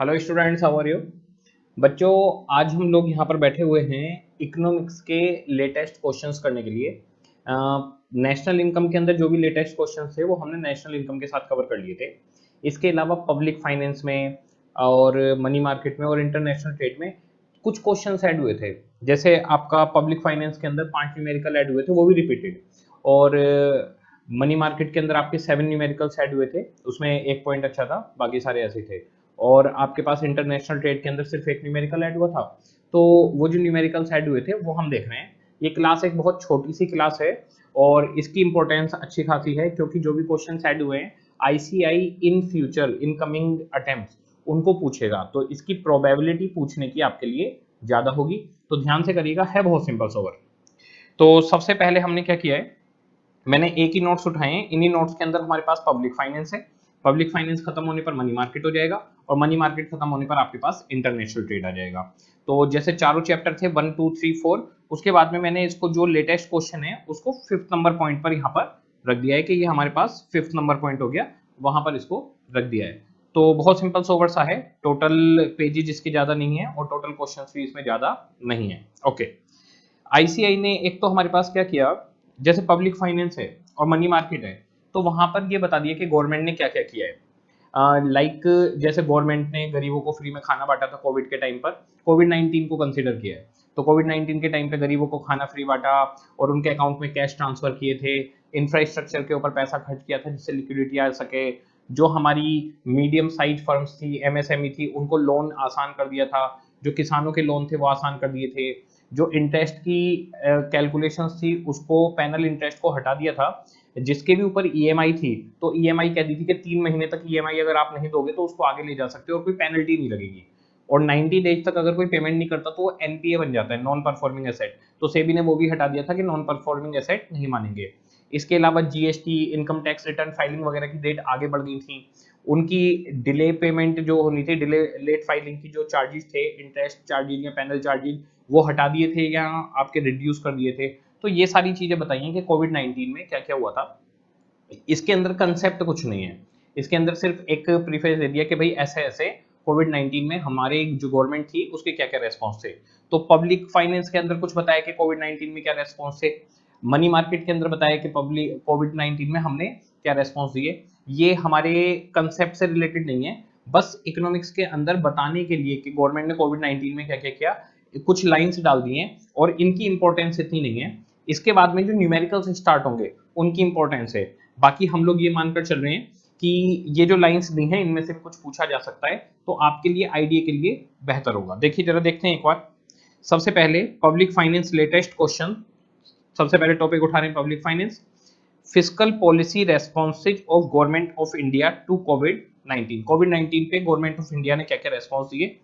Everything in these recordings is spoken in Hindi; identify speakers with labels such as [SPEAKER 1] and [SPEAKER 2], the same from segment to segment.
[SPEAKER 1] Hello students, how are you. बच्चों, आज हम लोग यहाँ पर बैठे हुए हैं इकोनॉमिक्स के लेटेस्ट क्वेश्चंस करने के लिए। नेशनल इनकम के अंदर जो भी लेटेस्ट क्वेश्चंस थे वो हमने नेशनल इनकम के साथ कवर कर लिए थे। इसके अलावा पब्लिक फाइनेंस में और मनी मार्केट में और इंटरनेशनल ट्रेड में कुछ क्वेश्चंस ऐड हुए थे। जैसे आपका पब्लिक फाइनेंस के अंदर 5 न्यूमेरिकल ऐड हुए थे, वो भी रिपीटेड। और मनी मार्केट के अंदर आपके 7 न्यूमेरिकल्स ऐड हुए थे, उसमें एक पॉइंट अच्छा था, बाकी सारे ऐसे थे। और आपके पास इंटरनेशनल ट्रेड के अंदर सिर्फ एक न्यूमेरिकल ऐड हुआ था। तो वो जो न्यूमेरिकल्स ऐड हुए थे वो हम देख रहे हैं। ये क्लास एक बहुत छोटी सी क्लास है और इसकी इंपॉर्टेंस अच्छी खासी है, क्योंकि जो भी क्वेश्चन ऐड हुए हैं ICI in future in coming attempts उनको पूछेगा, तो इसकी प्रोबेबिलिटी पूछने की आपके लिए ज्यादा होगी। तो ध्यान से करिएगा, है बहुत सिंपल सोवर। तो सबसे पहले हमने क्या किया है, मैंने एक ही नोट्स उठाए हैं। इन्हीं नोट्स के अंदर हमारे पास पब्लिक फाइनेंस है। पब्लिक फाइनेंस खत्म होने पर मनी मार्केट हो जाएगा और मनी मार्केट खत्म होने पर आपके पास इंटरनेशनल ट्रेड आ जाएगा। तो जैसे चारों चैप्टर थे 1 2 3 4, उसके बाद में मैंने इसको जो लेटेस्ट क्वेश्चन है उसको 5th नंबर पॉइंट पर यहाँ पर रख दिया है कि ये हमारे पास 5th नंबर पॉइंट हो गया, वहां पर इसको रख दिया है। तो बहुत सिंपल सोवर सा है, टोटल पेजेज इसके ज्यादा नहीं है और टोटल क्वेश्चन भी इसमें ज्यादा नहीं है। ओके, आईसीआई ने एक तो हमारे पास क्या किया, जैसे पब्लिक फाइनेंस है और मनी मार्केट है, तो वहां पर ये बता दिया कि गवर्नमेंट ने क्या क्या किया है। लाइक जैसे गवर्नमेंट ने गरीबों को फ्री में खाना बांटा था कोविड के टाइम पर, कोविड 19 को कंसिडर किया है। तो कोविड 19 के टाइम पे गरीबों को खाना फ्री बांटा और उनके अकाउंट में कैश ट्रांसफर किए थे। इंफ्रास्ट्रक्चर के ऊपर पैसा खर्च किया था जिससे लिक्विडिटी आ सके। जो हमारी मीडियम साइज फर्म्स थी, एमएसएमई थी, उनको लोन आसान कर दिया था। जो किसानों के लोन थे वो आसान कर दिए थे। जो इंटरेस्ट की कैलकुलेशंस थी उसको, पैनल इंटरेस्ट को हटा दिया था। जिसके भी ऊपर ईएमआई थी, तो ईएमआई कह दी थी कि 3 महीने तक ईएमआई अगर आप नहीं दोगे तो उसको आगे ले जा सकते हो और कोई पेनल्टी नहीं लगेगी। और 90 डेज तक अगर कोई पेमेंट नहीं करता तो वो एनपीए बन जाता है, नॉन परफॉर्मिंग एसेट। तो सेबी ने वो भी हटा दिया था कि नॉन परफॉर्मिंग एसेट नहीं मानेंगे। इसके अलावा GST, income tax return filing वगैरह की डेट आगे बढ़ गई थी। उनकी डिले पेमेंट जो होनी थी, डिले लेट फाइलिंग की जो चार्जेस थे, इंटरेस्ट चार्जेस या पैनल चार्जेस, वो हटा दिए थे या आपके रिड्यूस कर दिए थे। तो ये सारी चीजें बताइए कि कोविड 19 में क्या क्या हुआ था। इसके अंदर कंसेप्ट कुछ नहीं है, इसके अंदर सिर्फ एक प्रीफेस दे दिया कि भाई ऐसे ऐसे कोविड 19 में हमारे जो गवर्नमेंट थी उसके क्या क्या रेस्पॉन्स थे। तो पब्लिक फाइनेंस के अंदर कुछ बताया कि कोविड 19 में क्या रेस्पॉन्स थे। मनी मार्केट के अंदर बताया कि पब्लिक कोविड 19 में हमने क्या रेस्पॉन्स दिए। ये हमारे कंसेप्ट से रिलेटेड नहीं है, बस इकोनॉमिक्स के अंदर बताने के लिए कि गवर्नमेंट ने कोविड 19 में क्या क्या किया, कुछ लाइंस डाल दी हैं और इनकी इंपॉर्टेंस इतनी नहीं है। इसके बाद में जो न्यूमेरिकल्स स्टार्ट होंगे उनकी इंपॉर्टेंस है। बाकी हम लोग ये मानकर चल रहे हैं कि ये जो लाइंस दी हैं इनमें से कुछ पूछा जा सकता है, तो आपके लिए आईडिया के लिए बेहतर होगा। देखिए जरा देखते हैं एक बार। सबसे पहले पब्लिक फाइनेंस लेटेस्ट क्वेश्चन, सबसे पहले टॉपिक उठा रहे हैं public finance. Fiscal policy responses of government of India to COVID 19। COVID 19 पे गवर्नमेंट ऑफ इंडिया ने क्या क्या रेस्पॉन्स दिए।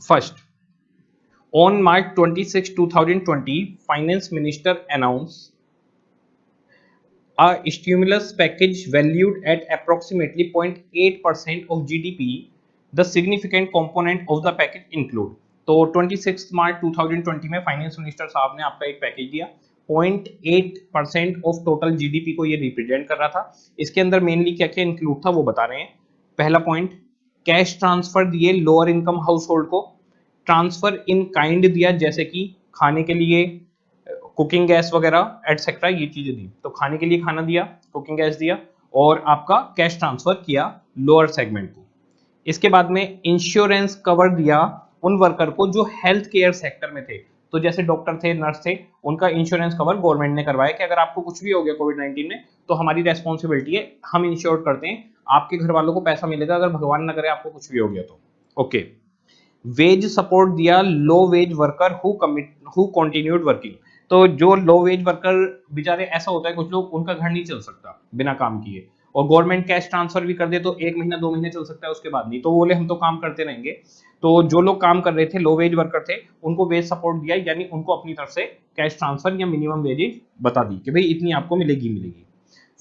[SPEAKER 1] First, on March 26 2020 finance minister announce a stimulus package valued at approximately 0.8% of GDP. The significant component of the package include, तो 26 मार्च 2020 में फाइनेंस मिनिस्टर साहब ने आपका एक पैकेज दिया, 0.8% ऑफ टोटल जीडीपी को ये रिप्रेजेंट कर रहा था। इसके अंदर मेनली क्या क्या इंक्लूड था वो बता रहे हैं। पहला पॉइंट, कैश ट्रांसफर दिए लोअर इनकम हाउस होल्ड को। ट्रांसफर इन काइंड दिया, जैसे कि खाने के लिए कुकिंग गैस वगैरह एटसेट्रा, ये चीजें दी। तो खाने के लिए खाना दिया, कुकिंग गैस दिया और आपका कैश ट्रांसफर किया लोअर सेगमेंट को। इसके बाद में इंश्योरेंस कवर दिया उन वर्कर को जो हेल्थ केयर सेक्टर में थे। तो जैसे डॉक्टर थे, नर्स थे, उनका इंश्योरेंस कवर गवर्नमेंट ने करवाया कि अगर आपको कुछ भी हो गया कोविड 19 में तो हमारी रेस्पॉन्सिबिलिटी है, हम इंश्योर करते हैं, आपके घर वालों को पैसा मिलेगा अगर भगवान न करे आपको कुछ भी हो गया तो। ओके, वेज सपोर्ट दिया low wage worker who continued working. तो जो लो वेज वर्कर बेचारे, ऐसा होता है कुछ लोग, उनका घर नहीं चल सकता बिना काम किए, और गवर्नमेंट कैश ट्रांसफर भी कर दे तो 1 महीना 2 महीने चल सकता है, उसके बाद नहीं, तो बोले हम तो काम करते रहेंगे। तो जो लोग काम कर रहे थे, लो वेज वर्कर थे, उनको वेज सपोर्ट दिया, यानी उनको अपनी तरफ से कैश ट्रांसफर या मिनिमम वेजेज बता दी कि भाई इतनी आपको मिलेगी मिलेगी।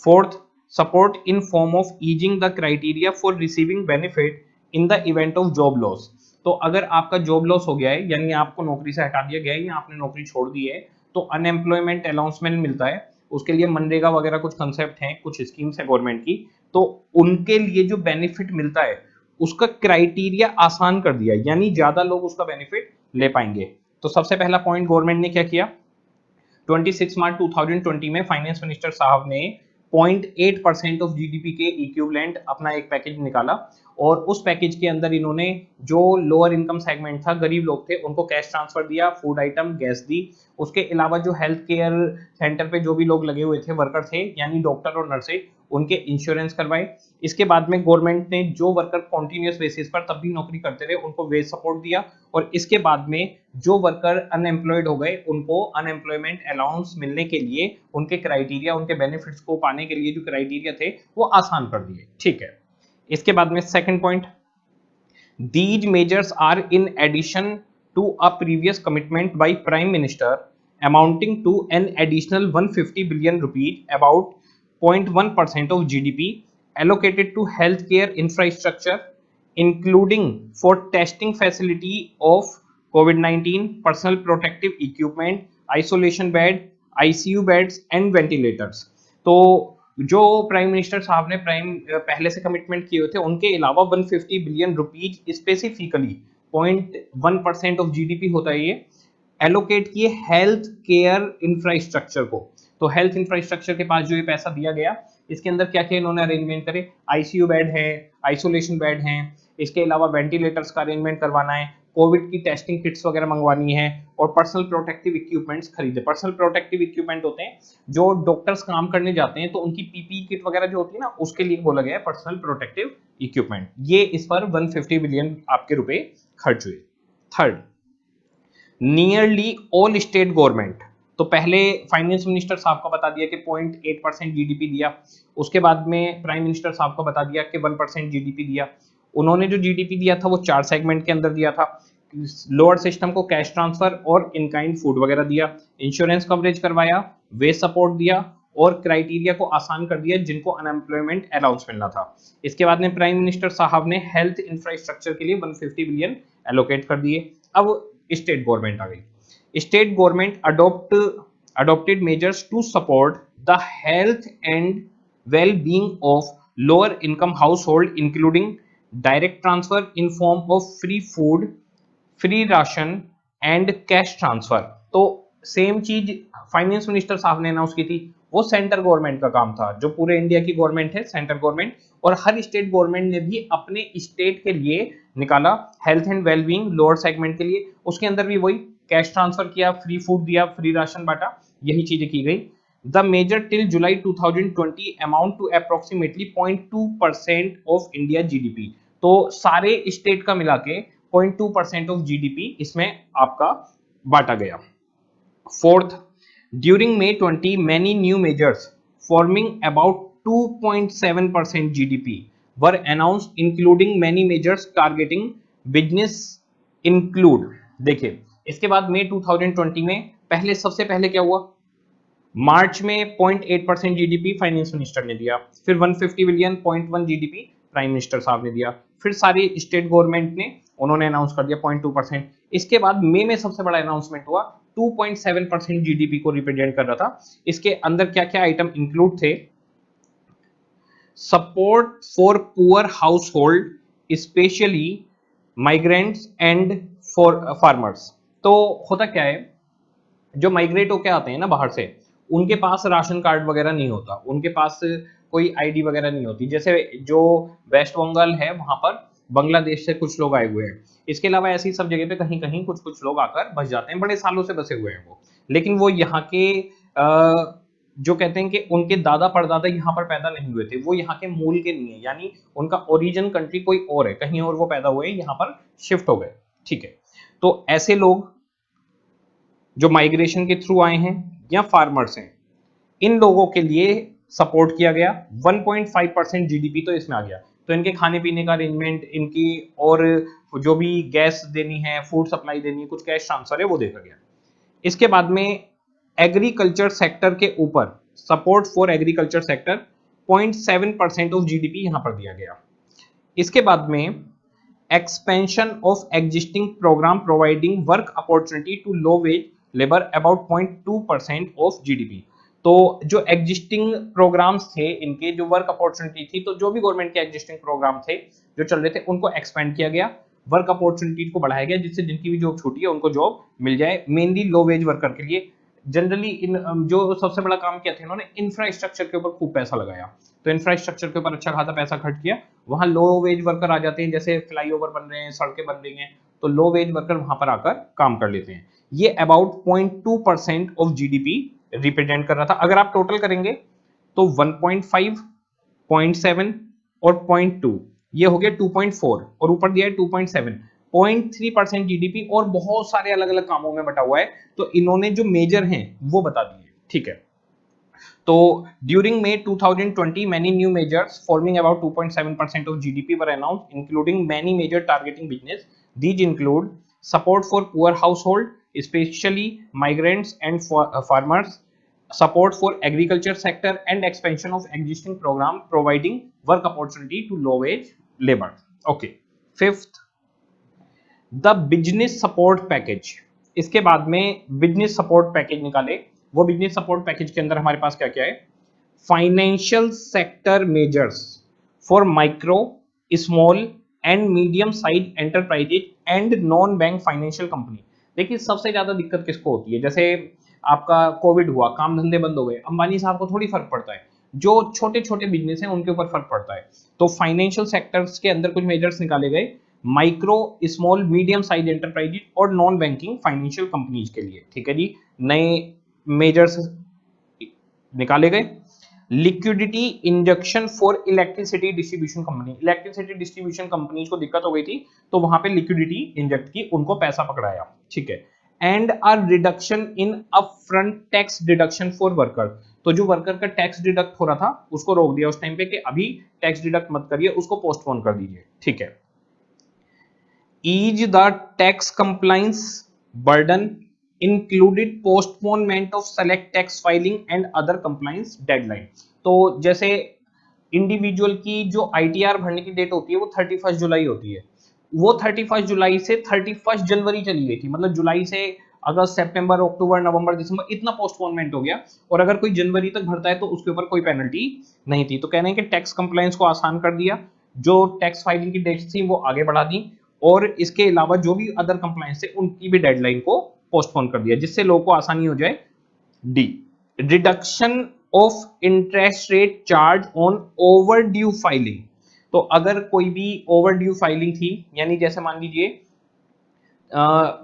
[SPEAKER 1] Fourth, support in form of easing the criteria for receiving benefit in the event of job loss. तो अगर आपका जॉब लॉस हो गया है, यानी आपको नौकरी से हटा दिया गया है या आपने नौकरी छोड़ दी है, तो अनएम्प्लॉयमेंट अनाउंसमेंट मिलता है। उसके लिए मनरेगा वगैरह कुछ कंसेप्ट हैं, कुछ स्कीम्स है गवर्नमेंट की, तो उनके लिए जो बेनिफिट मिलता है उसका क्राइटेरिया आसान कर दिया, यानी ज्यादा लोग उसका बेनिफिट ले पाएंगे। तो सबसे पहला पॉइंट गवर्नमेंट ने क्या किया, 26 मार्च 2020 में फाइनेंस मिनिस्टर साहब ने 0.8% ऑफ जीडीपी के इक्विवेलेंट अपना एक पैकेज निकाला, और उस पैकेज के अंदर इन्होंने जो लोअर इनकम सेगमेंट था, गरीब लोग थे, उनको कैश ट्रांसफर दिया, फूड आइटम, गैस दी। उसके अलावा जो हेल्थ केयर सेंटर पे जो भी लोग लगे हुए थे, वर्कर थे, यानी डॉक्टर और नर्सेज, उनके इंश्योरेंस करवाए। इसके बाद में गवर्नमेंट ने जो वर्कर कॉन्टिन्यूस बेसिस पर तब भी नौकरी करते रहे, उनको वेज सपोर्ट दिया। और इसके बाद में जो वर्कर अनएम्प्लॉयड हो गए, उनको अनएम्प्लॉयमेंट अलाउंस मिलने के लिए, उनके क्राइटेरिया, उनके बेनिफिट्स को पाने के लिए जो क्राइटेरिया थे वो आसान कर दिए। ठीक है, इसके बाद में second point, these measures are in addition to a previous commitment by prime minister amounting to an additional 150 billion rupees, about 0.1% of gdp, allocated to healthcare infrastructure, including for testing facility of covid-19, personal protective equipment, isolation bed, icu beds and ventilators। तो जो प्राइम मिनिस्टर साहब ने पहले से कमिटमेंट किए थे, उनके अलावा 150 billion rupees specifically 0.1% of GDP होता है ये, एलोकेट किए हेल्थ केयर इंफ्रास्ट्रक्चर को। तो हेल्थ इंफ्रास्ट्रक्चर के पास जो ये पैसा दिया गया, इसके अंदर क्या क्या इन्होंने अरेंजमेंट करे, आईसीयू बेड है, आइसोलेशन बेड है, इसके अलावा वेंटिलेटर्स का अरेंजमेंट करवाना है, कोविड की टेस्टिंग किट्स वगैरह मंगवानी है, और पर्सनल प्रोटेक्टिव इक्विपमेंट्स खरीदे। पर्सनल प्रोटेक्टिव इक्विपमेंट होते हैं जो डॉक्टर्स काम करने जाते हैं, तो उनकी पीपीई किट वगैरह जो होती है ना, उसके लिए बोला गया है पर्सनल प्रोटेक्टिव इक्विपमेंट। ये इस पर 150 बिलियन आपके रुपए खर्च हुए। Third, nearly all state government, तो पहले फाइनेंस मिनिस्टर साहब को बता दिया कि 0.8% जीडीपी दिया, उसके बाद में प्राइम मिनिस्टर साहब को बता दिया कि 1% जीडीपी दिया। उन्होंने जो जीडीपी दिया था वो 4 सेगमेंट के अंदर दिया था। लोअर सिस्टम को कैश ट्रांसफर और इनकाइंड फूड वगैरह दिया, इंश्योरेंस कवरेज करवाया, वेज सपोर्ट दिया, और क्राइटेरिया को आसान कर दिया जिनको अनएम्प्लॉयमेंट अलाउंस मिलना था। इसके बाद में प्राइम मिनिस्टर साहब ने हेल्थ इंफ्रास्ट्रक्चर के लिए 150 बिलियन एलोकेट कर दिए। अब स्टेट गवर्नमेंट आ गई। State government adopted measures to support the health and well-being of lower income household, including direct transfer in form of free food, free ration and cash transfer. तो सेम चीज फाइनेंस मिनिस्टर साहब ने अनाउंस की थी, वो सेंटर गवर्नमेंट का काम था। जो पूरे इंडिया की गवर्नमेंट है, सेंटर गवर्नमेंट, और हर स्टेट गवर्नमेंट ने भी अपने स्टेट के लिए निकाला health and wellbeing lower segment के लिए। उसके अंदर भी वही कैश ट्रांसफर किया, फ्री फूड दिया, फ्री राशन बांटा, यही चीजें की गई। The major till July 2020 amount to approximately 0.2% of India GDP. तो सारे स्टेट का मिला के 0.2% ऑफ जीडीपी इसमें आपका बांटा गया। Fourth, during May 20 many new measures forming about 2.7% GDP were announced, including many measures targeting business include। देखिए, इसके बाद मई 2020 में सबसे पहले क्या हुआ, मार्च में 0.8% जीडीपी फाइनेंस मिनिस्टर ने दिया, फिर 150 बिलियन 0.1 जीडीपी प्राइम मिनिस्टर साहब ने दिया, फिर सारी स्टेट गवर्नमेंट ने उन्होंने अनाउंस कर दिया 0.2%। इसके बाद मई में सबसे बड़ा अनाउंसमेंट हुआ, 2.7% जीडीपी को रिप्रेजेंट कर रहा था। इसके अंदर क्या क्या आइटम इंक्लूड थे, support for poor house hold, specially migrants and for farmers. तो होता क्या है, जो माइग्रेट होके आते हैं ना बाहर से, उनके पास राशन कार्ड वगैरह नहीं होता, उनके पास कोई आईडी वगैरह नहीं होती। जैसे जो वेस्ट बंगाल है, वहां पर बांग्लादेश से कुछ लोग आए हुए हैं। इसके अलावा ऐसी सब जगह पे कहीं कहीं कुछ कुछ लोग आकर बस जाते हैं, बड़े सालों से बसे हुए हैं वो, लेकिन वो यहाँ के जो कहते हैं कि उनके दादा परदादा यहाँ पर पैदा नहीं हुए थे, वो यहाँ के मूल के नहीं है, यानी उनका ओरिजिन कंट्री कोई और है, कहीं और वो पैदा हुए, यहाँ पर शिफ्ट हो गए। ठीक है, तो ऐसे लोग जो माइग्रेशन के थ्रू आए हैं या फार्मर्स हैं, इन लोगों के लिए सपोर्ट किया गया। 1.5% जीडीपी तो इसमें आ गया। तो इनके खाने पीने का अरेंजमेंट, इनकी और जो भी गैस देनी है, फूड सप्लाई देनी है, कुछ कैश ट्रांसफर है, वो देखा गया। इसके बाद में एग्रीकल्चर सेक्टर के ऊपर support for agriculture sector 0.7% of GDP यहां पर दिया गया। इसके बाद में expansion of existing programme providing work opportunity to low wage labour about 0.2% of GDP. तो जो एग्जिस्टिंग प्रोग्राम्स थे इनके, जो वर्क अपॉर्चुनिटी थी, तो जो भी गवर्नमेंट के एग्जिस्टिंग प्रोग्राम थे जो चल रहे थे उनको एक्सपेंड किया गया, वर्क अपॉर्चुनिटी को बढ़ाया गया, जिससे जिनकी भी जॉब छूटी है उनको जॉब मिल जाए, मेनली लो वेज वर्कर के लिए। जनरली इन जो सबसे बड़ा काम किया था इन्होंने, इंफ्रास्ट्रक्चर के ऊपर खूब पैसा लगाया। तो इंफ्रास्ट्रक्चर के ऊपर अच्छा खासा पैसा खर्च किया, वहां लो वेज वर्कर आ जाते हैं, जैसे फ्लाईओवर बन रहे हैं, सड़कें बन रही हैं, तो लो वेज वर्कर वहां पर आकर काम कर लेते हैं। ये अबाउट 0.2% ऑफ जीडीपी रिप्रेजेंट कर रहा था। अगर आप टोटल करेंगे तो 1.5, 0.7 और 0.2, ये हो गया 2.4, और ऊपर दिया है 2.7, 0.3% जीडीपी, और बहुत सारे अलग अलग कामों में बटा हुआ है। तो इन्होंने जो मेजर हैं वो बता दिए, ठीक है। तो during May 2020, many new measures forming about 2.7% of GDP were announced, including many major targeting business. These include support for poor household, especially migrants and farmers, support for agriculture sector, and expansion of existing program providing work opportunity to low wage labor. Okay. Fifth, the business support package. इसके बाद में बिजनेस सपोर्ट पैकेज निकाले। वो बिजनेस सपोर्ट पैकेज के अंदर हमारे पास क्या क्या है? Financial sector measures for micro, small and medium size enterprises and non bank financial company. देखिए सबसे ज्यादा दिक्कत किसको होती है? जैसे आपका कोविड हुआ, काम धंधे बंद हो गए, अंबानी साहब को थोड़ी फर्क पड़ता है, जो छोटे छोटे बिजनेस हैं उनके ऊपर फर्क पड़ता है। तो फाइनेंशियल सेक्टर्स के अंदर कुछ मेजर्स निकाले गए, micro, small, medium size enterprises और नॉन बैंकिंग फाइनेंशियल कंपनीज के लिए, ठीक है जी। नए मेजर्स निकाले गए। Liquidity injection for electricity distribution company. Electricity distribution companies को दिक्कत हो गई थी, तो वहां पे लिक्विडिटी इंजेक्ट की, उनको पैसा पकड़ाया, ठीक है। And a reduction in upfront tax deduction for worker. तो जो वर्कर का टैक्स डिडक्ट हो रहा था उसको रोक दिया उस टाइम पे कि अभी टैक्स डिडक्ट मत करिए, उसको पोस्टपोन कर दीजिए, ठीक है। ease the tax compliance burden, included postponement of select tax filing and other compliance deadline। तो जैसे इंडिविजुअल की जो आईटीआर भरने की डेट होती है वो 31 जुलाई होती है, वो 31 जुलाई से 31 जनवरी चली गई थी, मतलब जुलाई से अगस्त, सितंबर, अक्टूबर, नवंबर, दिसंबर, इतना पोस्टपोनमेंट हो गया। और अगर कोई जनवरी तक भरता है तो उसके ऊपर कोई पेनल्टी नहीं थी। तो कह रहे हैं कि टैक्स कंप्लायंस को आसान कर दिया, जो टैक्स फाइलिंग की डेट्स थी वो आगे बढ़ा दी, और इसके अलावा जो भी अदर कंप्लायंस थे उनकी भी डेडलाइन को पोस्टपोन कर दिया, जिससे लोगों को आसानी हो जाए। D, reduction of interest rate charge on over due filing. तो अगर कोई भी ओवर ड्यू फाइलिंग थी, यानी जैसे मान लीजिए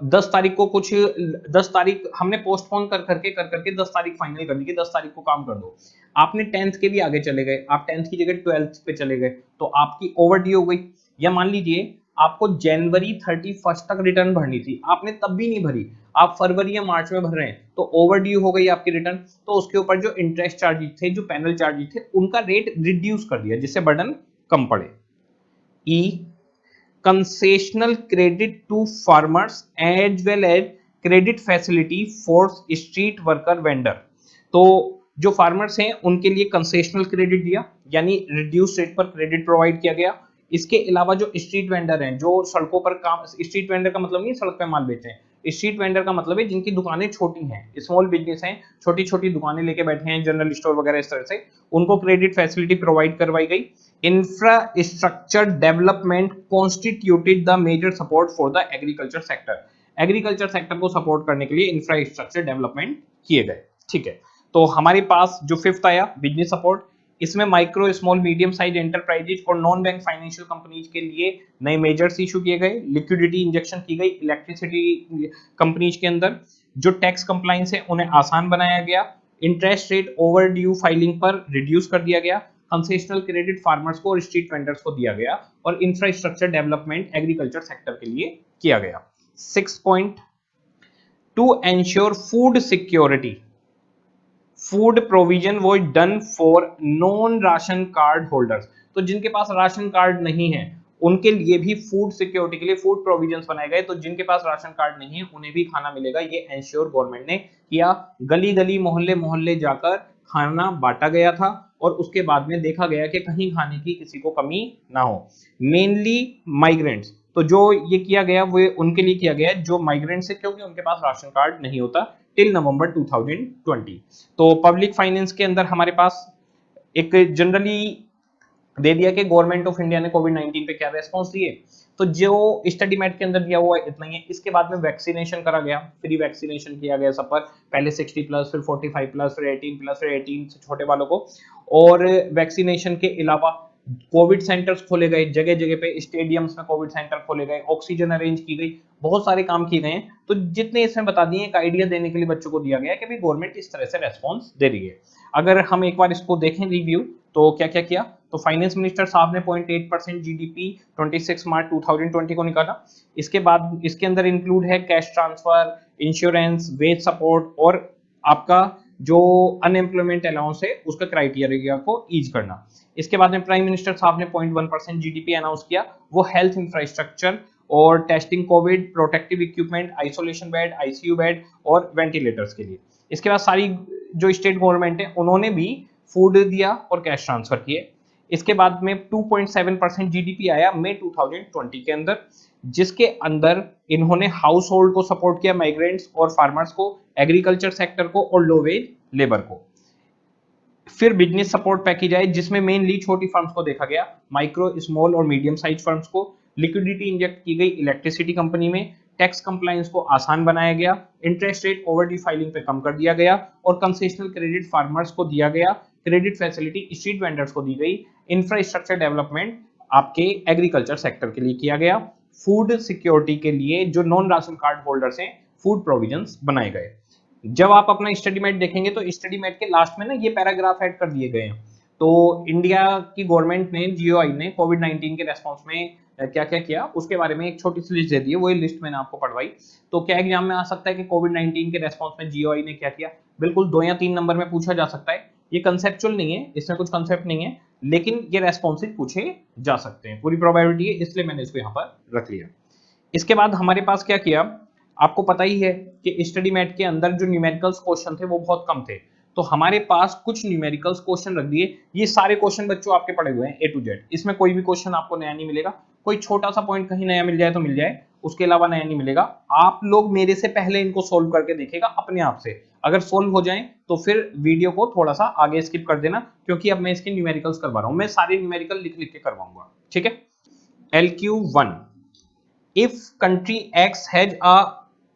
[SPEAKER 1] 10 तारीख को कुछ, 10 तारीख हमने पोस्टपोन कर करके 10 तारीख फाइनल कर दी कि 10 तारीख को काम कर दो, आपने 10th के भी आगे चले गए, आप 10th की जगह 12th पे चले गए, तो आपकी ओवर ड्यू हो गई। या मान लीजिए आपको जनवरी 31 तक रिटर्न भरनी थी, आपने तब भी नहीं भरी, आप फरवरी या मार्च में भर रहे हैं, तो ओवर ड्यू हो गई आपकी रिटर्न। तो उसके ऊपर जो इंटरेस्ट चार्जेस थे, जो पैनल चार्जेस थे, उनका रेट रिड्यूस कर दिया, जिससे बर्डन कम पड़े। Uh, concessional credit to farmers as well as credit facility for street worker vendor. तो जो फार्मर्स हैं उनके लिए कंसेशनल क्रेडिट दिया, यानी रिड्यूस रेट पर क्रेडिट प्रोवाइड किया गया। इसके अलावा जो स्ट्रीट वेंडर हैं, जो सड़कों पर काम, स्ट्रीट वेंडर का मतलब नहीं सड़क पे माल बेचते हैं, स्ट्रीट वेंडर का मतलब है जिनकी दुकानें छोटी हैं, स्मॉल बिजनेस हैं, छोटी छोटी दुकानें लेके बैठे हैं, जनरल स्टोर वगैरह, इस तरह से उनको क्रेडिट फैसिलिटी प्रोवाइड करवाई गई। Infrastructure development constituted the major support for the agriculture sector. Agriculture sector को सपोर्ट करने के लिए इंफ्रास्ट्रक्चर डेवलपमेंट किए गए, ठीक है। तो हमारे पास जो फिफ्थ आया बिजनेस सपोर्ट, इसमें micro, small, medium size enterprises और नॉन बैंक फाइनेंशियल कंपनीज के लिए नए मेजर्स इशू किए गए, लिक्विडिटी इंजेक्शन की गई इलेक्ट्रिसिटी कंपनीज के अंदर, जो टैक्स कंप्लायंस है उन्हें आसान बनाया गया, interest rate over due filing पर रिड्यूस कर दिया गया, कंसेशनल क्रेडिट फार्मर्स को और स्ट्रीट वेंडर्स को दिया गया, और इंफ्रास्ट्रक्चर डेवलपमेंट एग्रीकल्चर सेक्टर के लिए किया गया। 6 point, to ensure food security, food provision वो done for non ration card holders. तो जिनके पास राशन कार्ड नहीं है उनके लिए भी फूड सिक्योरिटी के लिए फूड प्रोविजंस बनाए गए, तो जिनके पास राशन कार्ड नहीं है उन्हें भी खाना मिलेगा, ये एंश्योर गवर्नमेंट ने किया। गली गली, मोहल्ले मोहल्ले जाकर खाना बांटा गया था, और उसके बाद में देखा गया कि कहीं खाने की किसी को कमी ना हो। मेनली माइग्रेंट्स, तो जो ये किया गया वो उनके लिए किया गया जो माइग्रेंट्स है, क्योंकि उनके पास राशन कार्ड नहीं होता टिल नवंबर 2020। तो पब्लिक फाइनेंस के अंदर हमारे पास एक जनरली दे दिया कि गवर्नमेंट ऑफ इंडिया ने कोविड 19 पे क्या रेस्पॉन्स दिए। तो जो स्टडी मेट के अंदर दिया हुआ है इतना ही है। इसके बाद में वैक्सीनेशन करा गया, फ्री वैक्सीनेशन किया गया सब पर, पहले 60 प्लस, फिर 45 प्लस, फिर 18 प्लस, फिर 18 से छोटे वालों को। और वैक्सीनेशन के अलावा कोविड सेंटर्स खोले गए, जगह जगह पे स्टेडियम्स में कोविड सेंटर खोले गए, ऑक्सीजन अरेंज की गई, बहुत सारे काम किए गए हैं। तो जितने इसमें बता दिए एक आइडिया देने के लिए बच्चों को दिया गया कि भाई गवर्नमेंट इस तरह से रेस्पॉन्स दे रही है। अगर हम एक बार इसको देखें रिव्यू, तो क्या क्या किया, तो फाइनेंस मिनिस्टर साहब ने 0.8% जीडीपी 26 मार्च 2020 को निकाला। इसके बाद इसके अंदर इंक्लूड है cash transfer, insurance, wage support और आपका जो अनएम्प्लॉयमेंट अलाउंस है उसका क्राइटेरिया को ईज करना। इसके बाद में प्राइम मिनिस्टर साहब ने 0.1% जीडीपी अनाउंस किया, वो हेल्थ इंफ्रास्ट्रक्चर और testing, Covid protective equipment, isolation bed, ICU bed और वेंटिलेटर्स के लिए। इसके बाद सारी जो स्टेट गवर्नमेंट है उन्होंने भी फूड दिया और कैश ट्रांसफर किए। इसके बाद में 2.7% जीडीपी आया मई 2020 के अंदर, जिसके अंदर इन्होंने हाउस होल्ड को सपोर्ट किया, माइग्रेंट्स और फार्मर्स को, एग्रीकल्चर सेक्टर को और लो वेज लेबर को। फिर बिजनेस सपोर्ट पैकेज आए जिसमें मेनली छोटी फर्म्स को देखा गया, माइक्रो, स्मॉल और मीडियम साइज फर्म्स को लिक्विडिटी इंजेक्ट की गई इलेक्ट्रिसिटी कंपनी में, टैक्स कंप्लायंस को आसान बनाया गया, इंटरेस्ट रेट ओवरड्यू फाइलिंग पे कम कर दिया गया और कंसेशनल क्रेडिट फार्मर्स को दिया गया, क्रेडिट फैसिलिटी स्ट्रीट वेंडर्स को दी गई, इंफ्रास्ट्रक्चर डेवलपमेंट आपके एग्रीकल्चर सेक्टर के लिए किया गया, फूड सिक्योरिटी के लिए जो नॉन राशन कार्ड होल्डर्स हैं फूड प्रोविजंस बनाए गए। जब आप अपना स्टडी मेट देखेंगे तो स्टडी मेट के लास्ट में ना ये पैराग्राफ ऐड कर दिए गए हैं। तो इंडिया की गवर्नमेंट ने, जीओआई ने कोविड 19 के रेस्पॉन्स में क्या क्या किया उसके बारे में एक छोटी सी लिस्ट दे दी है, वही लिस्ट मैंने आपको पढ़वाई। तो क्या एग्जाम में आ सकता है कि कोविड 19 के रेस्पॉन्स में जीओआई ने क्या किया, बिल्कुल 2 या 3 नंबर में पूछा जा सकता है। ये कंसेप्चुअल नहीं है, इसमें कुछ कंसेप्ट नहीं है, लेकिन ये रेस्पॉन्सिव पूछे जा सकते हैं, पूरी प्रोबेबिलिटी है, इसलिए मैंने इसको यहाँ पर रख लिया। इसके बाद हमारे पास क्या किया, आपको पता ही है कि स्टडी मेट के अंदर जो न्यूमेरिकल्स क्वेश्चन थे वो बहुत कम थे, तो हमारे पास कुछ न्यूमेरिकल्स क्वेश्चन रख दिए। ये सारे क्वेश्चन बच्चों आपके पड़े हुए हैं ए टू जेड, इसमें कोई भी क्वेश्चन आपको नया नहीं मिलेगा, कोई छोटा सा पॉइंट कहीं नया मिल जाए तो मिल जाए, उसके अलावा नया नहीं मिलेगा। आप लोग मेरे से पहले इनको सोल्व करके देखिएगा अपने आप से, अगर सोल्व हो जाए तो फिर वीडियो को थोड़ा सा आगे स्किप कर देना, क्योंकि अब मैं इसके न्यूमेरिकल्स करवा रहा हूं, मैं सारे न्यूमेरिकल लिख लिख के करवाऊंगा, ठीक है। LQ1, if country X has a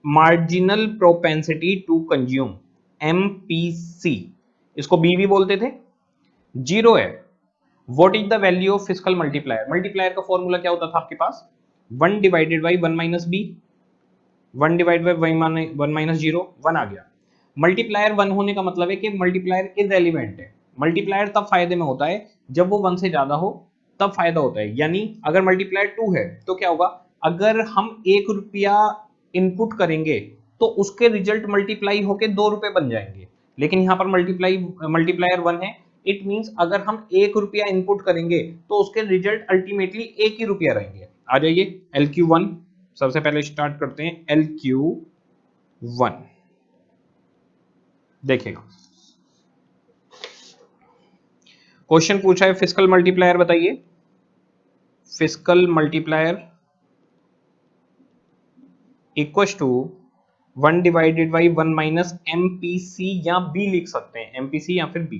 [SPEAKER 1] marginal propensity to consume, MPC, इसको B भी बोलते थे, 0 है। What is the value of fiscal multiplier? Multiplier का फॉर्मूला क्या होता था आपके पास, 1 divided by 1 minus B, 1 divide by 1 minus 0, 1 आ गया। मल्टीप्लायर 1 होने का मतलब है कि मल्टीप्लायर इररेलेवेंट है। मल्टीप्लायर तब फायदे में होता है जब वो 1 से ज्यादा हो, तब फायदा होता है। यानी अगर मल्टीप्लायर 2 है तो क्या होगा, अगर हम 1 रुपया इनपुट करेंगे तो उसके रिजल्ट मल्टीप्लाई होके 2 रुपए बन जाएंगे, लेकिन यहाँ पर मल्टीप्लायर 1 है, इट मींस अगर हम 1 रुपया इनपुट करेंगे तो उसके रिजल्ट अल्टीमेटली 1 ही रुपया रहेंगे। आ जाइए LQ1, सबसे पहले स्टार्ट करते हैं LQ1, देखिएगा क्वेश्चन पूछा है फिस्कल मल्टीप्लायर बताइए। Fiscal multiplier equal to 1 divided by 1 minus MPC, या B लिख सकते हैं, MPC या फिर B,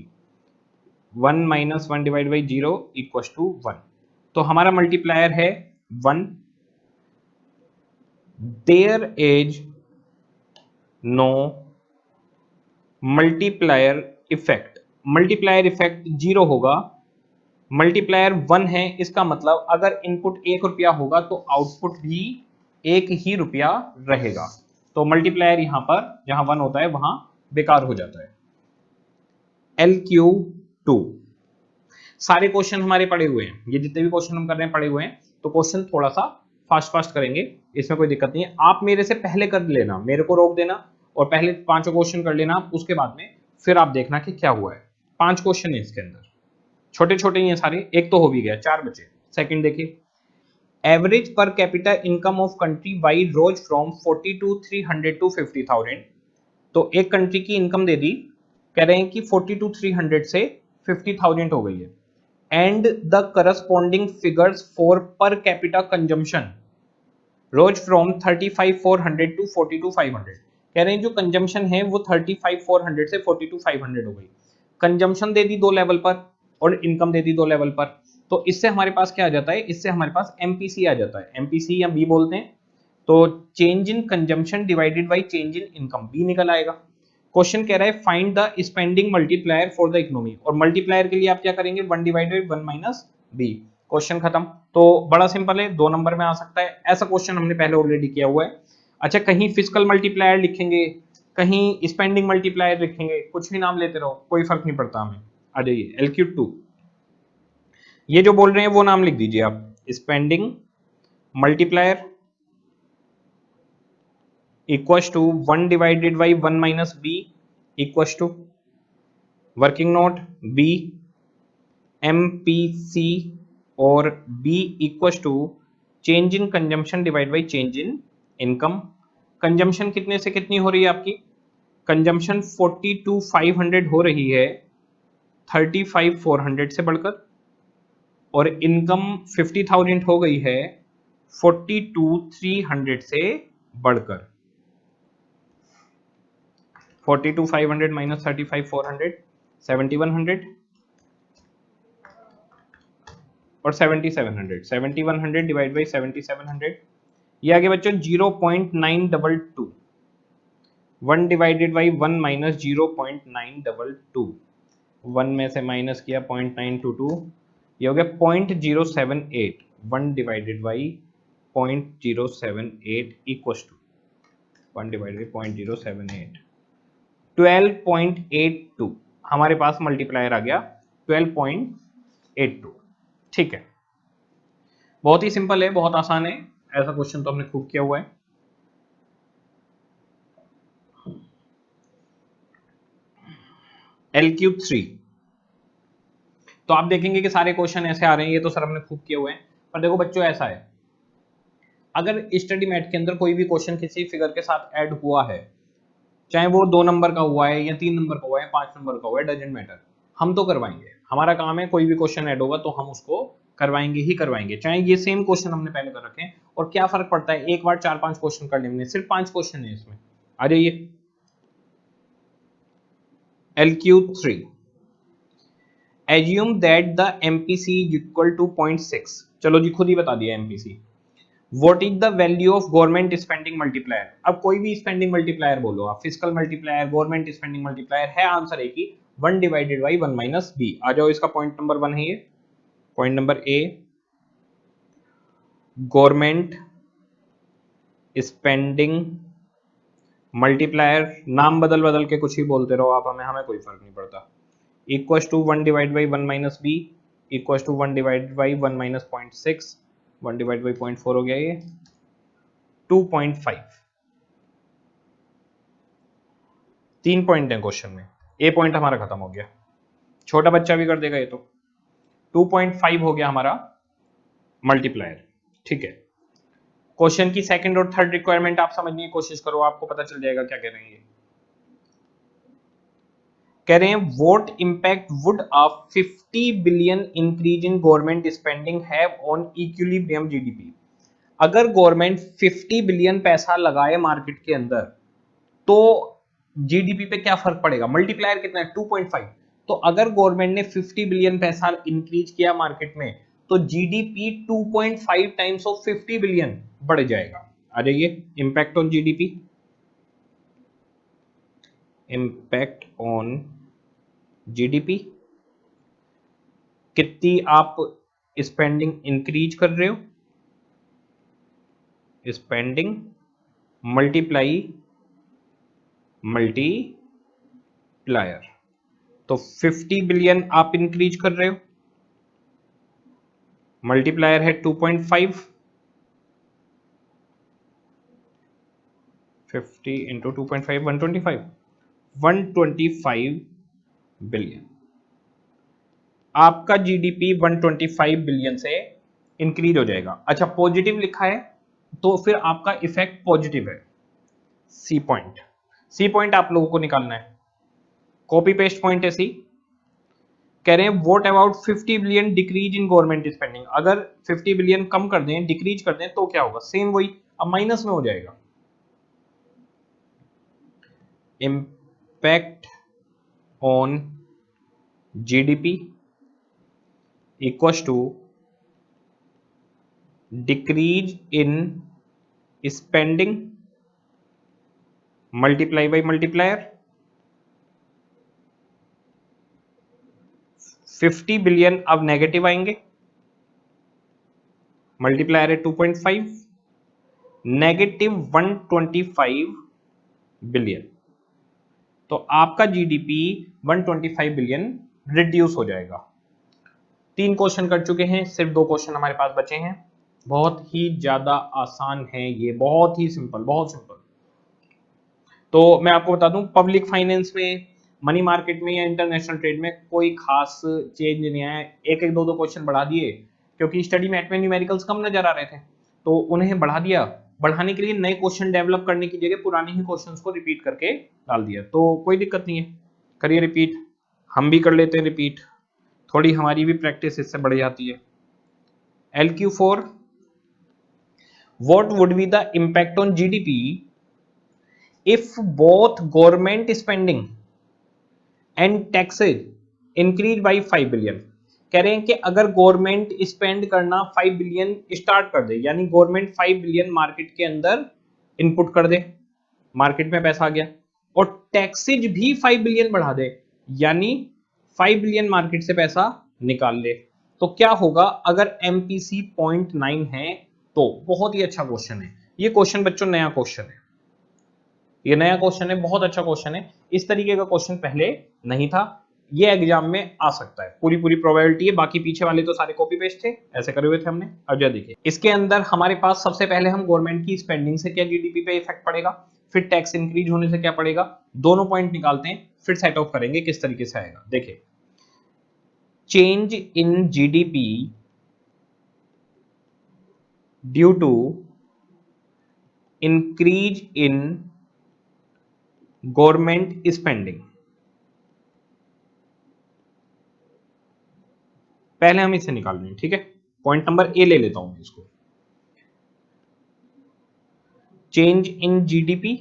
[SPEAKER 1] 1 minus 1 divide by 0 equal to 1। तो हमारा मल्टीप्लायर है 1, there is no multiplier effect, multiplier effect 0 होगा, मल्टीप्लायर 1 है, इसका मतलब अगर इनपुट 1 रुपया होगा तो आउटपुट भी 1 ही रुपया रहेगा। तो मल्टीप्लायर यहां पर जहां 1 होता है वहां बेकार हो जाता है। LQ2, सारे क्वेश्चन हमारे पड़े हुए हैं, ये जितने भी क्वेश्चन हम कर रहे हैं पड़े हुए हैं, तो क्वेश्चन थोड़ा सा फास्ट करेंगे, इसमें कोई दिक्कत नहीं है। आप मेरे से पहले कर लेना, मेरे को रोक देना और पहले 5 क्वेश्चन कर लेना, उसके बाद में फिर आप देखना कि क्या हुआ है। 5 क्वेश्चन है इसके अंदर, छोटे छोटे ही हैं सारे, एक तो हो भी गया, 4 बचे। सेकंड देखिए, average per capita income of country Y rose from 40 to 300 to 50,000। तो एक कंट्री की इनकम दे दी, कह रहे हैं कि 40 to 300 से 50,000 हो गई है, and the corresponding figures for per capita consumption, rose from 35,400 to 42,500। कह रहे हैं जो कंजम्पशन है वो 35,400 से 42,500 हो गई। कंजम्पशन दे दी दो लेवल पर और इनकम दे दी दो लेवल पर, तो इससे हमारे पास क्या आ जाता है, इससे हमारे पास एमपीसी आ जाता है। एमपीसी या बी बोलते हैं, तो change in consumption divided by change in income, B निकल आएगा। क्वेश्चन कह रहा है find the spending multiplier for the economy, और मल्टीप्लायर के लिए आप क्या करेंगे, 1 डिवाइडेड 1 माइनस बी। क्वेश्चन खत्म। तो बड़ा सिंपल है, 2 नंबर में आ सकता है, ऐसा क्वेश्चन हमने पहले ऑलरेडी किया हुआ है। अच्छा, कहीं फिजिकल मल्टीप्लायर लिखेंगे, कहीं स्पेंडिंग मल्टीप्लायर लिखेंगे, कुछ भी नाम लेते रहो, कोई फर्क नहीं पड़ता हमें। आ जाइए LQ2, ये जो बोल रहे हैं वो नाम लिख दीजिए आप, spending multiplier equals to 1 divided by 1 minus B equals to working note B MPC और B equals to change in consumption divide by change in income. Consumption कितने से कितनी हो रही है आपकी, कंजम्पशन 42,500 हो रही है 35,400 से बढ़कर, और इनकम 50,000 हो गई है 42,300 से बढ़कर। 42,500 माइनस 35,400 7,100 और 7,700, 7,100 डिवाइड बाई 7,700, ये आगे बच्चों 0.922, 1 डिवाइडेड बाई 1 माइनस 0.922, 1 में से माइनस किया 0.922, ये हो गया 0.078, 1 divided by 0.078 equal to 1 divided by 0.078, 12.82 हमारे पास मल्टीप्लायर आ गया 12.82। ठीक है, बहुत ही सिंपल है, बहुत आसान है, ऐसा क्वेश्चन तो हमने खूब किया हुआ है। LQ3, तो आप देखेंगे कि सारे क्वेश्चन ऐसे आ रहे हैं, ये तो सर हमने खूब किए हुए हैं, पर देखो बच्चों ऐसा है, अगर स्टडी मैट के अंदर कोई भी क्वेश्चन किसी फिगर के साथ ऐड हुआ है, चाहे वो 2 नंबर का हुआ है या 3 नंबर का हुआ है 5 नंबर का हुआ है, डजेंट मैटर, हम तो करवाएंगे, हमारा काम है, कोई भी क्वेश्चन ऐड होगा तो हम उसको करवाएंगे ही करवाएंगे, चाहे ये सेम क्वेश्चन हमने पहले कर रखे हैं। और क्या फर्क पड़ता है, एक बार 4-5 क्वेश्चन कर लेंगे, सिर्फ 5 क्वेश्चन है इसमें। आ जाइए LQ3, assume that the MPC is equal to 0.6, चलो जी खुद ही बता दिया MPC। What is the value of government spending multiplier, अब कोई भी स्पेंडिंग मल्टीप्लायर बोलो आप, physical multiplier, government spending multiplier है, आंसर है कि 1 डिवाइडेड बाई 1 माइनस बी। आ जाओ, इसका पॉइंट नंबर 1 है ये, point number A, government spending multiplier, नाम बदल बदल के कुछ ही बोलते रहो आप, हमें कोई फर्क नहीं पड़ता, equal to 1 divide by 1 minus B equal to 1 divide by 1 minus 0.6, 1 divide by 0.4 हो गया ये 2.5। 3 पॉइंट है क्वेश्चन में, ए पॉइंट हमारा खत्म हो गया, छोटा बच्चा भी कर देगा ये तो। 2.5 हो गया हमारा मल्टीप्लायर। ठीक है, क्वेश्चन की सेकंड और थर्ड रिक्वायरमेंट आप समझने की कोशिश करो, आपको पता चल जाएगा क्या कह रहे हैं ये। कह रहे हैं what impact would a 50 billion increase in government spending have on equilibrium GDP. अगर गवर्नमेंट 50 बिलियन पैसा लगाए मार्केट के अंदर, तो जीडीपी पे क्या फर्क पड़ेगा, मल्टीप्लायर कितना है 2.5, तो अगर गवर्नमेंट ने 50 बिलियन पैसा इंक्रीज किया मार्केट में, तो जीडीपी 2.5 टाइम्स ऑफ 50 बिलियन बढ़ जाएगा। आ जाइए, impact on GDP, impact on GDP, कितनी आप स्पेंडिंग इंक्रीज कर रहे हो, स्पेंडिंग मल्टीप्लाई मल्टीप्लायर, तो 50 बिलियन आप इंक्रीज कर रहे हो, मल्टीप्लायर है 2.5, 50 इंटू 2.5 125 बिलियन, आपका जीडीपी 125 बिलियन से इंक्रीज हो जाएगा। अच्छा, पॉजिटिव लिखा है तो फिर आपका इफेक्ट पॉजिटिव है, सी पॉइंट, सी पॉइंट आप लोगों को निकालना है, कॉपी पेस्ट पॉइंट है सी। कह रहे हैं what about 50 billion decrease in government spending, अगर 50 बिलियन कम कर दें, डिक्रीज कर दें, तो क्या होगा, सेम वही अब माइनस में हो जाएगा। Impact on GDP equals to decrease in spending multiply by multiplier 50 billion अब नेगेटिव आएंगे, मल्टीप्लायर है 2.5, नेगेटिव 125 बिलियन। तो आपका जीडीपी 125 बिलियन रिड्यूस हो जाएगा। 3 क्वेश्चन कर चुके हैं, सिर्फ 2 क्वेश्चन हमारे पास बचे हैं। बहुत ही ज्यादा आसान है ये, बहुत ही सिंपल, बहुत सिंपल। तो मैं आपको बता दूं, पब्लिक फाइनेंस में, मनी मार्केट में या इंटरनेशनल ट्रेड में कोई खास चेंज नहीं आया। एक एक दो क्वेश्चन बढ़ा दिए, क्योंकि स्टडी मैथ में न्यूमेरिकल्स कम नजर आ रहे थे तो उन्हें बढ़ा दिया। बढ़ाने के लिए नए क्वेश्चन डेवलप करने की जगह पुराने ही क्वेश्चंस को रिपीट करके डाल दिया, तो कोई दिक्कत नहीं है, करिए रिपीट। हम भी कर लेते हैं रिपीट, थोड़ी हमारी भी प्रैक्टिस इससे बढ़ जाती है। LQ4, what would be the impact on GDP if both government spending and taxes increase by 5 billion. कह रहे हैं कि अगर गवर्नमेंट स्पेंड करना 5 बिलियन स्टार्ट कर दे, यानी गवर्नमेंट 5 बिलियन मार्केट के अंदर इनपुट कर दे, मार्केट में पैसा आ गया, और टैक्सेज भी 5 बिलियन बढ़ा दे, यानी 5 बिलियन मार्केट से पैसा निकाल ले, तो क्या होगा अगर MPC 0.9 है। तो बहुत ही अच्छा क्वेश्चन है ये। क्वेश्चन बच्चों नया क्वेश्चन है, ये नया क्वेश्चन है, बहुत अच्छा क्वेश्चन है। इस तरीके का क्वेश्चन पहले नहीं था, ये एग्जाम में आ सकता है, पूरी पूरी प्रोबेबिलिटी है। बाकी पीछे वाले तो सारे कॉपी पेस्ट थे, ऐसे करे हुए थे हमने। अब जरा देखिए, इसके अंदर हमारे पास सबसे पहले हम गवर्नमेंट की स्पेंडिंग से क्या जीडीपी पे इफेक्ट पड़ेगा, फिर टैक्स इंक्रीज होने से क्या पड़ेगा, दोनों पॉइंट निकालते हैं, फिर सेट ऑफ करेंगे किस तरीके से आएगा। देखिए, change in GDP due to increase in government spending, पहले हम इसे निकाल रहे हैं, ठीक है। पॉइंट नंबर ए ले लेता हूं मैं इसको। Change in GDP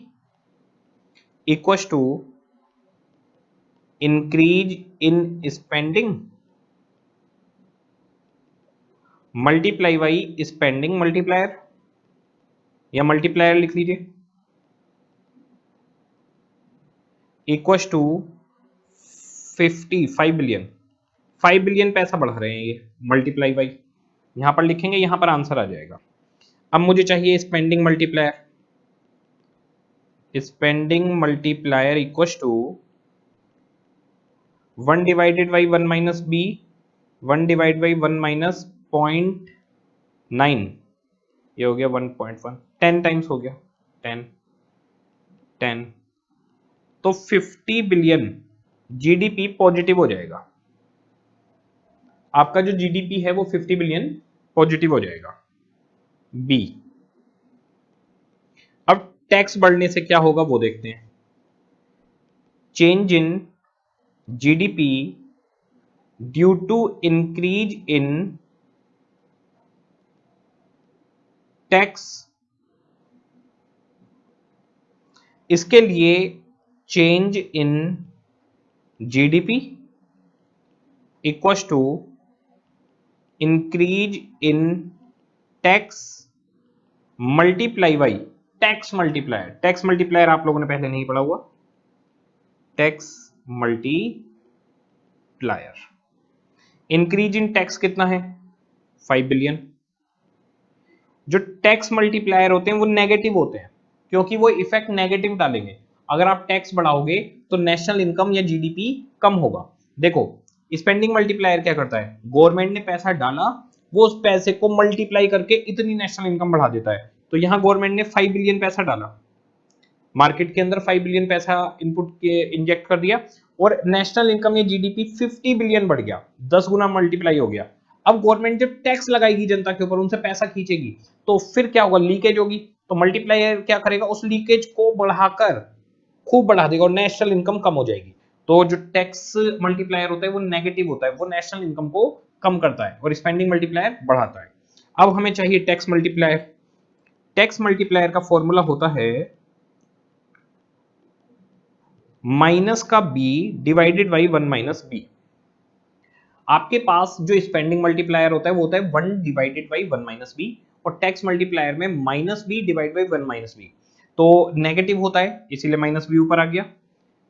[SPEAKER 1] equals to increase in spending multiply by spending multiplier, या मल्टीप्लायर लिख लीजिए, इक्वल्स टू 55 बिलियन। 5 बिलियन पैसा बढ़ा रहे हैं ये, मल्टीप्लाई बाई, यहां पर लिखेंगे, यहां पर आंसर आ जाएगा। अब मुझे चाहिए spending multiplier, spending multiplier equals to 1 divided by 1 minus B, 1 divide by 1 minus 0.9, ये हो गया 1.1, 10 टाइम्स हो गया, 10 10, तो 50 बिलियन जीडीपी पॉजिटिव हो जाएगा। आपका जो जीडीपी है वो 50 बिलियन पॉजिटिव हो जाएगा, बी। अब टैक्स बढ़ने से क्या होगा वो देखते हैं। Change in GDP due to increase in tax, इसके लिए change in GDP equals to increase in tax multiply by tax multiplier. Tax multiplier आप लोगों ने पहले नहीं पढ़ा हुआ, tax multiplier. Increase in tax कितना है, 5 बिलियन। जो टैक्स मल्टीप्लायर होते हैं वो नेगेटिव होते हैं, क्योंकि वो इफेक्ट नेगेटिव डालेंगे। अगर आप टैक्स बढ़ाओगे तो नेशनल इनकम या जीडीपी कम होगा। देखो, स्पेंडिंग मल्टीप्लायर क्या करता है, गवर्नमेंट ने पैसा डाला, वो उस पैसे को मल्टीप्लाई करके इतनी नेशनल इनकम बढ़ा देता है। तो यहां गवर्नमेंट ने 5 बिलियन पैसा डाला, मार्केट के अंदर 5 बिलियन पैसा इनपुट के इंजेक्ट कर दिया, और नेशनल इनकम या जीडीपी 50 बिलियन बढ़ गया, 10 गुना मल्टीप्लाई हो गया। अब गवर्नमेंट जब टैक्स लगाएगी जनता के ऊपर, उनसे पैसा खींचेगी, तो फिर क्या होगा, लीकेज होगी। तो मल्टीप्लायर क्या करेगा, उस लीकेज को बढ़ाकर खूब बढ़ा देगा और नेशनल इनकम कम हो जाएगी। तो जो टैक्स मल्टीप्लायर होता है वो नेगेटिव होता है, वो नेशनल इनकम को कम करता है, और स्पेंडिंग मल्टीप्लायर बढ़ाता है। अब हमें चाहिए टैक्स मल्टीप्लायर। टैक्स मल्टीप्लायर का फॉर्मूला होता है माइनस का B divided by 1 minus B. आपके पास जो स्पेंडिंग मल्टीप्लायर होता है वो होता है 1 डिवाइडेड बाई 1 माइनस बी, और टैक्स मल्टीप्लायर में minus B divide by 1 minus B. तो नेगेटिव होता है इसीलिए माइनस बी ऊपर आ गया।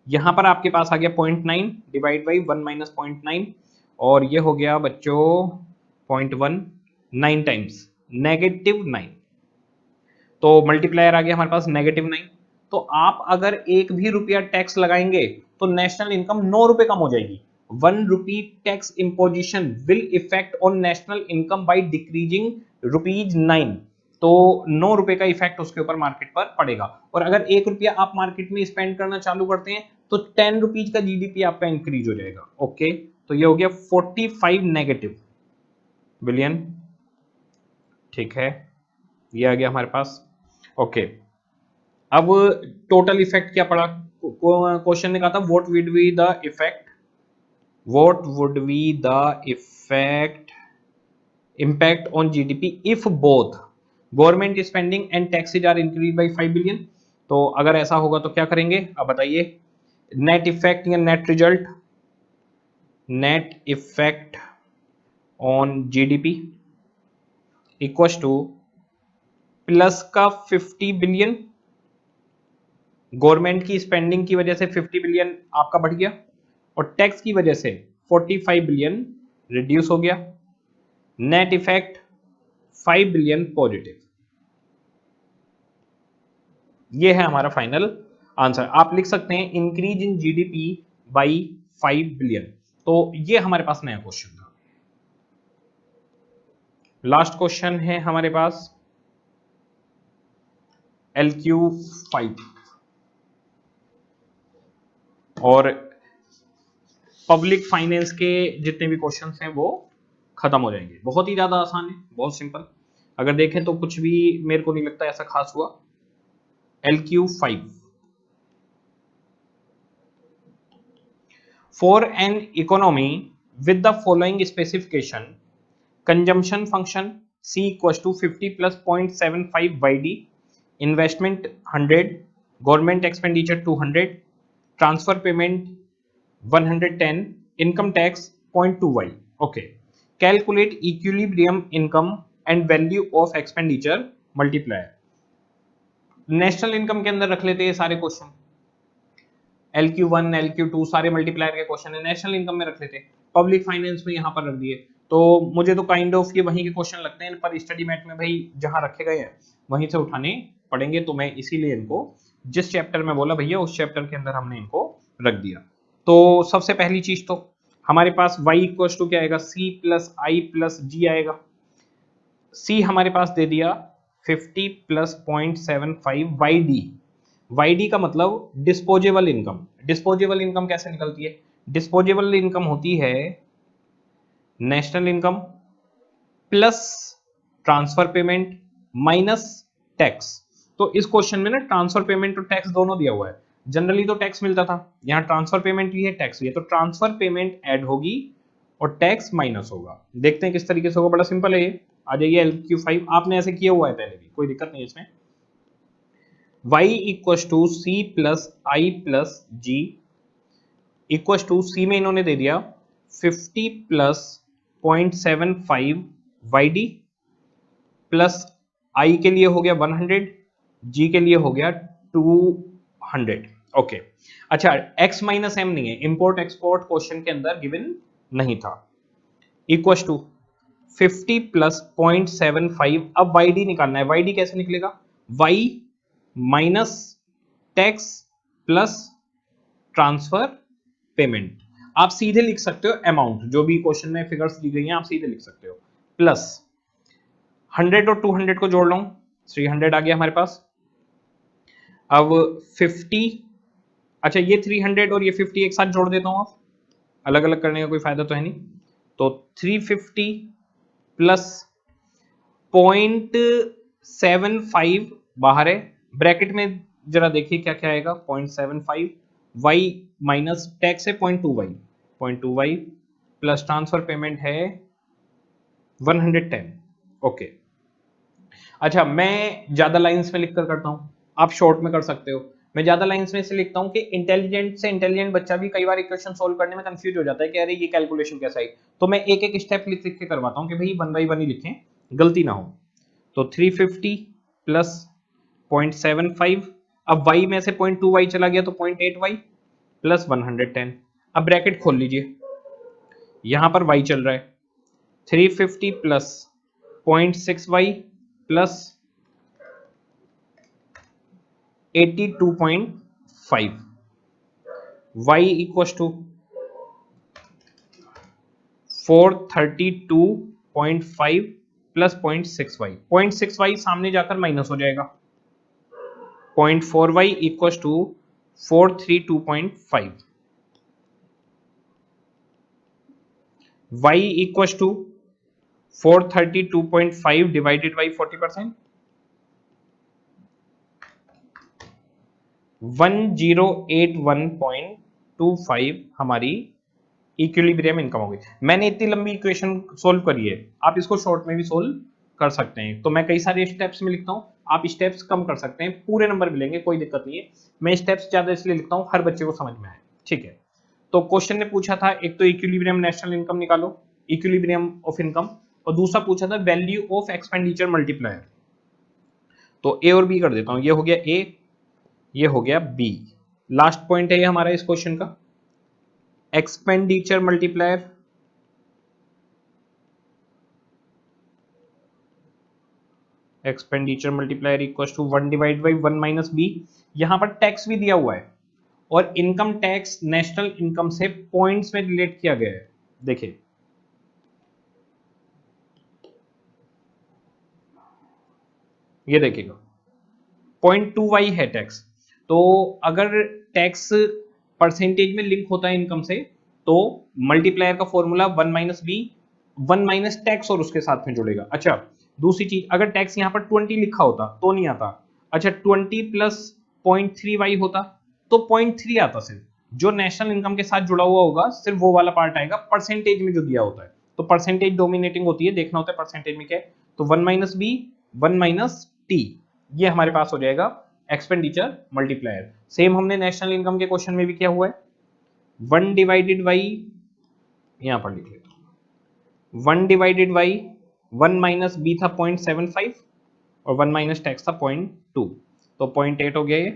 [SPEAKER 1] यहां पर आपके पास आ गया 0.9 डिवाइड बाई 1 माइनस 0.9, और ये हो गया बच्चों 0.1, 9 टाइम्स -9। तो मल्टीप्लायर आ गया हमारे पास -9। तो आप अगर एक भी रुपया टैक्स लगाएंगे तो नेशनल इनकम 9 रुपए कम हो जाएगी। 1 rupee tax imposition will effect on national income by decreasing ₹9। तो 9 रुपए का इफेक्ट उसके ऊपर मार्केट पर पड़ेगा। और अगर 1 रुपया आप मार्केट में स्पेंड करना चालू करते हैं तो 10 रुपीज का जीडीपी आपका इंक्रीज हो जाएगा। ओके, तो ये हो गया 45 नेगेटिव बिलियन। ठीक है, ये आ गया हमारे पास। ओके, अब टोटल इफेक्ट क्या पड़ा? क्वेश्चन ने कहा था what would be the effect, what would be the effect impact on GDP if both government spending and taxes are increased by 5 billion। तो अगर ऐसा होगा तो क्या करेंगे अब बताइए। नेट इफेक्ट या net result, net effect on GDP equal two plus का 50 बिलियन, गवर्नमेंट की स्पेंडिंग की वजह से 50 बिलियन आपका बढ़ गया, और टैक्स की वजह से 45 बिलियन रिड्यूस हो गया। Net effect 5 billion positive. ये है हमारा फाइनल आंसर। आप लिख सकते हैं increase in GDP by 5 billion. तो ये हमारे पास नया क्वेश्चन था। लास्ट क्वेश्चन है हमारे पास LQ5, और पब्लिक फाइनेंस के जितने भी क्वेश्चंस हैं वो खत्म हो जाएंगे। बहुत ही ज्यादा आसान है, बहुत सिंपल। अगर देखें तो कुछ भी मेरे को नहीं लगता ऐसा खास हुआ। LQ5, for an economy with the following specification, consumption function C equals to 50 plus 0.75 YD, investment 100, government expenditure 200, transfer payment 110, income tax 0.2Y। okay, calculate equilibrium income and value of expenditure multiplier। National income के अंदर रख लेते हैं सारे क्वेश्चन, LQ1 LQ2 सारे मल्टीप्लायर के क्वेश्चन है, नेशनल इनकम में रख लेते, पब्लिक फाइनेंस में यहां पर रख दिए। तो मुझे तो काइंड ऑफ ये वहीं के क्वेश्चन लगते हैं, पर स्टडी मैट में भाई जहां रखे गए हैं वहीं से उठाने पड़ेंगे। तो मैं इसीलिए इनको जिस चैप्टर में बोला भैया उस चैप्टर के अंदर हमने इनको रख दिया। तो सबसे पहली चीज तो हमारे पास y इक्वल टू क्या आएगा, C प्लस आई प्लस जी आएगा। C हमारे पास दे दिया 50 प्लस 0.75 YD। YD का मतलब डिस्पोजेबल इनकम। डिस्पोजेबल इनकम कैसे निकलती है? डिस्पोजेबल इनकम होती है national income plus transfer payment minus tax. तो इस क्वेश्चन में ना ट्रांसफर पेमेंट और टैक्स दोनों दिया हुआ है। जनरली तो टैक्स मिलता था, यहाँ ट्रांसफर पेमेंट भी है टैक्स भी है, तो ट्रांसफर पेमेंट ऐड होगी और टैक्स माइनस होगा। देखते हैं किस तरीके से होगा, बड़ा सिंपल है ये। आ जाइए LQ5, आपने ऐसे किया हुआ है पहले भी, कोई दिक्कत नहीं इसमें। y equal to C plus I plus G equal to C में इन्होंने दे दिया 50 प्लस 0.75 YD प्लस आई के लिए हो गया 100, जी के लिए हो गया 200। ओके, अच्छा x माइनस एम नहीं है, इंपोर्ट एक्सपोर्ट क्वेश्चन के अंदर गिवन नहीं था। इक्व टू 50 प्लस 0.75, अब YD निकालना है। YD कैसे निकलेगा, y minus tax plus transfer payment. आप सीधे लिख सकते हो अमाउंट, जो भी क्वेश्चन में फिगर्स दी गई हैं आप सीधे लिख सकते हो। प्लस 100 और 200 को जोड़ लो, 300 आ गया हमारे पास। अब 50, अच्छा ये 300 और ये 50 एक साथ जोड़ देता हूं, आप अलग अलग करने का कोई फायदा तो है नहीं। तो 350 प्लस 0.75 बाहर है, ब्रैकेट में जरा देखिए क्या क्या आएगा। 0.75 y माइनस टैक्स है 0.2y प्लस ट्रांसफर पेमेंट है 110। ओके, अच्छा, मैं ज्यादा लाइंस में लिख कर करता हूँ, आप शॉर्ट में कर सकते हो। मैं ज्यादा लाइंस में से लिखता हूँ कि इंटेलिजेंट से इंटेलिजेंट बच्चा भी कई बार इक्वेशन सोल्व करने में कंफ्यूज हो जाता है कि अरे ये कैलकुलेशन कैसा है, तो मैं एक एक स्टेप लिख लिख के करवाता हूँ कि भाई 1 बाई 1 ही लिखें, गलती ना हो। तो 350 प्लस 0.75, अब y में से 0.2y चला गया तो 0.8y प्लस 110। अब ब्रैकेट खोल लीजिए, यहां पर y चल रहा है 350 plus 0.6y plus 82.5, y equals to 432.5 plus 0.6y, 0.6y सामने जाकर माइनस हो जाएगा, 0.4y equals to 432.5, y equals to 432.5 divided by 40%, 1081.25 हमारी इक्विलिब्रियम इनकम होगी। मैंने इतनी लंबी इक्वेशन सोल्व करी है, आप इसको शॉर्ट में भी सोल्व कर सकते हैं। तो मैं कई सारे स्टेप्स में लिखता हूं, आप स्टेप्स कम कर सकते हैं, पूरे नंबर मिलेंगे, कोई दिक्कत नहीं है। मैं स्टेप्स ज्यादा इसलिए लिखता हूं हर बच्चे को समझ में आए, ठीक है। तो क्वेश्चन ने पूछा था, एक तो इक्विलिब्रियम नेशनल इनकम निकालो, इक्विलिब्रियम ऑफ इनकम, और दूसरा पूछा था वैल्यू ऑफ एक्सपेंडिचर मल्टीप्लायर। तो ए और बी कर देता हूं, ये हो गया ए, ये हो गया बी। लास्ट पॉइंट है ये हमारा इस क्वेश्चन का, expenditure multiplier. Expenditure multiplier equal to 1 divide by 1 minus B. यहां पर टैक्स भी दिया हुआ है और इनकम टैक्स नेशनल इनकम से पॉइंट्स में रिलेट किया गया है। देखिए ये देखिएगा 0.2y है टैक्स। तो अगर टैक्स परसेंटेज में लिंक होता है इनकम से, तो मल्टीप्लायर का formula 1 minus B, 1 minus tax और उसके साथ में जुड़ेगा। अच्छा, दूसरी चीज, अगर टैक्स यहां पर 20 लिखा होता तो नहीं आता। अच्छा, 20 प्लस 0.3y होता तो 0.3 आता। सिर्फ जो नेशनल इनकम के साथ जुड़ा हुआ होगा सिर्फ वो वाला पार्ट आएगा, परसेंटेज में जो दिया होता है तो परसेंटेज डोमिनेटिंग होती है, देखना होता है परसेंटेज में क्या है। तो 1 माइनस बी, 1 माइनस टी, ये हमारे पास हो जाएगा एक्सपेंडिचर मल्टीप्लायर। सेम हमने नेशनल इनकम के क्वेश्चन में भी किया हुआ है, 1 डिवाइडेड बाई, यहां पर लिख लेता हूं 1 डिवाइडेड बाई 1 माइनस बी था 0.75 और 1 माइनस टैक्स था 0.2, तो 0.8 हो गया, ये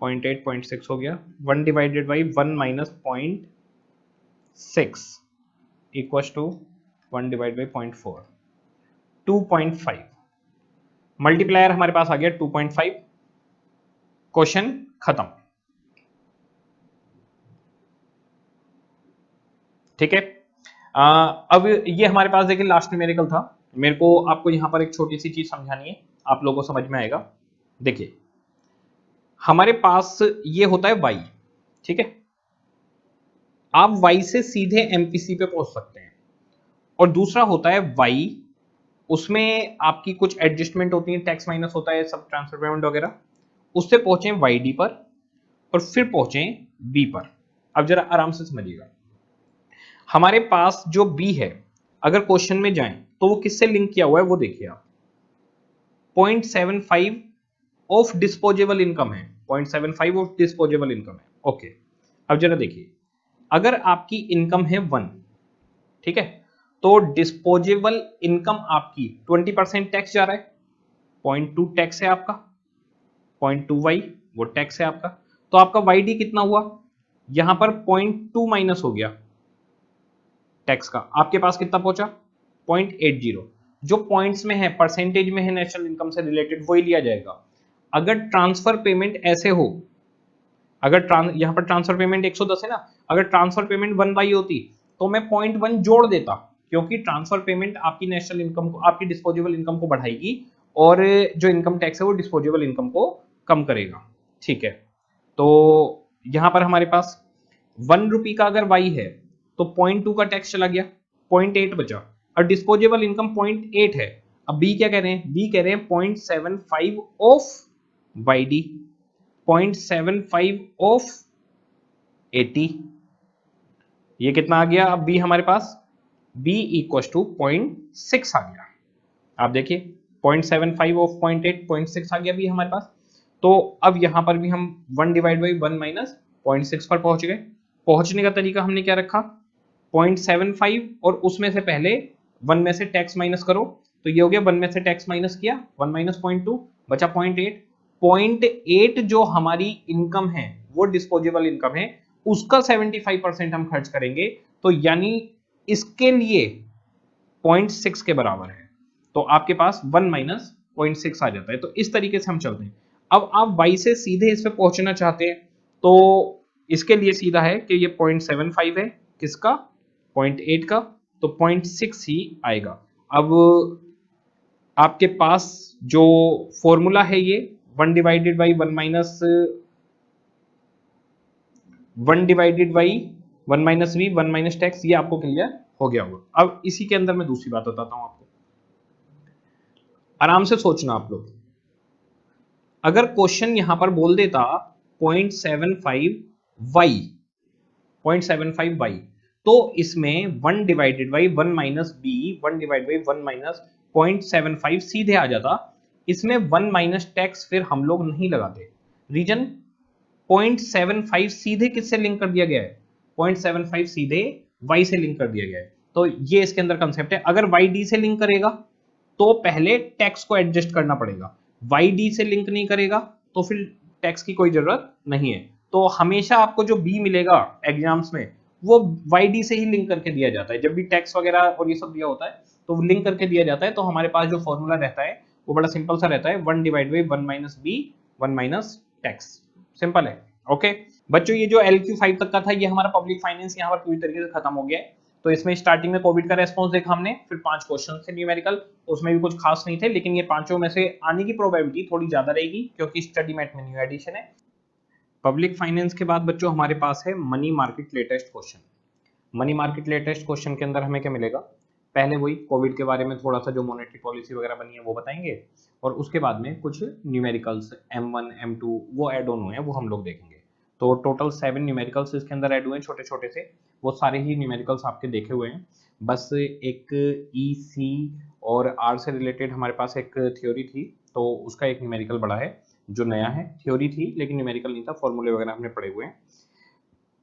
[SPEAKER 1] 0.8 0.6 हो गया। 1 divided by 1 minus 0.6 equal to 1 divide by 0.4, 2.5। Multiplier हमारे पास आ गया 2.5, क्वेश्चन खत्म, ठीक है। अब ये हमारे पास देखिए लास्ट न्यूमेरिकल था, मेरे को आपको यहां पर एक छोटी सी चीज समझानी है, आप लोगों को समझ में आएगा। देखिए हमारे पास ये होता है y, ठीक है, आप y से सीधे एमपीसी पे पहुंच सकते हैं, और दूसरा होता है y, उसमें आपकी कुछ एडजस्टमेंट होती है, टैक्स माइनस होता है, सब ट्रांसफर पेमेंट वगैरह, उससे पहुंचे वाईडी पर और फिर पहुंचे बी पर। अब जरा आराम से समझिएगा, हमारे पास जो बी है, अगर क्वेश्चन में जाएं तो वो किससे लिंक किया हुआ है वो देखिए आप, 0.75 ऑफ डिस्पोजेबल इनकम है, 0.75 ऑफ डिस्पोजेबल इनकम है, ओके। अब जरा देखिए, अगर आपकी इनकम है 1, ठीक है, तो डिस्पोजेबल इनकम आपकी 20% टैक्स जा रहा है, 0.2 टैक्स है आपका, 0.2y वो टैक्स है आपका, तो आपका वाईडी कितना हुआ, यहां पर 0.2 माइनस हो गया टैक्स का, आपके पास कितना पहुंचा 0.80। जो पॉइंट्स में है, परसेंटेज में है, नेशनल इनकम से रिलेटेड वही लिया जाएगा। अगर ट्रांसफर पेमेंट ऐसे हो, अगर यहां पर ट्रांसफर पेमेंट 110 है ना, अगर ट्रांसफर पेमेंट 1 बाई होती तो मैं 0.1 जोड़ देता, क्योंकि ट्रांसफर पेमेंट आपकी नेशनल इनकम को, आपकी डिस्पोजेबल इनकम को बढ़ाएगी और जो इनकम टैक्स है वो डिस्पोजेबल इनकम को कम करेगा, ठीक है। तो यहां पर हमारे पास 1 रुपी का अगर वाई है तो 0.2 का टैक्स चला गया, 0.8 बचा, और डिस्पोजेबल इनकम 0.8 है। अब बी क्या कह रहे हैं, बी कह रहे हैं 0.75 ऑफ वाईडी, 0.75 ऑफ 80, ये कितना आ गया अब बी हमारे पास, बी इक्व टू 0.6 आ गया। आप देखिए 0.75 ऑफ 0.8 0.6 आ गया भी हमारे पास। तो अब यहाँ पर भी हम 1 डिवाइड बाई 1 माइनस 0.6 पर पहुंच गए। पहुंचने का तरीका हमने क्या रखा, 0.75 और उसमें से पहले 1 में से टैक्स माइनस करो, तो ये हो गया 1 में से टैक्स माइनस किया 1 माइनस 0.2 बचा 0.8। 0.8 जो हमारी इनकम है वो डिस्पोजेबल इनकम है, उसका 75% हम खर्च करेंगे, तो यानी इसके लिए 0.6 के बराबर है, तो आपके पास 1 माइनस 0.6 आ जाता है। तो इस तरीके से हम चलते हैं। अब आप y से सीधे इस पे पहुंचना चाहते हैं, तो इसके लिए सीधा है कि ये 0.75 है, किसका, 0.8 का, तो 0.6 ही आएगा। अब आपके पास जो फॉर्मूला है ये 1 divided by 1 minus 1 divided by 1 minus B 1 minus tax, ये आपको क्लियर हो गया होगा। अब इसी के अंदर मैं दूसरी बात बताता हूं आपको, आराम से सोचना आप लोग। अगर क्वेश्चन यहां पर बोल देता 0.75y 0.75y, तो इसमें 1 divided by 1 minus B 1 divide by 1 minus 0.75 सीधे आ जाता। इसमें 1 माइनस टैक्स फिर हम लोग नहीं लगाते। रीजन, 0.75 सीधे किससे लिंक कर दिया गया है, 0.75 सीधे y से लिंक कर दिया गया है। तो ये इसके अंदर कंसेप्ट है। अगर y d से लिंक करेगा तो पहले टैक्स को एडजस्ट करना पड़ेगा, y d से लिंक नहीं करेगा तो फिर टैक्स की कोई जरूरत नहीं है। तो हमेशा आपको जो b मिलेगा एग्जाम्स में वो y d से ही लिंक करके दिया जाता है। जब भी टैक्स वगैरह और ये सब दिया होता है तो लिंक करके दिया जाता है। तो हमारे पास जो फॉर्मूला रहता है वो बड़ा सिंपल सा रहता है, 1 divide by 1 minus B 1 minus tax, simple है। ओके बच्चों, ये जो LQ5 तक का था ये हमारा पब्लिक फाइनेंस यहाँ पर पूरी तरीके से खत्म हो गया है। तो इसमें स्टार्टिंग में कोविड का रेस्पॉन्स देखा हमने, फिर 5 क्वेश्चन थे न्यूमेरिकल, उसमें भी कुछ खास नहीं थे, लेकिन ये पांचों में से आने की प्रोबेबिलिटी थोड़ी ज्यादा रहेगी क्योंकि स्टडी मैट में न्यू एडिशन है। पब्लिक फाइनेंस के बाद बच्चों हमारे पास है money market latest question. Money market latest question के अंदर हमें क्या मिलेगा, पहले वही कोविड के बारे में थोड़ा सा जो मॉनेटरी पॉलिसी वगैरह बनी है वो बताएंगे, और उसके बाद में कुछ न्यूमेरिकल्स M1 M2 वो ऐड ऑन हुए हैं वो हम लोग देखेंगे। तो टोटल 7 न्यूमेरिकल्स इसके अंदर ऐड हुए हैं, छोटे छोटे से, वो सारे ही न्यूमेरिकल्स आपके देखे हुए हैं। बस एक EC और R से रिलेटेड हमारे पास एक थ्योरी थी, तो उसका एक न्यूमेरिकल बड़ा है जो नया है। थ्योरी थी लेकिन न्यूमेरिकल नहीं था, फॉर्मूले वगैरह हमने पढ़े हुए हैं।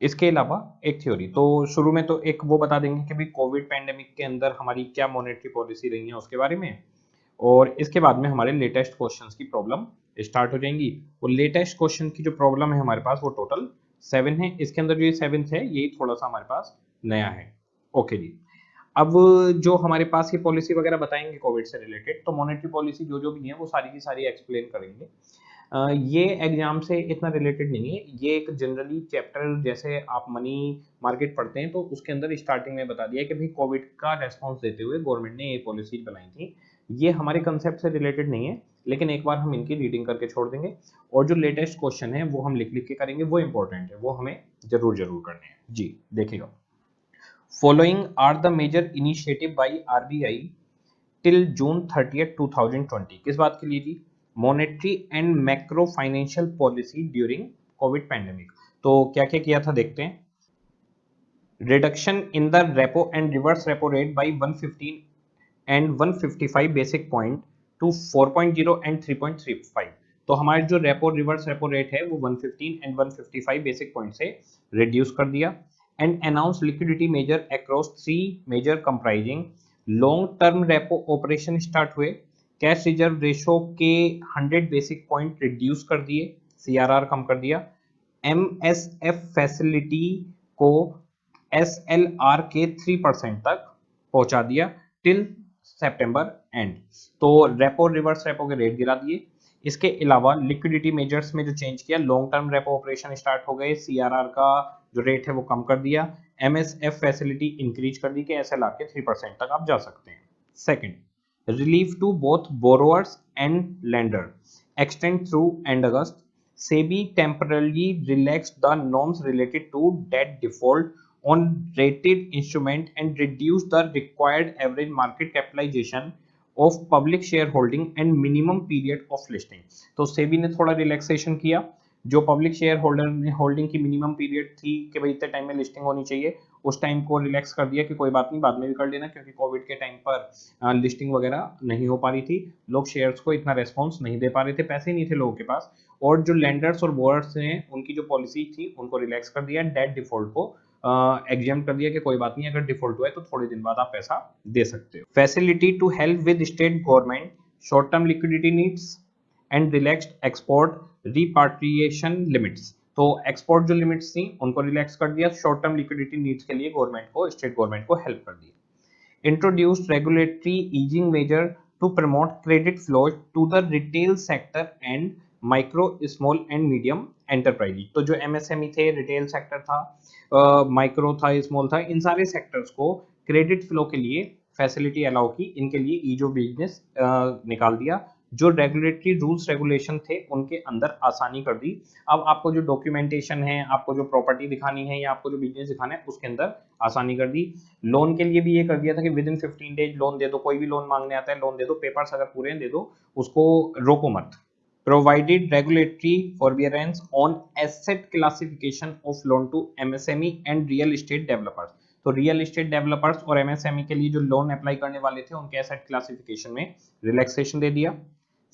[SPEAKER 1] इसके अलावा एक थ्योरी, तो शुरू में तो एक वो बता देंगे कि भाई कोविड पैंडेमिक के अंदर हमारी क्या मॉनेटरी पॉलिसी रही है उसके बारे में, और इसके बाद में हमारे लेटेस्ट क्वेश्चंस की प्रॉब्लम स्टार्ट हो जाएंगी। और लेटेस्ट क्वेश्चन की जो प्रॉब्लम है हमारे पास वो टोटल 7 है। इसके अंदर जो ये 7th है यही थोड़ा सा हमारे पास नया है। ओके जी, अब जो हमारे पास ये पॉलिसी वगैरह बताएंगे कोविड से रिलेटेड, तो मॉनेटरी पॉलिसी जो जो भी है वो सारी की सारी एक्सप्लेन करेंगे। ये एग्जाम से इतना रिलेटेड नहीं है, ये एक जनरली चैप्टर जैसे आप मनी मार्केट पढ़ते हैं तो उसके अंदर स्टार्टिंग में बता दिया कि भाई कोविड का रेस्पॉन्स देते हुए गवर्नमेंट ने ये पॉलिसी बनाई थी। ये हमारे कंसेप्ट से रिलेटेड नहीं है, लेकिन एक बार हम इनकी रीडिंग करके छोड़ देंगे, और जो लेटेस्ट क्वेश्चन है वो हम लिख लिख के करेंगे, वो इंपॉर्टेंट है, वो हमें जरूर जरूर करने हैं जी। देखिएगा, following are the major initiative by RBI till June 30 2020, किस बात के लिए जी, monetary and macro financial policy during Covid pandemic. तो क्या क्या किया था देखते हैं। Reduction in the repo and reverse repo rate by 115 and 155 basic point to 4.0 and 3.35। तो हमारे जो रेपो रिवर्स रेपो रेट है वो 115 एंड 155 बेसिक पॉइंट से रिड्यूस कर दिया। And announce liquidity measure across 3 measure comprising long term repo operation start हुए, कैश रिजर्व रेशो के 100 बेसिक पॉइंट रिड्यूस कर दिए, CRR कम कर दिया, MSF फैसिलिटी को SLR के 3% तक पहुंचा दिया टिल सितंबर एंड। तो रेपो रिवर्स रेपो के रेट गिरा दिए। इसके अलावा लिक्विडिटी मेजर्स में जो चेंज किया, long term repo operation start हो गए, CRR का जो रेट है वो कम कर दिया, MSF फैसिलिटी इंक्रीज कर दी कि SLR के 3% तक आप जा सकते हैं। Second, relief to both borrowers and lender extend through end August, SEBI temporarily relaxed the norms related to debt default on rated instrument and reduce the required average market capitalization of public shareholding and minimum period of listing। तो सेबी ने थोड़ा रिलैक्सेशन किया, जो पब्लिक शेयर होल्डर होल्डिंग की मिनिमम पीरियड थी कि भाई इतने टाइम में लिस्टिंग होनी चाहिए, उस टाइम को रिलैक्स कर दिया कि कोई बात नहीं, बाद में भी कर लेना, क्योंकि कोविड के टाइम पर लिस्टिंग वगैरह नहीं हो पा रही थी, लोग शेयर्स को इतना रेस्पॉन्स नहीं दे पा रहे थे, पैसे नहीं थे लोगों के पास। और जो लेंडर्स और बोअर्स हैं उनकी जो पॉलिसी थी उनको रिलैक्स कर दिया, डेट डिफॉल्ट को एग्जाम कर दिया कि कोई बात नहीं, अगर डिफॉल्ट हुआ है तो थोड़े दिन बाद आप पैसा दे सकते हो। Facility to help with state government short term liquidity needs and relaxed export repatriation limits. तो एक्सपोर्ट जो लिमिट्स थी उनको रिलैक्स कर दिया, शॉर्ट टर्म लिक्विडिटी नीड्स के लिए गवर्नमेंट को, स्टेट गवर्नमेंट को हेल्प कर दिया। Introduced regulatory easing measure to promote credit flow to the retail sector and micro small and medium enterprise. तो जो एमएसएमई थे, रिटेल सेक्टर था, माइक्रो था, स्मॉल था, इन सारे सेक्टर्स को क्रेडिट फ्लो के लिए फैसिलिटी अलाउ की, इनके लिए ईज ऑफ बिजनेस निकाल दिया। जो रेगुलेटरी रूल्स रेगुलेशन थे उनके अंदर आसानी कर दी। अब आपको जो डॉक्यूमेंटेशन है, आपको जो प्रॉपर्टी दिखानी है या आपको जो बिजनेस दिखाना है, उसके अंदर आसानी कर दी। लोन के लिए भी ये कर दिया था कि विद इन 15 डेज लोन दे दो, कोई भी लोन मांगने आता है लोन दे दो, पेपर्स अगर पूरे हैं दे दो, उसको रोको मत। Provided regulatory forbearance on asset classification of loan to MSME and real estate developers। तो रियल एस्टेट डेवलपर्स और एमएसएमई के लिए जो लोन अप्लाई करने वाले थे उनके एसेट क्लासिफिकेशन में रिलैक्सेशन दे दिया।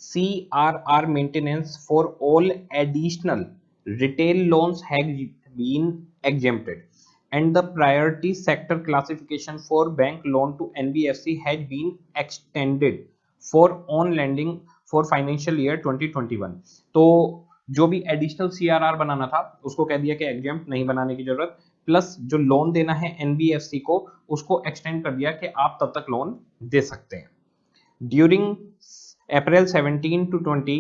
[SPEAKER 1] CRR maintenance for all additional retail loans have been exempted and the priority sector classification for bank loan to NBFC has been extended for on lending for financial year 2021। तो जो भी एडिशनल सीआरआर बनाना था उसको कह दिया कि एग्जाम्प्ट नहीं बनाने की जरूरत, प्लस जो लोन देना है एनबीएफसी को उसको एक्सटेंड कर दिया कि आप तब तक लोन दे सकते हैं। During April 17 to 20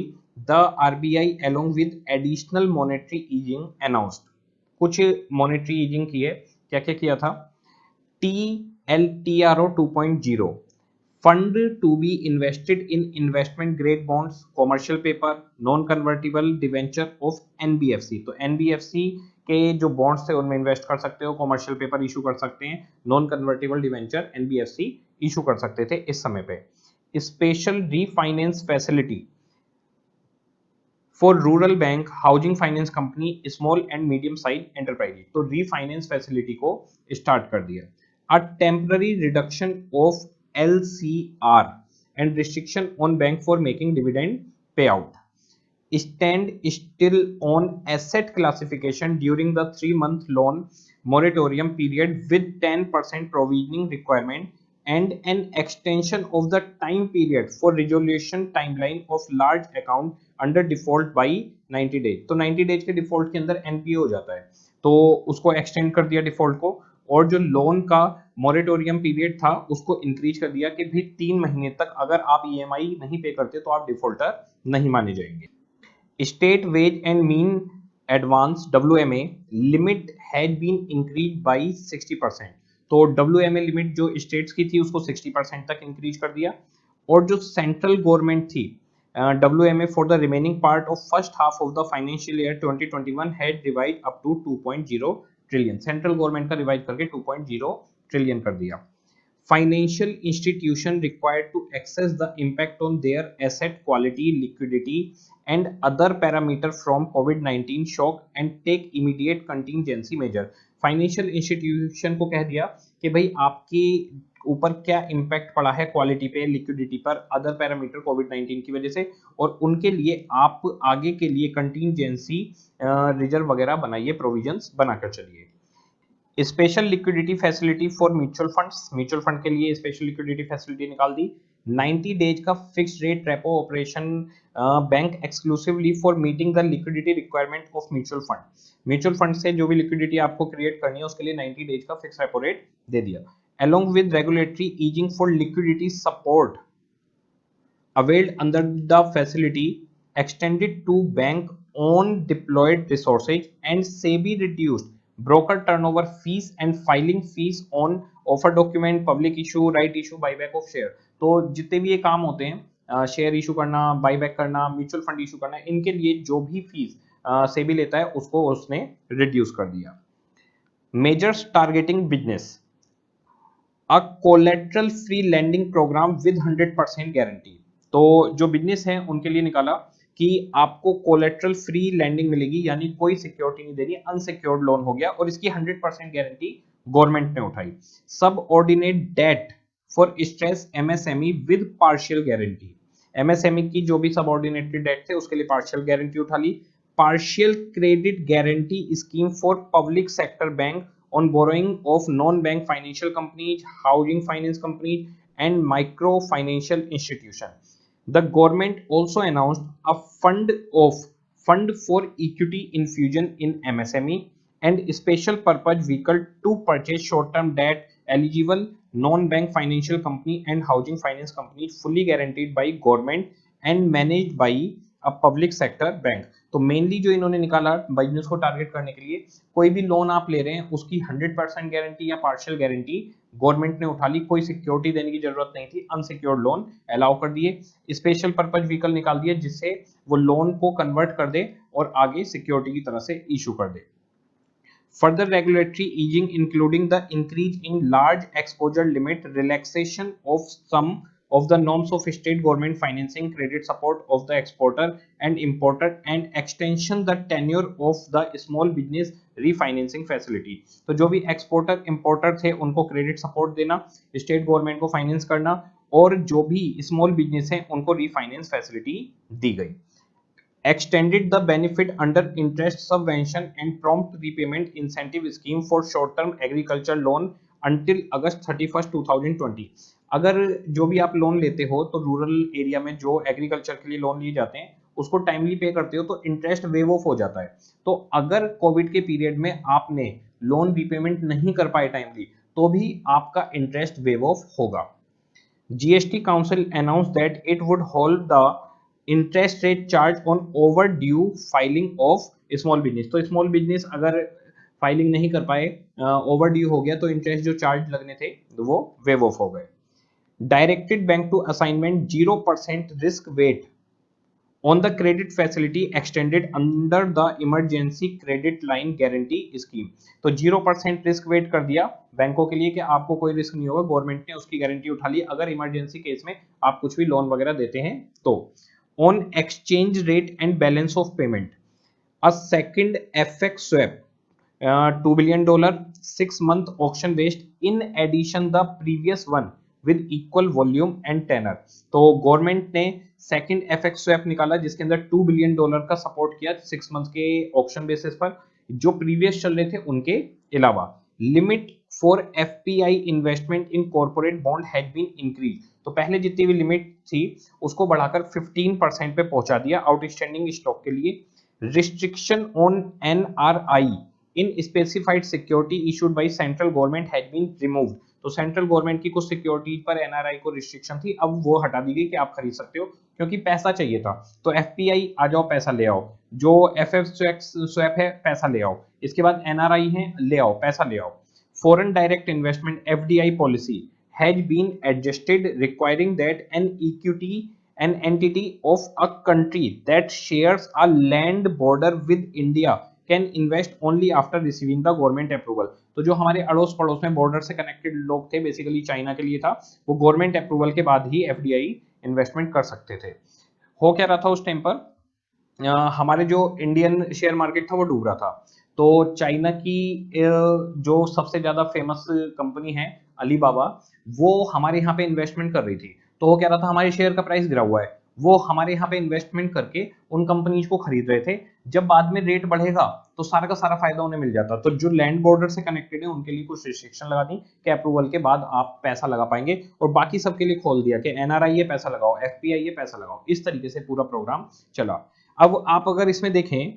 [SPEAKER 1] the RBI along with additional monetary easing announced. कुछ मॉनेटरी ईजिंग की है, क्या क्या किया था? TLTRO 2.0 fund to be invested in investment grade bonds, commercial paper, non convertible debenture of NBFC। तो NBFC के जो बॉन्ड्स थे उनमें इन्वेस्ट कर सकते हो, कॉमर्शियल पेपर इशू कर सकते हैं, non convertible debenture NBFC issue कर सकते थे इस समय पे। Special refinance facility for rural bank, housing finance company, small and medium size enterprise. तो रीफाइनेंस फैसिलिटी को स्टार्ट कर दिया। A temporary reduction of LCR and restriction on bank for making dividend payout. Stand still on asset classification during the 3-month loan moratorium period with 10% provisioning requirement and an extension of the time period for resolution timeline of large account under default by 90 days। तो 90 days के डिफॉल्ट के अंदर एनपीओ हो जाता है, तो उसको एक्सटेंड कर दिया डिफॉल्ट को। और जो लोन का मॉरेटोरियम पीरियड था उसको इंक्रीज कर दिया कि भी 3 महीने तक अगर आप ईएमआई नहीं पे करते तो आप डिफॉल्टर नहीं माने जाएंगे। State ways and means advance WMA limit has been increase by 60%। तो WMA लिमिट जो स्टेट्स की थी उसको 60% तक इंक्रीज कर दिया। और जो सेंट्रल गवर्नमेंट थी, WMA for the remaining part of first half of the financial year 2021 had revised up to 2.0 trillion. Central government का रिवाइज करके 2.0 ट्रिलियन कर दिया। Financial institution required to access the impact on their asset quality, liquidity and other parameter from कोविड-19 shock and take immediate contingency measure. Financial institution को कह दिया कि भाई आपके ऊपर क्या इम्पैक्ट पड़ा है क्वालिटी पे, लिक्विडिटी पर, अदर पैरामीटर कोविड-19 की वजह से, और उनके लिए आप आगे के लिए कंटिंजेंसी रिजर्व वगैरह बनाइए, प्रोविजंस बनाकर चलिए। Special liquidity facility for mutual funds, mutual fund के लिए स्पेशल लिक्विडिटी फैसिलिटी निकाल दी। 90 डेज का fixed rate repo operation bank exclusively for meeting the liquidity requirement of mutual fund. Mutual fund से जो भी लिक्विडिटी आपको क्रिएट करनी है उसके लिए 90 डेज का फिक्स रेपो रेट दे दिया। along with regulatory easing for liquidity support availed under the facility extended to bank own deployed resources and SEBI reduced broker turnover fees and filing fees on offer document, public issue, right issue, buyback of share। तो जितने भी ये काम होते हैं, शेयर इशू करना, बाईबैक करना, म्यूचुअल फंड इशू करना, इनके लिए जो भी फीस सेबी लेता है उसको उसने रिड्यूस कर दिया। Measures targeting business, a collateral free lending program with 100% guarantee. तो जो बिजनेस है उनके लिए निकाला कि आपको कोलेट्रल फ्री लैंडिंग मिलेगी, यानी कोई सिक्योरिटी नहीं देनी, अनसिक्योर्ड लोन हो गया और इसकी 100% गारंटी गवर्नमेंट ने उठाई। Subordinate debt for stress MSME with partial guarantee, MSME की जो भी सबऑर्डिनेटेड डेट थे उसके लिए पार्शियल गारंटी उठा ली। Partial credit guarantee scheme for public sector bank on borrowing of non-bank financial companies, housing finance companies, and micro financial institution. The government also announced a fund for equity infusion in MSME and special purpose vehicle to purchase short-term debt eligible non-bank financial company and housing finance companies fully guaranteed by government and managed by a public sector bank। तो मेनली जो इन्होंने निकाला बिजनेस को टारगेट करने के लिए, कोई भी लोन आप ले रहे हैं उसकी 100% गारंटी या पार्शियल गारंटी गवर्नमेंट ने उठा ली, कोई सिक्योरिटी देने की जरूरत नहीं थी, अनसिक्योर्ड लोन अलाउ कर दिए। स्पेशल पर्पज व्हीकल निकाल दिए जिससे वो लोन को कन्वर्ट कर दे और आगे सिक्योरिटी की तरह से इशू कर दे। Further regulatory easing including the increase in large exposure limit, relaxation of some of the norms of state government financing, credit support of the exporter and importer, and extension the tenure of the small business refinancing facility। तो जो भी एक्सपोर्टर इंपोर्टर थे उनको क्रेडिट सपोर्ट देना, स्टेट गवर्नमेंट को फाइनेंस करना, और जो भी स्मॉल बिजनेस है उनको रीफाइनेंस फैसिलिटी दी गई। extended the benefit under interest subvention and prompt repayment incentive scheme for short term agriculture loan until August 31st 2020। अगर जो भी आप लोन लेते हो तो रूरल एरिया में जो एग्रीकल्चर के लिए लोन लिए जाते हैं उसको टाइमली पे करते हो तो इंटरेस्ट वेव ऑफ हो जाता है। तो अगर कोविड के पीरियड में आपने लोन रीपेमेंट नहीं कर पाए टाइमली तो भी आपका इंटरेस्ट वेव ऑफ होगा। GST Council announced that it would hold the interest rate charge on overdue filing of small business। तो स्मॉल बिजनेस अगर फाइलिंग नहीं कर पाए, ओवरड्यू हो गया, तो इंटरेस्ट जो चार्ज लगने थे वो वेव ऑफ हो गए। Directed bank to assignment 0% risk weight on the credit facility extended under the emergency credit line guarantee scheme। तो 0% रिस्क वेट कर दिया बैंकों के लिए कि आपको कोई रिस्क नहीं होगा, गवर्नमेंट ने उसकी गारंटी उठा ली अगर इमरजेंसी केस में आप कुछ भी लोन वगैरह देते हैं तो। On exchange rate and balance of payment, a second FX swap, $2 billion 6-month auction based in addition the previous one with equal volume and tenor। तो गवर्नमेंट ने सेकंड FX swap निकाला जिसके अंदर $2 बिलियन का सपोर्ट किया 6 मंथ के ऑक्शन बेसिस पर, जो प्रीवियस चल रहे थे उनके अलावा। Limit for FPI investment in corporate bond has been increase. तो पहले जितनी भी लिमिट थी उसको बढ़ाकर 15% पे पहुंचा दिया आउटस्टैंडिंग स्टॉक के लिए। Restriction on NRI in specified security issued by central government has been removed. तो सेंट्रल गवर्नमेंट की कुछ सिक्योरिटी पर NRI को रिस्ट्रिक्शन थी, अब वो हटा दी गई कि आप खरीद सकते हो क्योंकि पैसा चाहिए था। तो FPI आ जाओ पैसा ले आओ, जो FX स्वैप है पैसा ले आओ, इसके बाद NRI है ले आओ पैसा ले आओ। Foreign direct investment FDI policy has been adjusted requiring that an entity of a country that shares a land border with India can invest only after receiving the government approval। तो जो हमारे अड़ोस पड़ोस में बॉर्डर से कनेक्टेड लोग थे, बेसिकली चाइना के लिए था, वो गवर्नमेंट अप्रूवल के बाद ही FDI इन्वेस्टमेंट कर सकते थे। हो क्या रहा था उस टाइम पर, हमारे जो इंडियन शेयर मार्केट था वो डूब रहा था। तो चाइना की जो सबसे ज्यादा फेमस कंपनी है अलीबाबा, वो हमारे यहाँ पे इन्वेस्टमेंट कर रही थी। तो वो कह रहा था हमारे शेयर का प्राइस गिरा हुआ है, वो हमारे यहाँ पे इन्वेस्टमेंट करके उन कंपनीज को खरीद रहे थे। जब बाद में रेट बढ़ेगा तो सारा का सारा फायदा उन्हें मिल जाता। तो जो लैंड बॉर्डर से कनेक्टेड है उनके लिए कुछ रिस्ट्रिक्शन लगा दी कि अप्रूवल के बाद आप पैसा लगा पाएंगे, और बाकी सबके लिए खोल दिया कि NRI है पैसा लगाओ, FPI है पैसा लगाओ। इस तरीके से पूरा प्रोग्राम चला। अब आप अगर इसमें देखें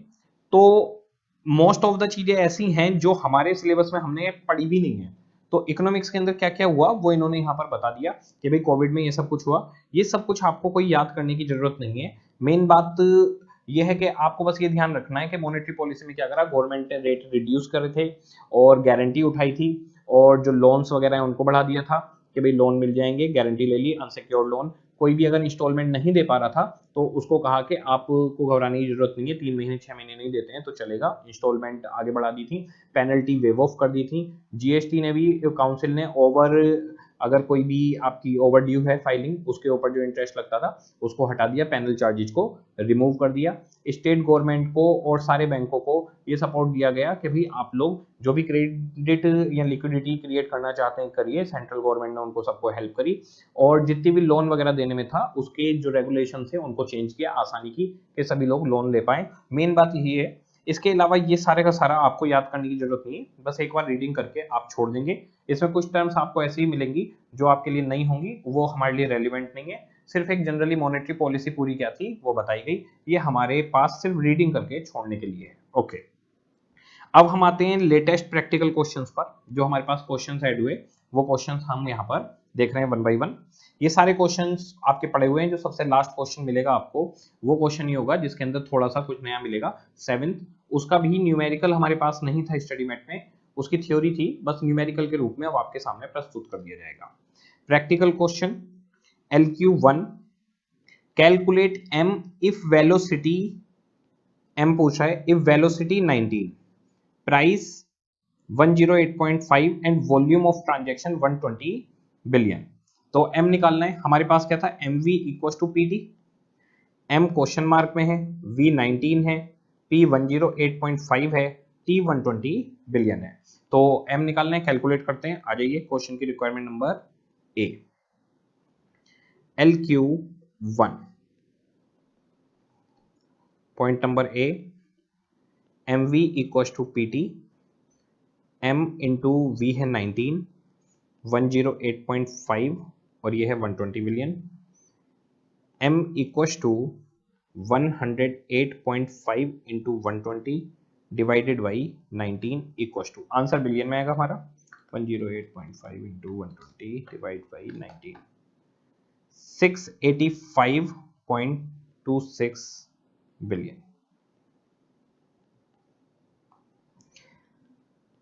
[SPEAKER 1] तो मोस्ट ऑफ द चीजें ऐसी हैं जो हमारे सिलेबस में हमने पढ़ी भी नहीं है। तो इकोनॉमिक्स के अंदर क्या क्या हुआ वो इन्होंने यहाँ पर बता दिया कि भाई कोविड में ये सब कुछ हुआ। ये सब कुछ आपको कोई याद करने की जरूरत नहीं है। मेन बात ये है कि आपको बस ये ध्यान रखना है कि मॉनेटरी पॉलिसी में क्या करा, गवर्नमेंट ने रेट रिड्यूस करे थे और गारंटी उठाई थी, और जो लोन्स वगैरह है उनको बढ़ा दिया था कि भाई लोन मिल जाएंगे, गारंटी ले ली, अनसिक्योर्ड लोन। कोई भी अगर इंस्टॉलमेंट नहीं दे पा रहा था तो उसको कहा कि आपको घबराने की जरूरत नहीं है, 3 महीने 6 महीने नहीं देते हैं तो चलेगा, इंस्टॉलमेंट आगे बढ़ा दी थी, पेनल्टी वेव ऑफ कर दी थी। GST ने भी, काउंसिल ने ओवर अगर कोई भी आपकी ओवरड्यू है फाइलिंग, उसके ऊपर जो इंटरेस्ट लगता था उसको हटा दिया, पेनल चार्जेज को रिमूव कर दिया। स्टेट गवर्नमेंट को और सारे बैंकों को ये सपोर्ट दिया गया कि भाई आप लोग जो भी क्रेडिट या लिक्विडिटी क्रिएट करना चाहते हैं करिए, सेंट्रल गवर्नमेंट ने उनको सबको हेल्प करी और जितनी भी लोन वगैरह देने में था उसके जो रेगुलेशन थे उनको चेंज किया, आसानी की कि सभी लोग लोन ले पाए। मेन बात यही है। इसके अलावा ये सारे का सारा आपको याद करने की जरूरत नहीं है, बस एक बार रीडिंग करके आप छोड़ देंगे। इसमें कुछ टर्म्स आपको ऐसे ही मिलेंगी जो आपके लिए नहीं होंगी, वो हमारे लिए रेलिवेंट नहीं है। सिर्फ एक जनरली मॉनेटरी पॉलिसी पूरी क्या थी वो बताई गई, ये हमारे पास सिर्फ रीडिंग करके छोड़ने के लिए है। ओके, अब हम आते हैं लेटेस्ट प्रैक्टिकल क्वेश्चंस पर। जो हमारे पास क्वेश्चंस ऐड हुए वो क्वेश्चंस हम यहाँ पर देख रहे हैं वन बाय वन। ये सारे क्वेश्चंस आपके पड़े हुए हैं। जो सबसे लास्ट क्वेश्चन मिलेगा आपको वो क्वेश्चन ही होगा जिसके अंदर थोड़ा सा कुछ नया मिलेगा। 7th, उसका भी न्यूमेरिकल हमारे पास नहीं था स्टडी मेट में, उसकी थ्योरी थी, बस न्यूमेरिकल के रूप में अब आपके सामने प्रस्तुत कर दिया जाएगा। Practical question LQ1, calculate m if velocity, m पूछा है, if velocity 19, price 108.5 and volume of transaction 120 billion. तो m निकालना है, हमारे पास क्या था, mv equal to pd, m question mark में है, v 19 है, p 108.5 है, t 120 बिलियन है। तो m निकालना है, कैलकुलेट करते हैं। आ जाइए क्वेश्चन की requirement number a, LQ1, point number a, mv equal to pt, m into V है 19, 108.5 और ये है 120 billion, m equal to 108.5 into 120 divided by 19 equal to, answer billion में आएगा हमारा, 108.5 इंटू 120 डिवाइड बाई 19, 685.26 बिलियन।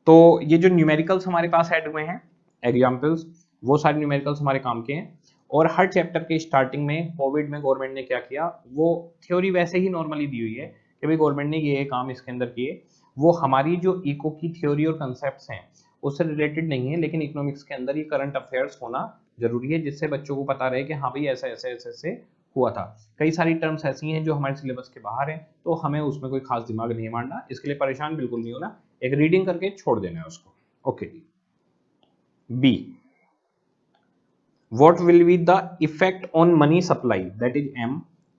[SPEAKER 1] तो ये जो न्यूमेरिकल्स हमारे पास ऐड हुए हैं एग्जाम्पल्स, वो सारे न्यूमेरिकल्स हमारे काम के हैं। और हर चैप्टर के स्टार्टिंग में कोविड में गवर्नमेंट ने क्या किया, वो थ्योरी वैसे ही नॉर्मली दी हुई है कि भाई गवर्नमेंट ने ये काम इसके अंदर किए, वो हमारी जो इको की थ्योरी और कंसेप्ट हैं उससे रिलेटेड नहीं है, लेकिन इकोनॉमिक्स के अंदर ये करंट अफेयर्स होना जरूरी है जिससे बच्चों को पता रहे कि हाँ भाई ऐसे ऐसे ऐसे ऐसे हुआ था। कई सारी टर्म्स ऐसी हैं जो हमारे सिलेबस के बाहर हैं, तो हमें उसमें कोई खास दिमाग नहीं मारना, इसके लिए परेशान बिल्कुल नहीं होना, एक रीडिंग करके छोड़ देना है उसको। Okay, B, what will be the effect on money supply, that is m,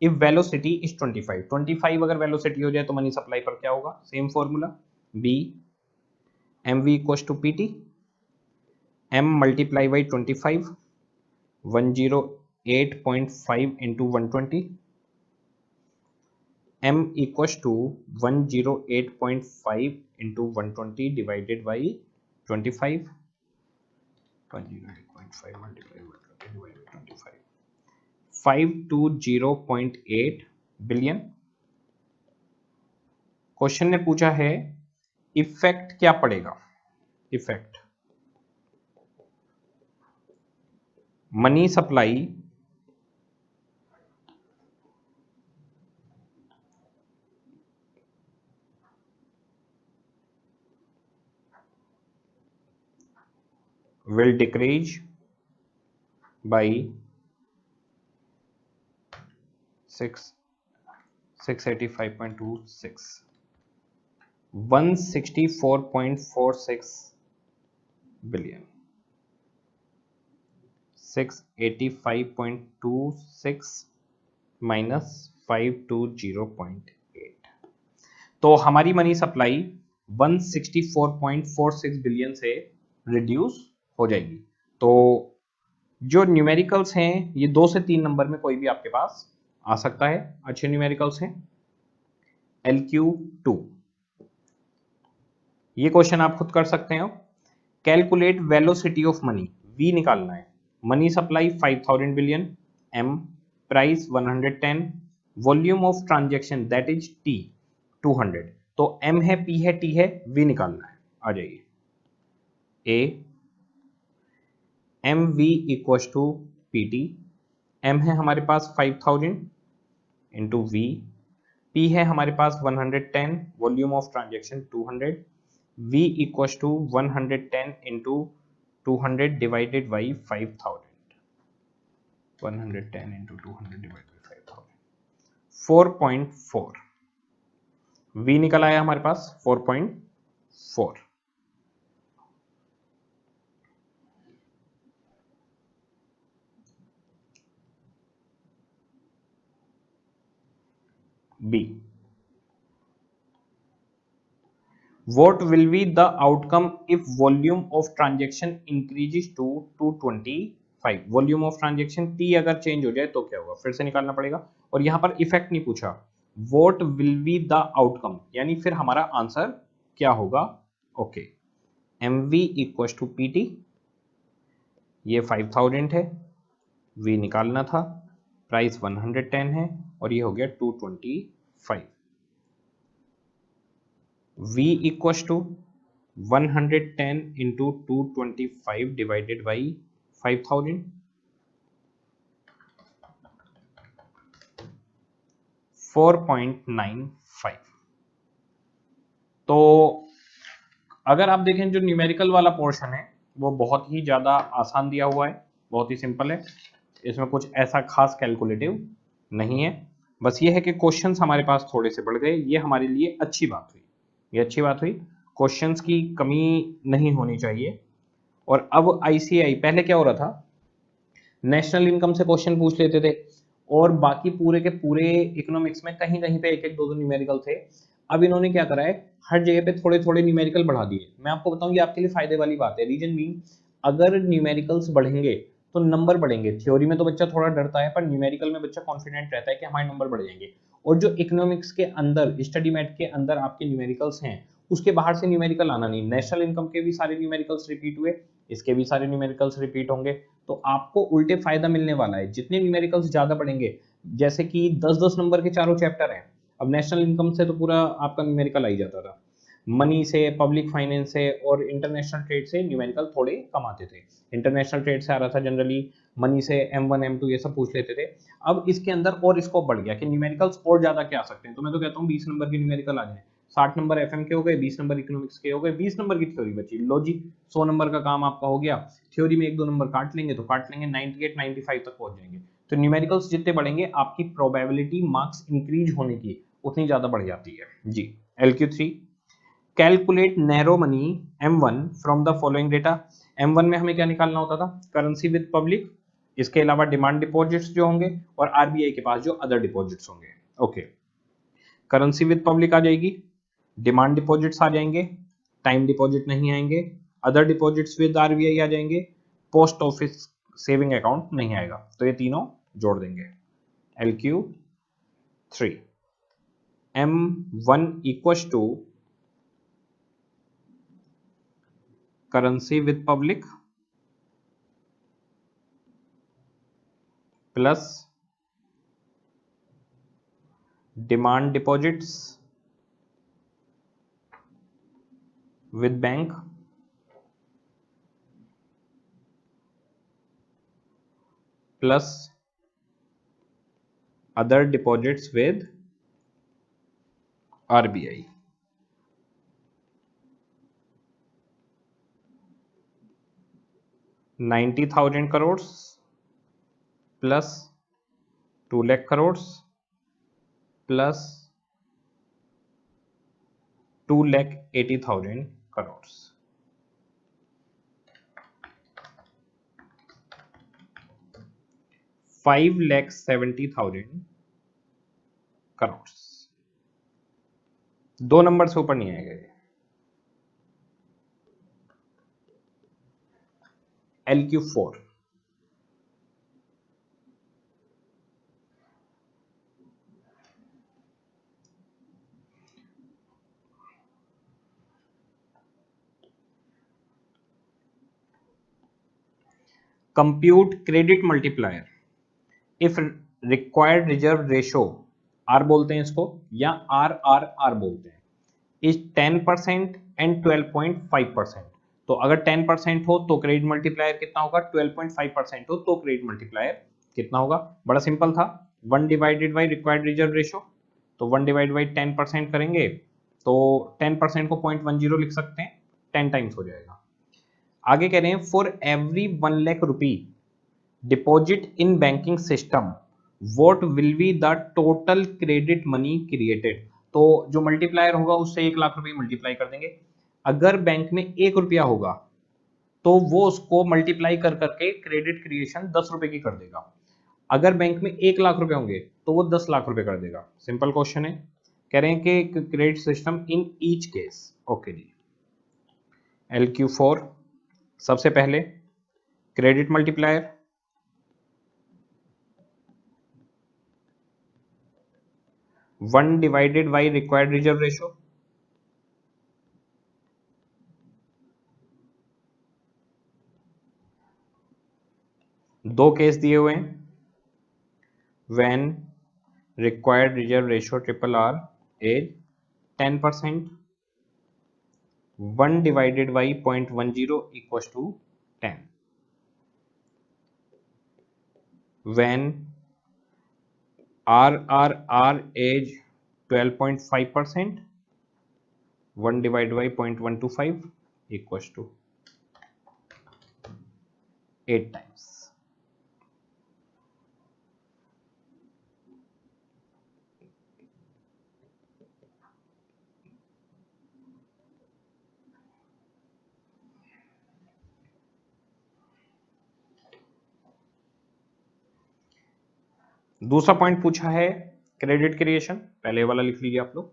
[SPEAKER 1] if velocity is 25, 25 अगर velocity हो जाए तो मनी सप्लाई पर क्या होगा, same formula, b mv equals to pt, m multiply by 25, 108.5 into 120, m equals to 108.5 into 120 divided by 25, 108.5 multiplied by 20 divided by 25, 520.8 billion. Question ने पूछा है इफेक्ट क्या पड़ेगा, effect money supply will decrease by 685.26, 164.46 billion, 685.26 minus 520.8, तो हमारी मनी सप्लाई 164.46 बिलियन से रिड्यूस हो जाएगी। तो जो न्यूमेरिकल्स हैं ये 2 से 3 नंबर में कोई भी आपके पास आ सकता है, अच्छे न्यूमेरिकल्स हैं। LQ2, ये क्वेश्चन आप खुद कर सकते हो। Calculate velocity of money, V निकालना है, money supply 5000 billion, M price 110, volume of transaction that is T 200, तो M है, P है, T है, V निकालना है। आ जाइए, A MV equal to PT, M है हमारे पास 5000 इंटू V, P है हमारे पास 110, volume of transaction 200, V equal to 110 into 200 divided by 5000, 110 into 200 divided by 5000, 4.4। v निकल आया हमारे पास 4.4। B, what will be the outcome if volume of transaction increases to 225? Volume of transaction T अगर चेंज हो जाए तो क्या होगा, फिर से निकालना पड़ेगा। और यहां पर इफेक्ट नहीं पूछा, what will be the outcome यानी फिर हमारा आंसर क्या होगा। Okay, mv equal to pt, ये 5000 है, v निकालना था, प्राइस 110 है और ये हो गया 225। v equal to 110 into 225 divided by 5000, 4.95। तो अगर आप देखें जो न्यूमेरिकल वाला पोर्शन है वो बहुत ही ज़्यादा आसान दिया हुआ है, बहुत ही सिंपल है, इसमें कुछ ऐसा खास कैलकुलेटिव नहीं है। बस ये है कि क्वेश्चंस हमारे पास थोड़े से बढ़ गए, ये हमारे लिए अच्छी बात हुई, ये अच्छी बात हुई, क्वेश्चंस की कमी नहीं होनी चाहिए। और अब आईसीआई, पहले क्या हो रहा था, नेशनल इनकम से क्वेश्चन पूछ लेते थे और बाकी पूरे के पूरे इकोनॉमिक्स में कहीं कहीं पे एक एक दो दो न्यूमेरिकल थे। अब इन्होंने क्या करा है, हर जगह पे थोड़े थोड़े न्यूमेरिकल बढ़ा दिए। मैं आपको बताऊं ये आपके लिए फायदे वाली बात है। रीजन मीन, अगर न्यूमेरिकल्स बढ़ेंगे तो नंबर बढ़ेंगे। थ्योरी में तो बच्चा थोड़ा डरता है, पर न्यूमेरिकल में बच्चा कॉन्फिडेंट रहता है कि हमारे नंबर बढ़ जाएंगे। और जो इकोनॉमिक्स के अंदर, स्टडी मैट के अंदर आपके न्यूमेरिकल्स हैं, उसके बाहर से न्यूमेरिकल आना नहीं। नेशनल इनकम के भी सारे न्यूमेरिकल्स रिपीट हुए, इसके भी सारे न्यूमेरिकल्स रिपीट होंगे, तो आपको उल्टे फायदा मिलने वाला है। जितने न्यूमेरिकल्स ज्यादा बढ़ेंगे, जैसे कि 10-10 नंबर के चारों चैप्टर हैं, अब नेशनल इनकम से तो पूरा आपका न्यूमेरिकल आ ही जाता था। मनी से, पब्लिक फाइनेंस से और इंटरनेशनल ट्रेड से न्यूमेरिकल थोड़े कम आते थे। इंटरनेशनल ट्रेड से आ रहा था जनरली, मनी से M1 M2 ये सब पूछ लेते थे। अब इसके अंदर और स्कोप बढ़ गया कि न्यूमेरिकल्स और ज्यादा क्या आ सकते हैं। तो मैं तो कहता हूँ 20 नंबर के न्यूमेरिकल आ जाए, 60 नंबर एफएम के हो गए, 20 नंबर इकोनॉमिक्स के हो गए, 20 नंबर की थ्योरी बची, लो जी 100 नंबर का काम आपका हो गया। थ्योरी में 1-2 नंबर काट लेंगे तो काट लेंगे, 98 95 तक पहुंच जाएंगे। तो न्यूमेरिकल्स जितने बढ़ेंगे आपकी प्रोबेबिलिटी मार्क्स इंक्रीज होने की उतनी ज्यादा बढ़ जाती है जी। LQ3, calculate narrow money M1 from the following data. M1 में हमें क्या निकालना होता था, करेंसी विद पब्लिक, इसके अलावा डिमांड डिपॉजिट्स जो होंगे और आरबीआई के पास जो अदर डिपॉजिट्स होंगे। ओके, करेंसी विद पब्लिक आ जाएगी, डिमांड डिपॉजिट्स आ जाएंगे, टाइम डिपॉजिट नहीं आएंगे, अदर डिपॉजिट्स विद आरबीआई आ जाएंगे, पोस्ट ऑफिस सेविंग अकाउंट नहीं आएगा। तो ये तीनों जोड़ देंगे। LQ3, M1 equal to currency with public plus demand deposits with bank plus other deposits with RBI. 90,000 crore plus 2 lakh crore plus 2,80,000 crore. 5,70,000 crore. दो नंबर से ऊपर नहीं आएगा ये। LQ4, compute credit multiplier if required reserve ratio, R बोलते हैं इसको या RRR बोलते हैं, इज 10% एंड 12.5%। तो अगर 10% हो तो क्रेडिट मल्टीप्लायर कितना होगा, 12.5% हो तो क्रेडिट मल्टीप्लायर कितना होगा। बड़ा सिंपल था, 1 divided by required reserve ratio, तो 1 डिवाइड बाई 10% करेंगे तो 10% को 0.10 लिख सकते हैं, 10 टाइम्स हो जाएगा। आगे कह रहे हैं for every 1 lakh rupee deposit in banking system what will be the total credit money created. तो जो मल्टीप्लायर होगा उससे 1 लाख रुपए मल्टीप्लाई कर देंगे। अगर बैंक में 1 रुपया होगा तो वो उसको मल्टीप्लाई कर करके क्रेडिट क्रिएशन 10 रुपए की कर देगा। अगर बैंक में 1 लाख रुपए होंगे तो वो 10 लाख रुपए कर देगा। सिंपल क्वेश्चन है। कह रहे हैं कि credit system in each case. Okay जी, LQ4 सबसे पहले credit multiplier 1 divided by required reserve ratio, दो केस दिए हुए हैं। When required reserve ratio RRR is 10%, 1 divided by 0.10 equals to 10। When RRR is 12.5%, 1 divided by 0.125 equals to 8 times। दूसरा पॉइंट पूछा है क्रेडिट क्रिएशन, पहले वाला लिख लीजिए आप लोग।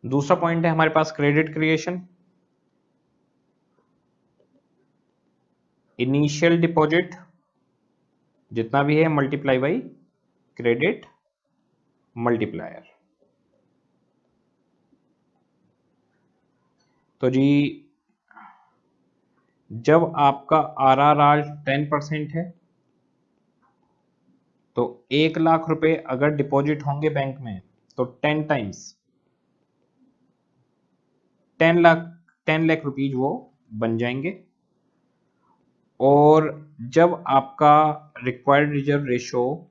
[SPEAKER 1] दूसरा पॉइंट है हमारे पास क्रेडिट क्रिएशन, इनिशियल डिपॉजिट जितना भी है मल्टीप्लाई बाई क्रेडिट मल्टीप्लायर। तो जी जब आपका RRR 10% है तो 1 लाख रुपए अगर डिपॉजिट होंगे बैंक में तो 10 टाइम्स 10 लाख रुपीज वो बन जाएंगे। और जब आपका रिक्वायर्ड रिजर्व रेशो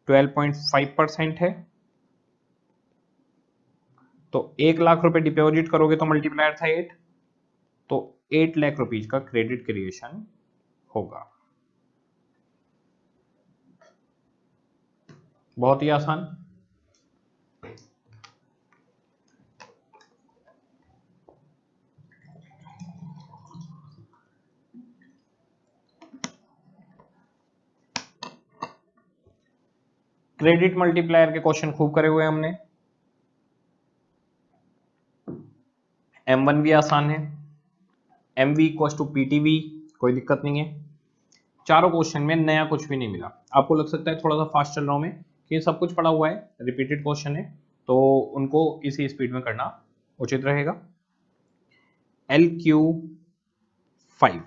[SPEAKER 1] 12.5% है तो 1 लाख रुपए डिपॉजिट करोगे तो मल्टीप्लायर था 8, तो 8 लाख रुपीज का क्रेडिट क्रिएशन होगा। बहुत ही आसान। क्रेडिट मल्टीप्लायर के क्वेश्चन खूब करे हुए हमने। M1 भी आसान है, MV इक्वल टू PTV, कोई दिक्कत नहीं है। चारों क्वेश्चन में नया कुछ भी नहीं मिला। आपको लग सकता है थोड़ा सा फास्ट चल रहा हूं मैं, कि सब कुछ पढ़ा हुआ है, रिपीटेड क्वेश्चन है, तो उनको इसी स्पीड में करना उचित रहेगा। LQ5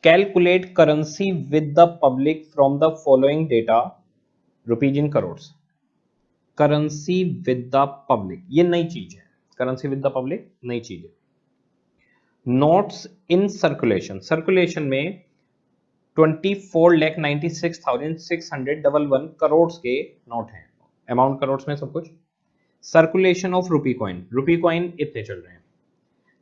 [SPEAKER 1] calculate currency with the public from the following data rupees in crore. Currency with the public ये नई चीज है, करेंसी विद द पब्लिक नई चीज है। नोट्स इन सर्कुलेशन, सर्कुलेशन में 24,96,611 करोड़ के नोट हैं, अमाउंट करोड़ में सब कुछ। Circulation of rupee coin, rupee coin इतने चल रहे हैं।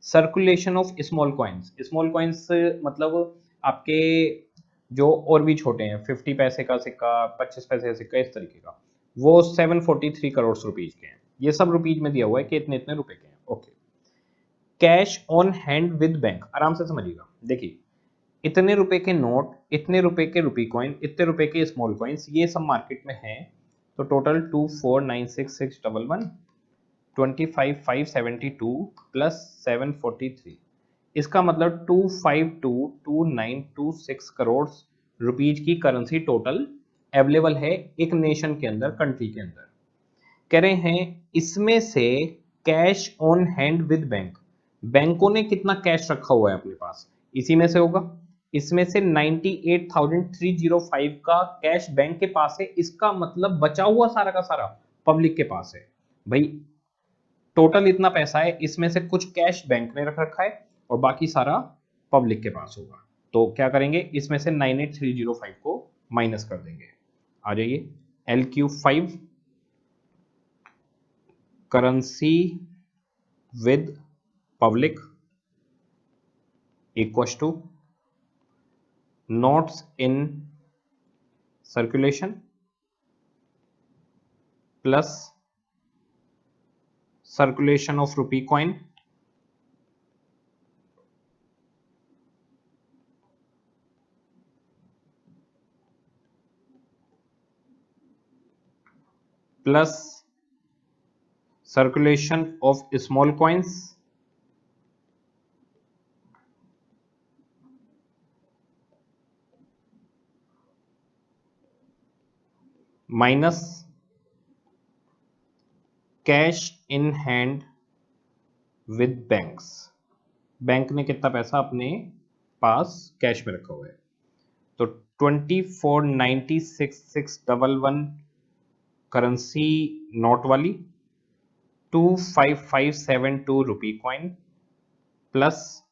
[SPEAKER 1] Circulation of small coins, small coins मतलब आपके जो और भी छोटे हैं, 50 पैसे का सिक्का, 25 पैसे का सिक्का, इस तरीके का, वो 743 करोड़ रुपीज के हैं। ये सब रुपीज में दिया हुआ है कि इतने इतने रुपए के हैं। Okay. Cash on hand with bank, आराम से समझिएगा। देखिए इतने रुपए के नोट, इतने रुपए के रुपी कॉइन, इतने रुपए के स्मॉल कॉइन्स, ये सब मार्केट में हैं। तो टोटल 24,96,611, 25,572 प्लस 743, इसका मतलब 252,2926 करोड़ रुपीज की करेंसी टोटल अवेलेबल है एक नेशन के अंदर, कंट्री के अंदर। कह रहे हैं इसमें से cash on hand with bank, बैंकों ने कितना कैश रखा हुआ है अपने पास, इसी में से होगा। इसमें से 98,305 का कैश बैंक के पास है, इसका मतलब बचा हुआ सारा का सारा पब्लिक के पास है। भाई टोटल इतना पैसा है, इसमें से कुछ कैश बैंक ने रख रखा है और बाकी सारा पब्लिक के पास होगा। तो क्या करेंगे, इसमें से 98,305 को माइनस कर देंगे। आ जाइए, LQ5 currency with public equals to notes in circulation plus circulation of rupee coin plus circulation of small coins minus cash in hand with banks। Bank ने कितना पैसा अपने पास कैश में रखा हुआ है, तो 24,96,611 करेंसी नोट वाली, 25572 रुपी coin plus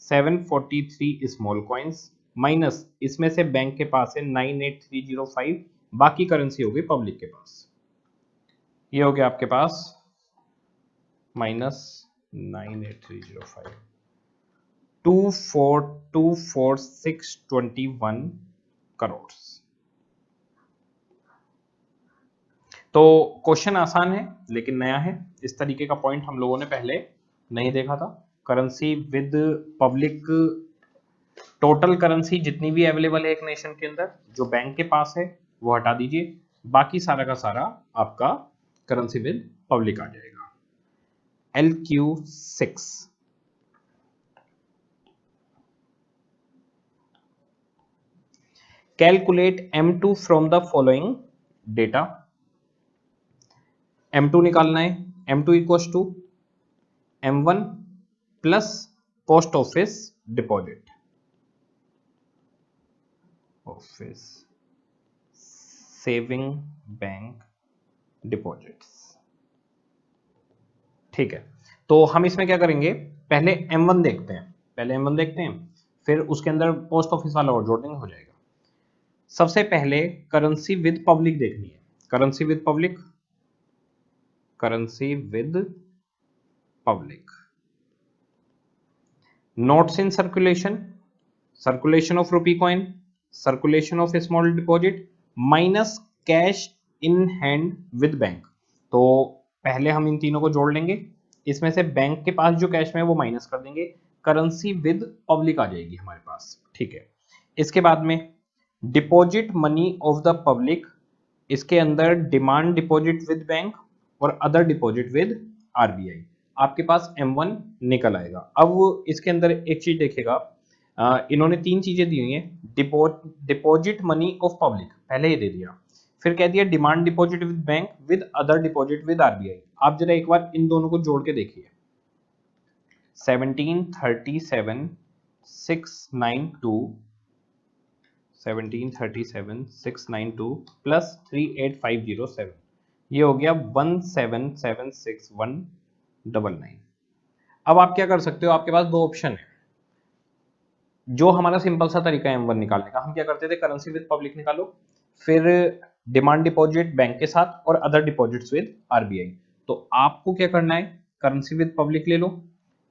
[SPEAKER 1] 743 small coins minus इसमें से बैंक के पास है 98305, बाकी करेंसी होगी पब्लिक के पास। ये हो गया आपके पास माइनस 98305, 2424621 करोड़। तो क्वेश्चन आसान है लेकिन नया है, इस तरीके का पॉइंट हम लोगों ने पहले नहीं देखा था। Currency with public, total currency जितनी भी अवेलेबल है एक नेशन के अंदर, जो बैंक के पास है वो हटा दीजिए, बाकी सारा का सारा आपका करेंसी विद पब्लिक आ जाएगा। LQ6 calculate M2 from the following data. M2 निकालना है, M2 equals to M1 plus post office deposit, office saving bank deposits. ठीक है, तो हम इसमें क्या करेंगे, पहले M1 देखते हैं, फिर उसके अंदर पोस्ट ऑफिस वाला और जोड़ देंगे, हो जाएगा। सबसे पहले करेंसी विद पब्लिक देखनी है, currency with public, currency with public, notes in circulation, circulation of rupee coin, circulation of small deposit minus cash in hand with bank. तो पहले हम इन तीनों को जोड़ लेंगे, इसमें से बैंक के पास जो कैश में है वो माइनस कर देंगे, करेंसी विद पब्लिक आ जाएगी हमारे पास। ठीक है, इसके बाद में deposit money of the public, इसके अंदर डिमांड डिपॉजिट विद बैंक और अदर डिपॉजिट विद RBI, आपके पास M1 निकल आएगा। अब इसके अंदर एक चीज देखेगा, इन्होंने तीन चीजें दी हुई हैं, डिपॉजिट मनी ऑफ पब्लिक पहले ही दे दिया, फिर कह दिया demand deposit with bank with other deposit with RBI। आप जरा एक बार इन दोनों को जोड़ के देखिए, 1737,692 प्लस 38507, ये हो गया 1776199। अब आप क्या कर सकते हो, आपके पास दो ऑप्शन है। जो हमारा सिंपल सा तरीका है M1 निकालने का, हम क्या करते थे, करेंसी विद पब्लिक निकालो, फिर डिमांड डिपॉजिट बैंक के साथ और अदर डिपॉजिट्स विद RBI। तो आपको क्या करना है, करेंसी विद पब्लिक ले लो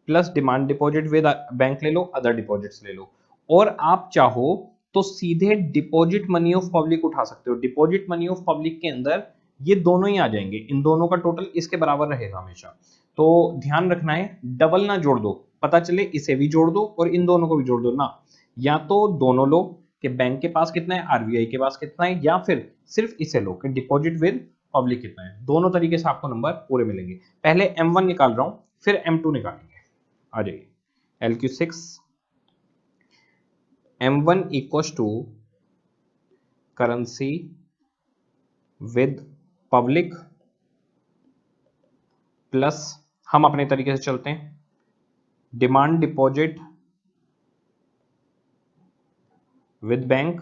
[SPEAKER 1] plus demand deposit with bank ले लो, अदर डिपॉजिट्स ले लो, और आप चाहो तो सीधे डिपॉजिट मनी ऑफ पब्लिक उठा सकते हो। डिपॉजिट मनी ऑफ पब्लिक के अंदर ये दोनों ही आ जाएंगे, इन दोनों का टोटल इसके बराबर रहेगा हमेशा। तो ध्यान रखना है, डबल ना जोड़ दो, पता चले इसे भी जोड़ दो और इन दोनों को भी जोड़ दो ना, या तो दोनों लो कि बैंक के पास कितना है, RBI के पास कितना है, या फिर सिर्फ इसे लो कि डिपॉजिट विद पब्लिक कितना है। दोनों तरीके से आपको नंबर पूरे मिलेंगे। पहले M1 निकाल रहा हूं, फिर M2 निकालेंगे। आ जाइए, LQ6 M1 equals to currency with public plus, हम अपने तरीके से चलते हैं, demand deposit with bank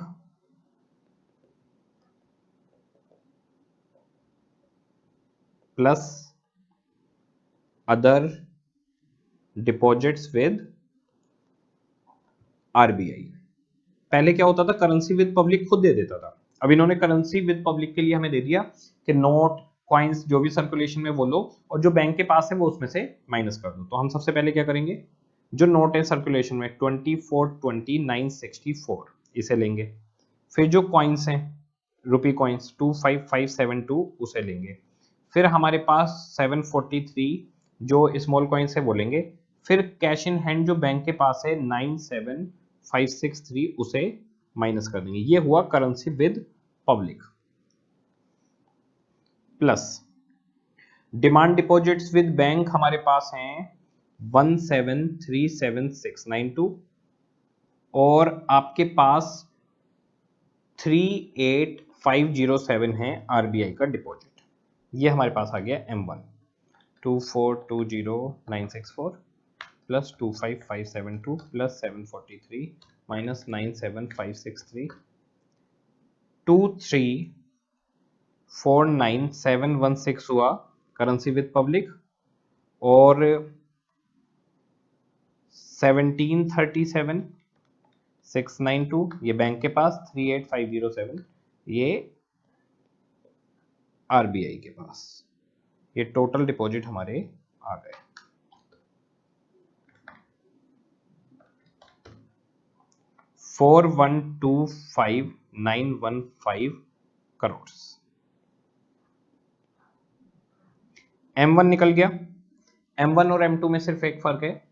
[SPEAKER 1] plus other deposits with RBI। पहले क्या होता था, करेंसी विद पब्लिक खुद दे देता था, अब इन्होंने करेंसी विद पब्लिक के लिए हमें दे दिया कि नोट कॉइन्स जो भी सर्कुलेशन में वो लो और जो बैंक के पास है वो उसमें से माइनस कर दो। तो हम सबसे पहले क्या करेंगे, जो नोट है सर्कुलेशन में 2420,964 इसे लेंगे, फिर जो कॉइन्स हैं रुपी कॉइन्स 25572 उसे लेंगे, फिर हमारे पास 743 जो स्मॉल कॉइन्स है वो लेंगे, फिर कैश इन हैंड जो बैंक के पास है 97563 उसे माइनस कर देंगे। ये हुआ currency with public. Plus demand deposits with bank हमारे पास हैं 1737692 और आपके पास 38507 है आरबीआई का डिपॉजिट। ये हमारे पास आ गया M1 2420964 प्लस 25572 प्लस 743 माइनस 97563 2349716 हुआ करेंसी विद पब्लिक और 1737692 ये बैंक के पास, 38507 ये आरबीआई के पास। ये टोटल डिपॉजिट हमारे आ गए। $4,125,915 करोड़। M1 निकल गया। M1 और M2 में सिर्फ एक फर्क है,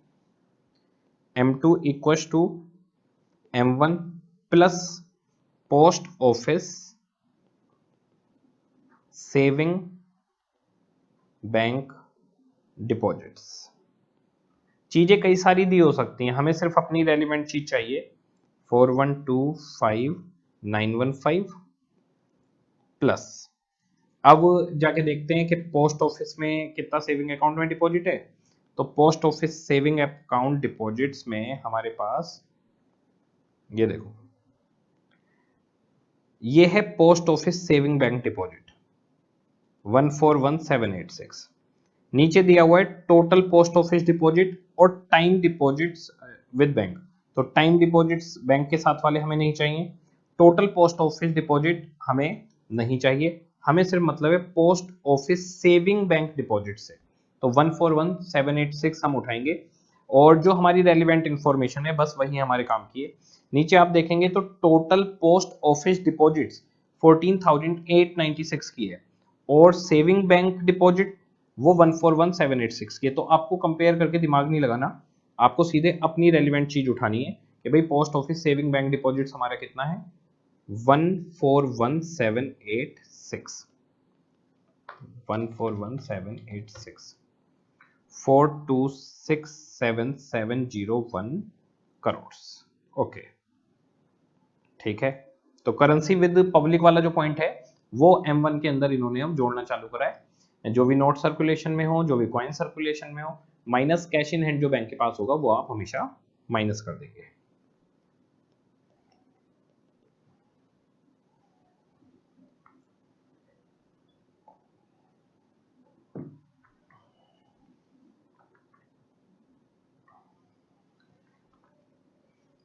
[SPEAKER 1] M2 equal to M1 plus post office saving bank deposits. चीजें कई सारी दी हो सकती हैं, हमें सिर्फ अपनी रेलिवेंट चीज चाहिए। 4,125,915 प्लस अब जाके देखते हैं कि पोस्ट ऑफिस में कितना सेविंग अकाउंट में डिपॉजिट है। तो post office saving account deposits में हमारे पास ये देखो, ये है post office saving bank deposit 141,786। नीचे दिया हुआ है टोटल पोस्ट ऑफिस डिपॉजिट और टाइम डिपॉजिट्स विद बैंक। तो टाइम डिपॉजिट्स बैंक के साथ वाले हमें नहीं चाहिए, टोटल पोस्ट ऑफिस डिपॉजिट हमें नहीं चाहिए, हमें सिर्फ मतलब है post office saving bank deposit से। तो 141,786 हम उठाएंगे और जो हमारी रेलिवेंट इंफॉर्मेशन है बस वही हमारे काम की है। नीचे आप देखेंगे तो टोटल पोस्ट ऑफिस डिपॉजिट्स 14,896 की है और सेविंग बैंक डिपॉजिट वो 141,786 की है। तो आपको कंपेयर करके दिमाग नहीं लगाना, आपको सीधे अपनी रेलिवेंट चीज उठानी है कि भाई post office saving bank deposits हमारा कितना है 141,786 4267701 करोड़। ओके ठीक है। तो करेंसी विद पब्लिक वाला जो पॉइंट है वो M1 के अंदर इन्होंने अब जोड़ना चालू करा है। जो भी नोट सर्कुलेशन में हो, जो भी कॉइन सर्कुलेशन में हो, माइनस कैश इन हैंड जो बैंक के पास होगा वो आप हमेशा माइनस कर देंगे।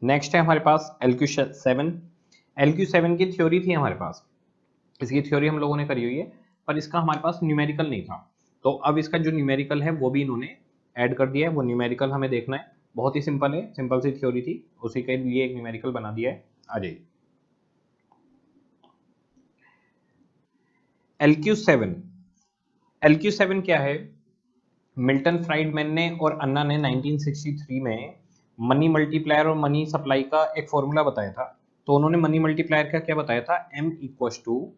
[SPEAKER 1] नेक्स्ट है हमारे पास LQ7। LQ7 की थ्योरी थी हमारे पास, इसकी थ्योरी हम लोगों ने करी हुई है पर इसका हमारे पास न्यूमेरिकल नहीं था। तो अब इसका जो न्यूमेरिकल है वो भी इन्होंने ऐड कर दिया है। वो न्यूमेरिकल हमें देखना है, बहुत ही सिंपल है, सिंपल सी थ्योरी थी, उसी के लिए एक न्यूमेरिकल बना दिया है। आ जाइए। LQ7 क्या है? मिल्टन फ्राइडमैन ने और अन्ना ने 1963 में मनी मल्टीप्लायर और मनी सप्लाई का एक फॉर्मूला बताया था। तो उन्होंने मनी मल्टीप्लायर का क्या बताया था, M equal to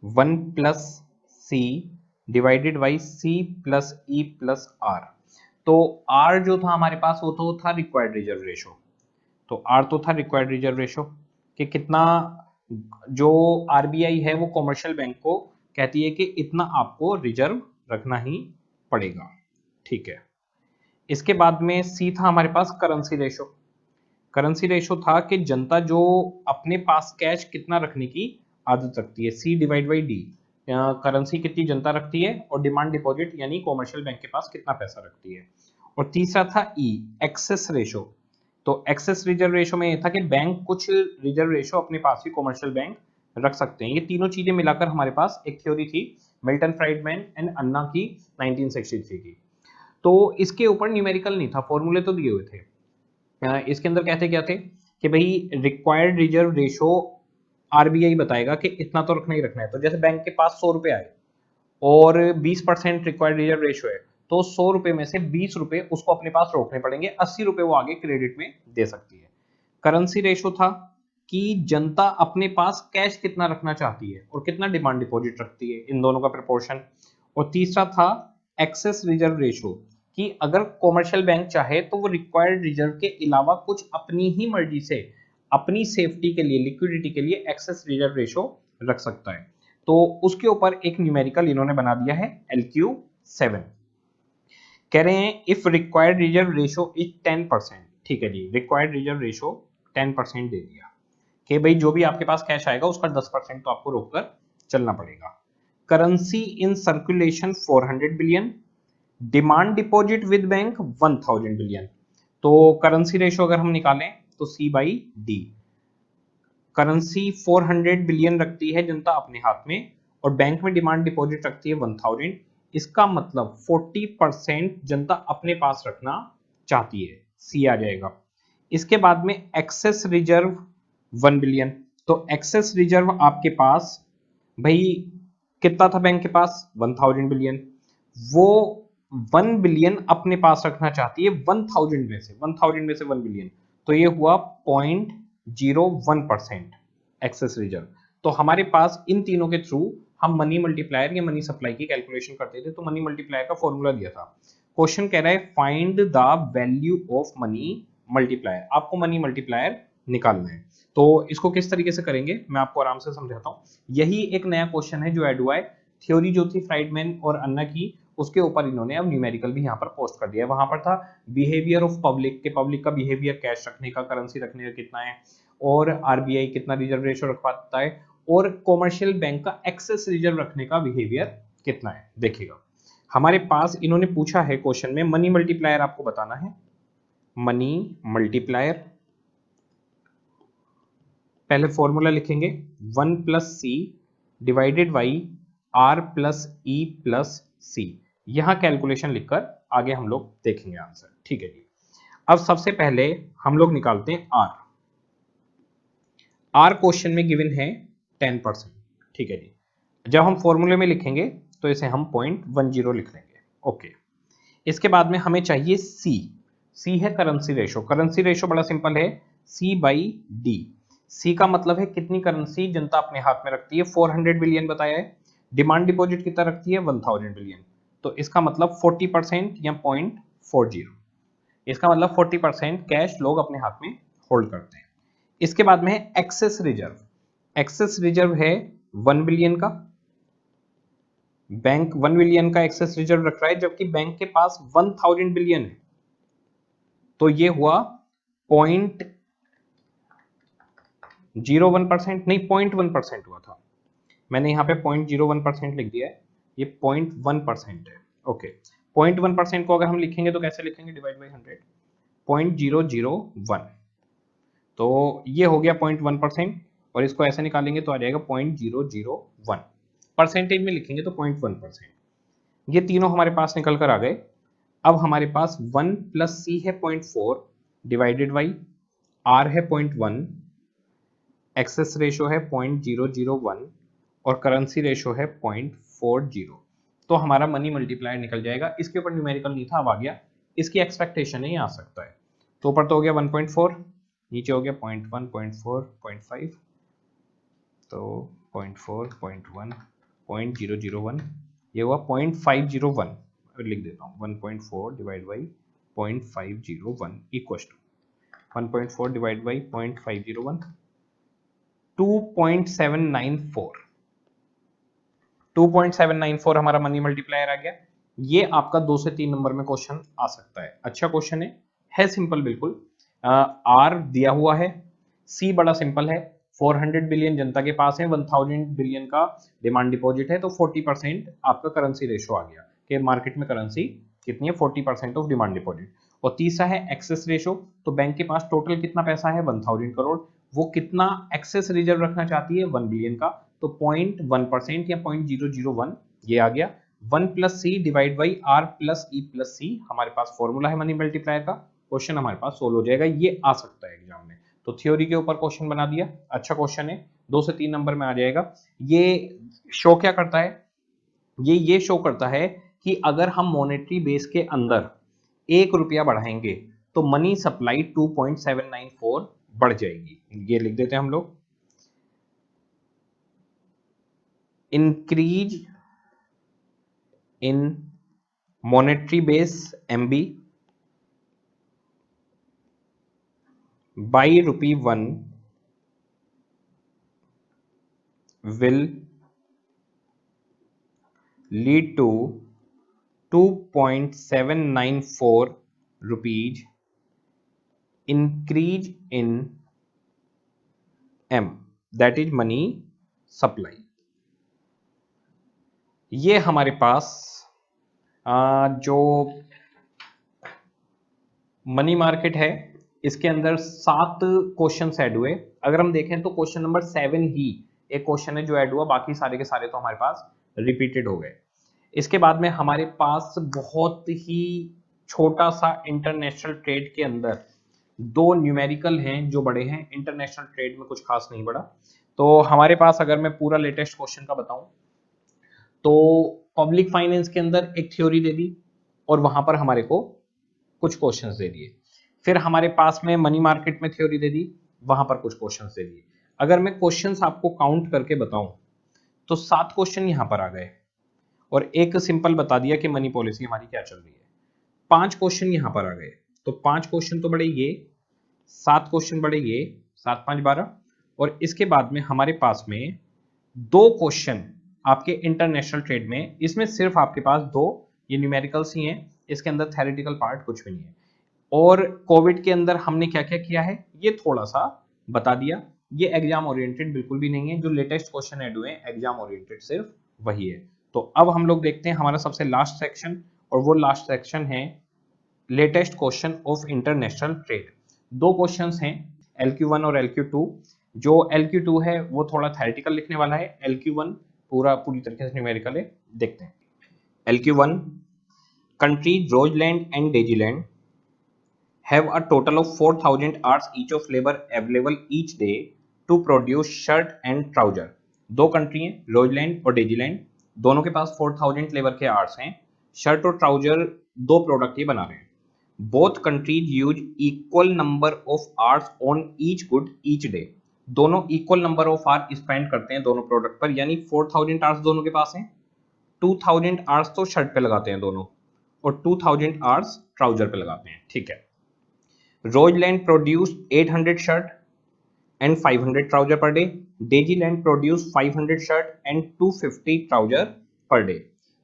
[SPEAKER 1] 1 plus C divided by C plus E plus R. तो आर जो था हमारे पास वो तो था रिक्वायर्ड रिजर्व रेशो। तो आर तो था रिक्वायर्ड रिजर्व रेशो कि कितना, जो आरबीआई है वो कॉमर्शियल बैंक को कहती है कि इतना आपको रिजर्व रखना ही पड़ेगा। ठीक है। इसके बाद में सी था हमारे पास करेंसी रेशो। करेंसी रेशो था कि जनता जो अपने पास कैश कितना रखने की आदत रखती है, सी डिवाइड बाई डी, करेंसी कितनी जनता रखती है, और डिमांड डिपॉजिट यानी कॉमर्शियल बैंक के पास कितना पैसा रखती है। और तीसरा था ई एक्सेस रेशो तो एक्सेस रिजर्व रेशो में ये था कि बैंक कुछ रिजर्व रेशो अपने पास ही कॉमर्शियल बैंक रख सकते हैं। ये तीनों चीजें मिलाकर हमारे पास एक थ्योरी थी मिल्टन फ्राइडमैन एंड अन्ना की 1963 की। तो इसके ऊपर न्यूमेरिकल नहीं था, फॉर्मूले तो दिए हुए थे। इसके अंदर कहते क्या थे कि भाई रिक्वायर्ड रिजर्व रेशो आरबीआई बताएगा कि इतना तो रखना ही रखना है। तो जैसे बैंक के पास 100 रुपए आए और 20% रिक्वायर्ड रिजर्व रेशो है, तो 100 रुपए में से 20 रुपए उसको अपने पास रोकने पड़ेंगे, 80 रुपए वो आगे क्रेडिट में दे सकती है। करेंसी रेशो था कि जनता अपने पास कैश कितना रखना चाहती है और कितना डिमांड डिपॉजिट रखती है, इन दोनों का प्रोपोर्शन। और तीसरा था एक्सेस रिजर्व रेशो कि अगर कॉमर्शियल बैंक चाहे तो वो रिक्वायर्ड रिजर्व के अलावा कुछ अपनी ही मर्जी से अपनी सेफ्टी के लिए, लिक्विडिटी के लिए एक्सेस रिजर्व रेशो रख सकता है। तो उसके ऊपर एक न्यूमेरिकल इन्होंने बना दिया है LQ7। कह रहे हैं if required reserve ratio is 10%, ठीक है जी, रिक्वायर्ड रिजर्व रेशो 10% दे दिया कि भाई जो भी आपके पास कैश आएगा उसका 10% तो आपको रोककर चलना पड़ेगा। Currency in circulation 400 billion, demand deposit with bank 1000 billion. तो करेंसी रेशो अगर हम निकालें तो C/D। करेंसी 400 बिलियन रखती है जनता अपने हाथ में और बैंक में डिमांड डिपॉजिट रखती है 1000। इसका मतलब 40% जनता अपने पास रखना चाहती है, C आ जाएगा। इसके बाद में एक्सेस रिजर्व 1 बिलियन। तो एक्सेस रिजर्व आपके पास भाई कितना था बैंक के पास 1000 बिलियन, वो 1 बिलियन अपने पास रखना चाहती है 1000 में से, 1000 में से 1 बिलियन, तो ये हुआ 0.01% एक्सेस रिजर्व। तो हमारे पास इन तीनों के थ्रू हम मनी मल्टीप्लायर या मनी सप्लाई की कैलकुलेशन करते थे। तो मनी मल्टीप्लायर का फॉर्मूला दिया था। क्वेश्चन कह रहा है find the value of money multiplier, आपको मनी मल्टीप्लायर निकालना है। तो इसको किस तरीके से करेंगे मैं आपको आराम से समझाता हूँ। यही एक नया क्वेश्चन है जो ऐड हुआ है। थ्योरी जो थी फ्राइडमैन और अन्ना की, उसके ऊपर इन्होंने अब न्यूमेरिकल भी यहाँ पर पोस्ट कर दिया है। वहां पर था बिहेवियर ऑफ पब्लिक के, पब्लिक का बिहेवियर कैश रखने का, करेंसी रखने का कितना है, और आरबीआई कितना रिजर्व रेशो रख पाता है, और कॉमर्शियल बैंक का एक्सेस रिजर्व रखने का बिहेवियर कितना है। देखिएगा हमारे पास इन्होंने पूछा है क्वेश्चन में मनी मल्टीप्लायर आपको बताना है। मनी मल्टीप्लायर, पहले फॉर्मूला लिखेंगे 1+C डिवाइडेड बाई R+E+C। यहां कैलकुलेशन लिखकर आगे हम लोग देखेंगे आंसर, ठीक है जी। अब सबसे पहले हम लोग निकालते हैं R क्वेश्चन में गिवन है 10%, ठीक है जी। जब हम फॉर्मूले में लिखेंगे तो इसे हम 0.10 लिख लेंगे, ओके। इसके बाद में हमें चाहिए C है करेंसी रेशो। करेंसी रेशो बड़ा सिंपल है, C/D। C का मतलब है कितनी करेंसी जनता अपने हाथ में रखती है, 400 बिलियन बताया है। डिमांड डिपॉजिट कितना रखती है 1000 बिलियन, तो इसका मतलब 40% या 0.40, इसका मतलब 40% कैश लोग अपने हाथ में होल्ड करते हैं। इसके बाद में है एक्सेस रिजर्व। एक्सेस रिजर्व है 1 बिलियन का, बैंक 1 बिलियन का एक्सेस रिजर्व रख रहा है, जबकि बैंक के पास 1000 बिलियन है। तो ये हुआ 0.01%, नहीं 0.1% हुआ था। मैंने यहाँ पे 0.01% लिख दिया है, ये 0.1% है, ओके। 0.1% को अगर हम लिखेंगे तो कैसे लिखेंगे, डिवाइड बाई 100, 0.001। तो ये हो गया 0.1%, और इसको ऐसे निकालेंगे तो आ जाएगा 0.001। परसेंटेज में लिखेंगे तो 0.1%। ये तीनों हमारे पास निकल कर आ गए। अब हमारे पास 1+C है 0.4 डिवाइडेड बाई R है 0.1, एक्सेस रेशो है 0.001 और करेंसी रेशो है 0.40। तो हमारा मनी मल्टीप्लायर निकल जाएगा। इसके ऊपर न्यूमेरिकल नहीं था, अब आ गया। इसकी एक्सपेक्टेशन है, आ सकता है। तो ऊपर तो हो गया 1.4, नीचे हो गया 0.1, 0.4, 0.5, तो 0.4, 0.1, 0.001, ये हुआ 0.501। लिख देता हूँ 1.4 divide by 0.501 equal to 1.4 divide by 0.501, 2.794। 2.794 हमारा मनी मल्टीप्लायर आ गया। ये आपका 2 से 3 नंबर में क्वेश्चन आ सकता है। अच्छा क्वेश्चन है सिंपल बिल्कुल। R दिया हुआ है, C बड़ा सिंपल है, 400 बिलियन जनता के पास है, 1000 बिलियन का डिमांड डिपॉजिट है, तो 40% आपका करेंसी रेशो आ गया कि मार्केट में करेंसी कितनी है, 40% ऑफ डिमांड डिपॉजिट। और तीसरा है एक्सेस रेशो, तो बैंक के पास टोटल कितना पैसा है 1000 करोड़, वो कितना एक्सेस रिजर्व रखना चाहती है 1 बिलियन का, तो 0.1% या 0.001 ये आ गया। 1 plus C divide by R plus E plus C हमारे पास फॉर्मूला है मनी मल्टीप्लायर का, क्वेश्चन हमारे पास सोल्व हो जाएगा, ये आ सकता है एग्जाम में। तो थ्योरी के ऊपर क्वेश्चन बना दिया, अच्छा क्वेश्चन है, 2 से 3 नंबर में आ जाएगा। ये शो क्या करता है, ये शो करता है कि अगर हम मॉनेटरी बेस के अंदर 1 रुपया बढ़ाएंगे तो मनी सप्लाई 2.794 बढ़ जाएगी। ये लिख देते हैं हम लोग, increase in monetary base MB by ₹1 will lead to 2.794 rupees increase in M, that is money supply। ये हमारे पास जो मनी मार्केट है इसके अंदर 7 क्वेश्चन ऐड हुए। अगर हम देखें तो क्वेश्चन नंबर 7 ही एक क्वेश्चन है जो ऐड हुआ, बाकी सारे के सारे तो हमारे पास रिपीटेड हो गए। इसके बाद में हमारे पास बहुत ही छोटा सा इंटरनेशनल ट्रेड के अंदर 2 न्यूमेरिकल हैं जो बड़े हैं, इंटरनेशनल ट्रेड में कुछ खास नहीं बड़ा। तो हमारे पास अगर मैं पूरा लेटेस्ट क्वेश्चन का बताऊं तो पब्लिक फाइनेंस के अंदर एक थ्योरी दे दी और वहां पर हमारे को कुछ क्वेश्चंस दे दिए। फिर हमारे पास में मनी मार्केट में थ्योरी दे दी, वहां पर कुछ क्वेश्चंस दे दिए। अगर मैं क्वेश्चंस आपको काउंट करके बताऊं तो 7 क्वेश्चन यहां पर आ गए और एक सिंपल बता दिया कि मनी पॉलिसी हमारी क्या चल रही है। 5 क्वेश्चन यहां पर आ गए, तो 5 क्वेश्चन तो बड़े ये, 7 क्वेश्चन बड़े ये, 7 5 12, और इसके बाद में हमारे पास में 2 क्वेश्चन आपके इंटरनेशनल ट्रेड में, इसमें सिर्फ आपके पास 2 ये न्यूमेरिकल्स ही हैं, इसके अंदर थ्योरेटिकल पार्ट कुछ भी नहीं है। और कोविड के अंदर हमने क्या क्या किया है ये थोड़ा सा बता दिया। ये एग्जाम ओरिएंटेड बिल्कुल भी नहीं है, जो लेटेस्ट क्वेश्चन ऐड हुए हैं एग्जाम ओरिएंटेड सिर्फ वही है। तो अब हम लोग देखते हैं हमारा सबसे लास्ट सेक्शन, और वो लास्ट सेक्शन है latest question of international trade. 2 questions हैं LQ1 और LQ2। जो LQ2 है वो थोड़ा थ्योरेटिकल लिखने वाला है, LQ1 पूरी तरीके से न्यूमेरिकल है। देखते हैं LQ1, country Roseland and Daisyland have a total of 4000 hours each of labor available each day to produce shirt and trouser। 2 country हैं रोजलैंड और डेजीलैंड, दोनों के पास 4000 लेबर के आवर्स हैं, शर्ट और ट्राउजर 2 प्रोडक्ट ये बना रहे हैं। Both countries use equal number of hours on each good each day. दोनों equal number of hour spend करते हैं दोनों प्रोडक्ट पर, यानी 4000 आवर्स दोनों के पास हैं। 2000 आवर्स तो शर्ट पे लगाते हैं दोनों और 2000 आवर्स ट्राउजर पे लगाते हैं, ठीक है। Roseland produced 800 shirt and 500 trouser per day. Daisyland produced 500 shirt and 250 trouser per day।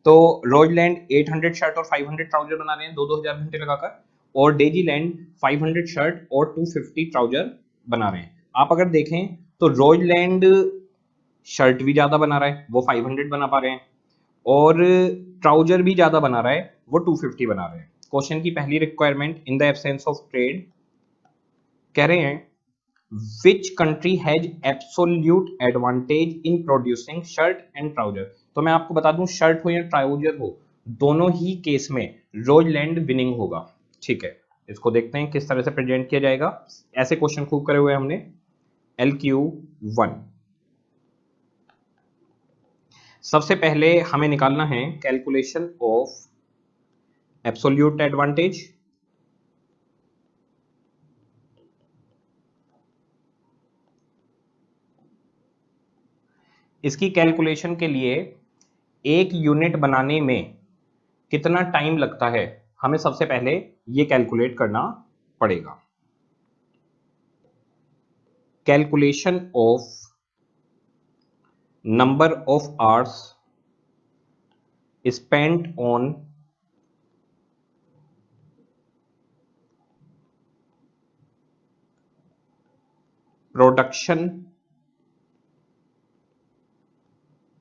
[SPEAKER 1] तो रोजलैंड 800 शर्ट और 500 ट्राउजर बना रहे हैं 2-2000 घंटे लगाकर, और डेजीलैंड 500 शर्ट और 250 ट्राउजर बना रहे हैं। आप अगर देखें तो रोजलैंड शर्ट भी ज्यादा बना रहा है, वो 500 बना पा रहे हैं, और ट्राउजर भी ज्यादा बना रहा है, वो 250 बना रहे हैं। क्वेश्चन की पहली requirement in the absence of trade कह रहे हैं विच country has absolute advantage in producing shirt and trouser. तो मैं आपको बता दूं शर्ट हो या ट्राउजर हो, दोनों ही केस में रोजलैंड विनिंग होगा, ठीक है। इसको देखते हैं किस तरह से प्रेजेंट किया जाएगा। ऐसे क्वेश्चन खूब करे हुए हमने। LQ1, सबसे पहले हमें निकालना है कैलकुलेशन ऑफ एब्सोल्यूट एडवांटेज। इसकी कैलकुलेशन के लिए एक यूनिट बनाने में कितना टाइम लगता है हमें सबसे पहले ये कैलकुलेट करना पड़ेगा। Calculation of number of hours spent on production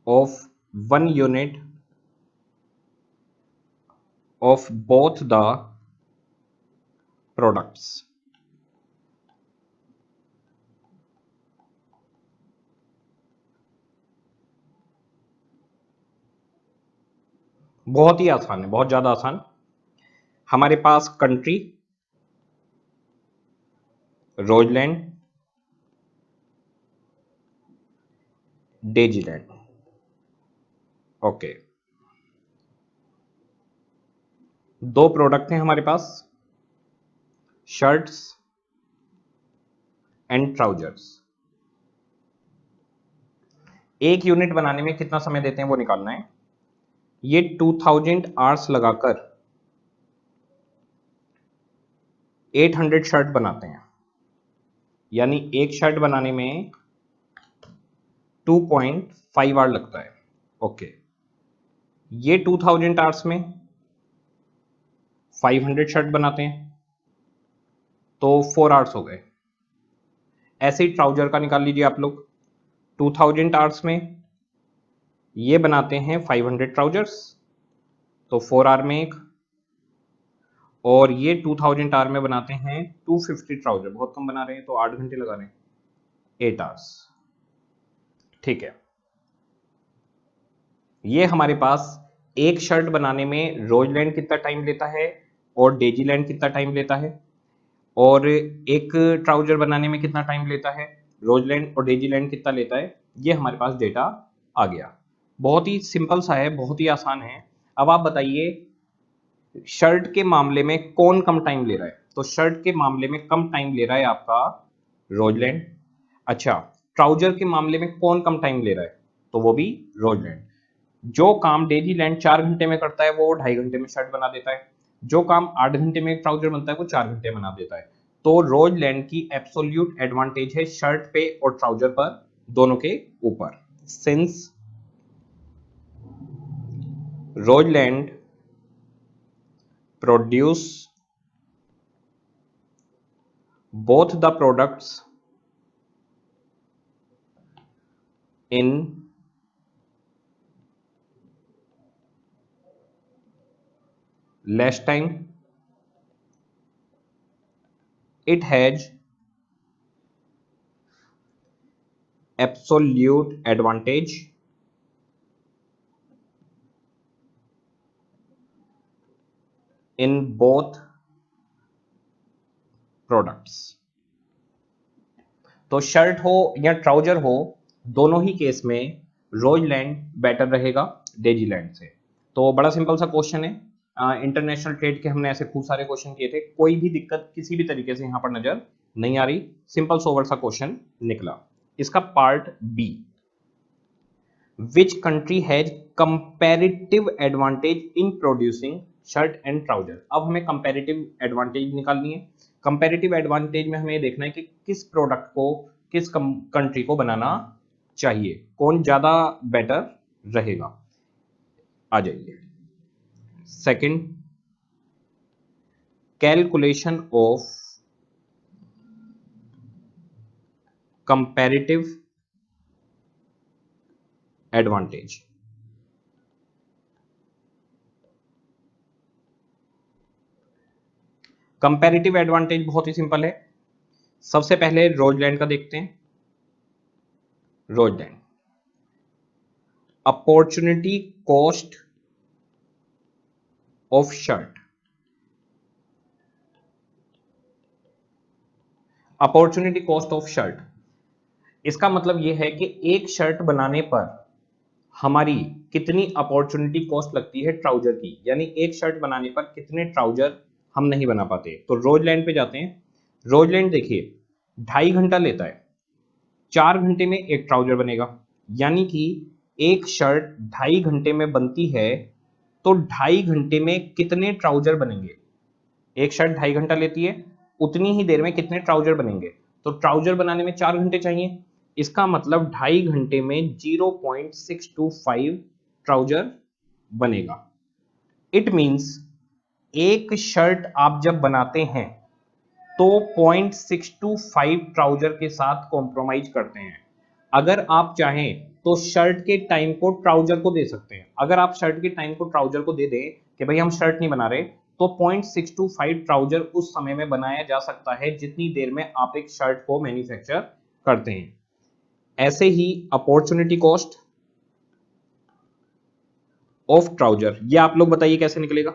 [SPEAKER 1] of 1 unit of both the products. बहुत ही आसान है, बहुत ज्यादा आसान। हमारे पास कंट्री, रोजलैंड, डेजीलैंड। ओके, दो प्रोडक्ट हैं हमारे पास, शर्ट्स एंड ट्राउजर्स। एक यूनिट बनाने में कितना समय देते हैं वो निकालना है। ये 2000 आवर्स लगाकर 800 शर्ट बनाते हैं, यानी एक शर्ट बनाने में 2.5 आवर लगता है। ओके, ये 2000 आवर्स में 500 शर्ट बनाते हैं तो 4 आवर्स हो गए। ऐसे ही ट्राउजर का निकाल लीजिए आप लोग। 2000 आवर्स में ये बनाते हैं 500 ट्राउजर्स तो 4 आवर में एक, और ये 2000 आवर में बनाते हैं 250 ट्राउजर, बहुत कम बना रहे हैं तो 8 घंटे लगा रहे हैं, 8 आवर्स। ठीक है, ये हमारे पास एक शर्ट बनाने में रोजलैंड कितना टाइम लेता है और डेजीलैंड कितना टाइम लेता है, और एक ट्राउजर बनाने में कितना टाइम लेता है, रोजलैंड और डेजीलैंड कितना लेता है, ये हमारे पास डेटा आ गया। बहुत ही सिंपल सा है, बहुत ही आसान है। अब आप बताइए शर्ट के मामले में कौन कम टाइम ले रहा है। तो शर्ट के मामले में कम टाइम ले रहा है आपका रोजलैंड। अच्छा, ट्राउजर के मामले में कौन कम टाइम ले रहा है, तो वो भी रोजलैंड। जो काम डेजीलैंड 4 घंटे में करता है वो 2.5 घंटे में शर्ट बना देता है, जो काम 8 घंटे में ट्राउजर बनता है वो 4 घंटे में बना देता है। तो रोजलैंड की एब्सोल्यूट एडवांटेज है शर्ट पे और ट्राउजर पर, दोनों के ऊपर। Since रोजलैंड produce both the products in less time, it has absolute advantage in both products। तो शर्ट हो या ट्राउजर हो, दोनों ही केस में रोजलैंड बेटर रहेगा डेजीलैंड से। तो बड़ा सिंपल सा क्वेश्चन है, इंटरनेशनल ट्रेड के हमने ऐसे खूब सारे क्वेश्चन किए थे, कोई भी दिक्कत किसी भी तरीके से यहां पर नजर नहीं आ रही, सिंपल सोवर सा क्वेश्चन निकला। इसका part B, which country has comparative advantage in producing shirt and trouser. अब हमें कंपैरेटिव एडवांटेज निकालनी है। कंपैरेटिव एडवांटेज में हमें देखना है कि किस प्रोडक्ट को किस कंट्री को बनाना चाहिए, कौन ज्यादा बेटर रहेगा। आ जाइए, second, calculation of comparative advantage. Comparative advantage बहुत ही सिंपल है। सबसे पहले रोजलैंड का देखते हैं। रोजलैंड opportunity cost of shirt, opportunity cost of shirt, इसका मतलब यह है कि एक शर्ट बनाने पर हमारी कितनी अपॉर्चुनिटी कॉस्ट लगती है ट्राउजर की, यानी एक शर्ट बनाने पर कितने ट्राउजर हम नहीं बना पाते। तो रोजलैंड पे जाते हैं। रोजलैंड देखिए 2.5 घंटा लेता है, 4 घंटे में एक ट्राउजर बनेगा, यानी कि एक शर्ट 2.5 घंटे में बनती है तो 2.5 घंटे में कितने ट्राउजर बनेंगे। एक शर्ट 2.5 घंटा लेती है, उतनी ही देर में कितने ट्राउजर बनेंगे। तो ट्राउजर बनाने में 4 घंटे चाहिए, इसका मतलब 2.5 घंटे में 0.625 ट्राउजर बनेगा। इट मींस एक शर्ट आप जब बनाते हैं तो 0.625 ट्राउजर के साथ कॉम्प्रोमाइज करते हैं। अगर आप चाहें तो शर्ट के टाइम को ट्राउजर को दे सकते हैं। अगर आप शर्ट के टाइम को ट्राउजर को दे दें कि भाई हम शर्ट नहीं बना रहे, तो 0.625 ट्राउजर उस समय में बनाया जा सकता है जितनी देर में आप एक शर्ट को मैन्युफैक्चर करते हैं। ऐसे ही अपॉर्चुनिटी कॉस्ट ऑफ ट्राउजर, ये आप लोग बताइए कैसे निकलेगा।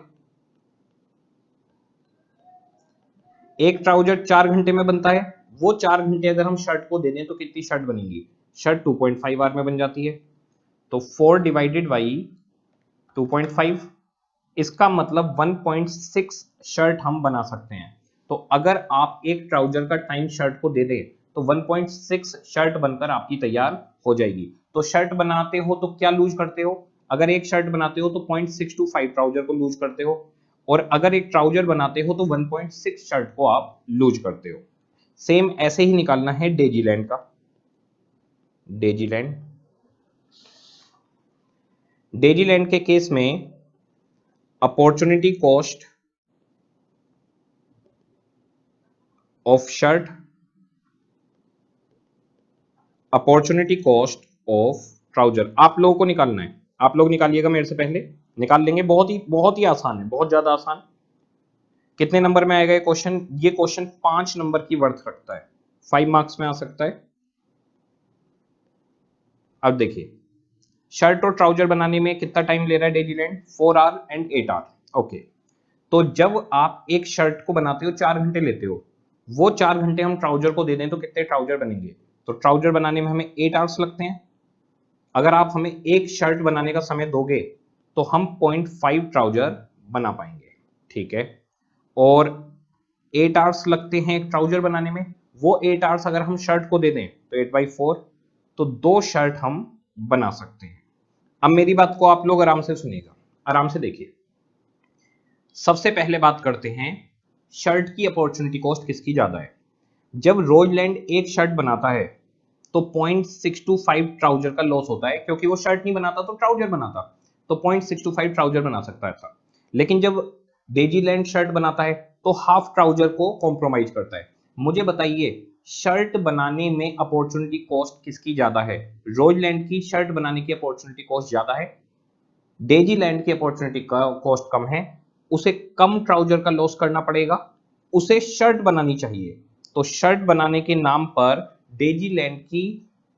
[SPEAKER 1] एक ट्राउजर 4 घंटे में बनता है, वो 4 घंटे अगर हम शर्ट को दे दें तो कितनी शर्ट बनेगी? शर्ट 2.5 आवर में बन जाती है, तो 4 डिवाइडेड बाई 2.5, इसका मतलब 1.6 शर्ट हम बना सकते हैं। तो अगर आप एक ट्राउजर का टाइम शर्ट को दे दें तो 1.6 शर्ट बनकर आपकी तैयार हो जाएगी। तो शर्ट बनाते हो तो क्या लूज करते हो? अगर एक शर्ट बनाते हो तो 0.625 ट्राउजर को लूज करते हो, और अगर एक ट्राउजर बनाते हो तो 1.6 शर्ट को आप लूज करते हो। सेम ऐसे ही निकालना है डेजीलैंड का। डेजीलैंड के केस में opportunity cost of shirt, opportunity cost of trouser आप लोगों को निकालना है। आप लोग निकालिएगा मेरे से पहले, निकाल लेंगे। बहुत ही आसान है, बहुत ज्यादा आसान। कितने नंबर में आएगा ये क्वेश्चन? ये क्वेश्चन 5 नंबर की वर्थ रखता है, 5 मार्क्स में आ सकता है। अब देखिए, शर्ट और ट्राउजर बनाने में कितना टाइम ले रहा है डेजीलैंड? 4 आवर एंड 8 आवर। ओके, तो जब आप एक शर्ट को बनाते हो 4 घंटे लेते हो, वो 4 घंटे हम ट्राउजर को दे दें तो कितने ट्राउजर बनेंगे? तो ट्राउजर बनाने में हमें 8 आवर्स लगते हैं। अगर आप हमें एक शर्ट बनाने का समय दोगे तो हम 0.5 ट्राउजर बना पाएंगे, ठीक है। और 8 आवर्स लगते हैं एक ट्राउजर बनाने में, वो 8 आवर्स अगर हम शर्ट को दे दें तो 8/4, तो 2 शर्ट हम बना सकते हैं। अब मेरी बात को आप लोग आराम से सुनिएगा, आराम से देखिए। सबसे पहले बात करते हैं शर्ट की अपॉर्चुनिटी कॉस्ट किसकी ज्यादा है। जब रोजलैंड एक शर्ट बनाता है तो 0.625 ट्राउजर का लॉस होता है, क्योंकि वो शर्ट नहीं बनाता तो ट्राउजर बनाता, तो 0.625 ट्राउजर बना सकता था। लेकिन जब डेजीलैंड शर्ट बनाता है तो हाफ ट्राउजर को कॉम्प्रोमाइज करता है। मुझे बताइए, शर्ट बनाने में अपॉर्चुनिटी कॉस्ट किसकी ज्यादा है? रोजलैंड की शर्ट बनाने की अपॉर्चुनिटी कॉस्ट ज्यादा है, डेजीलैंड की अपॉर्चुनिटी कॉस्ट कम है। उसे कम ट्राउजर का लॉस करना पड़ेगा, उसे शर्ट बनानी चाहिए। तो शर्ट बनाने के नाम पर डेजीलैंड की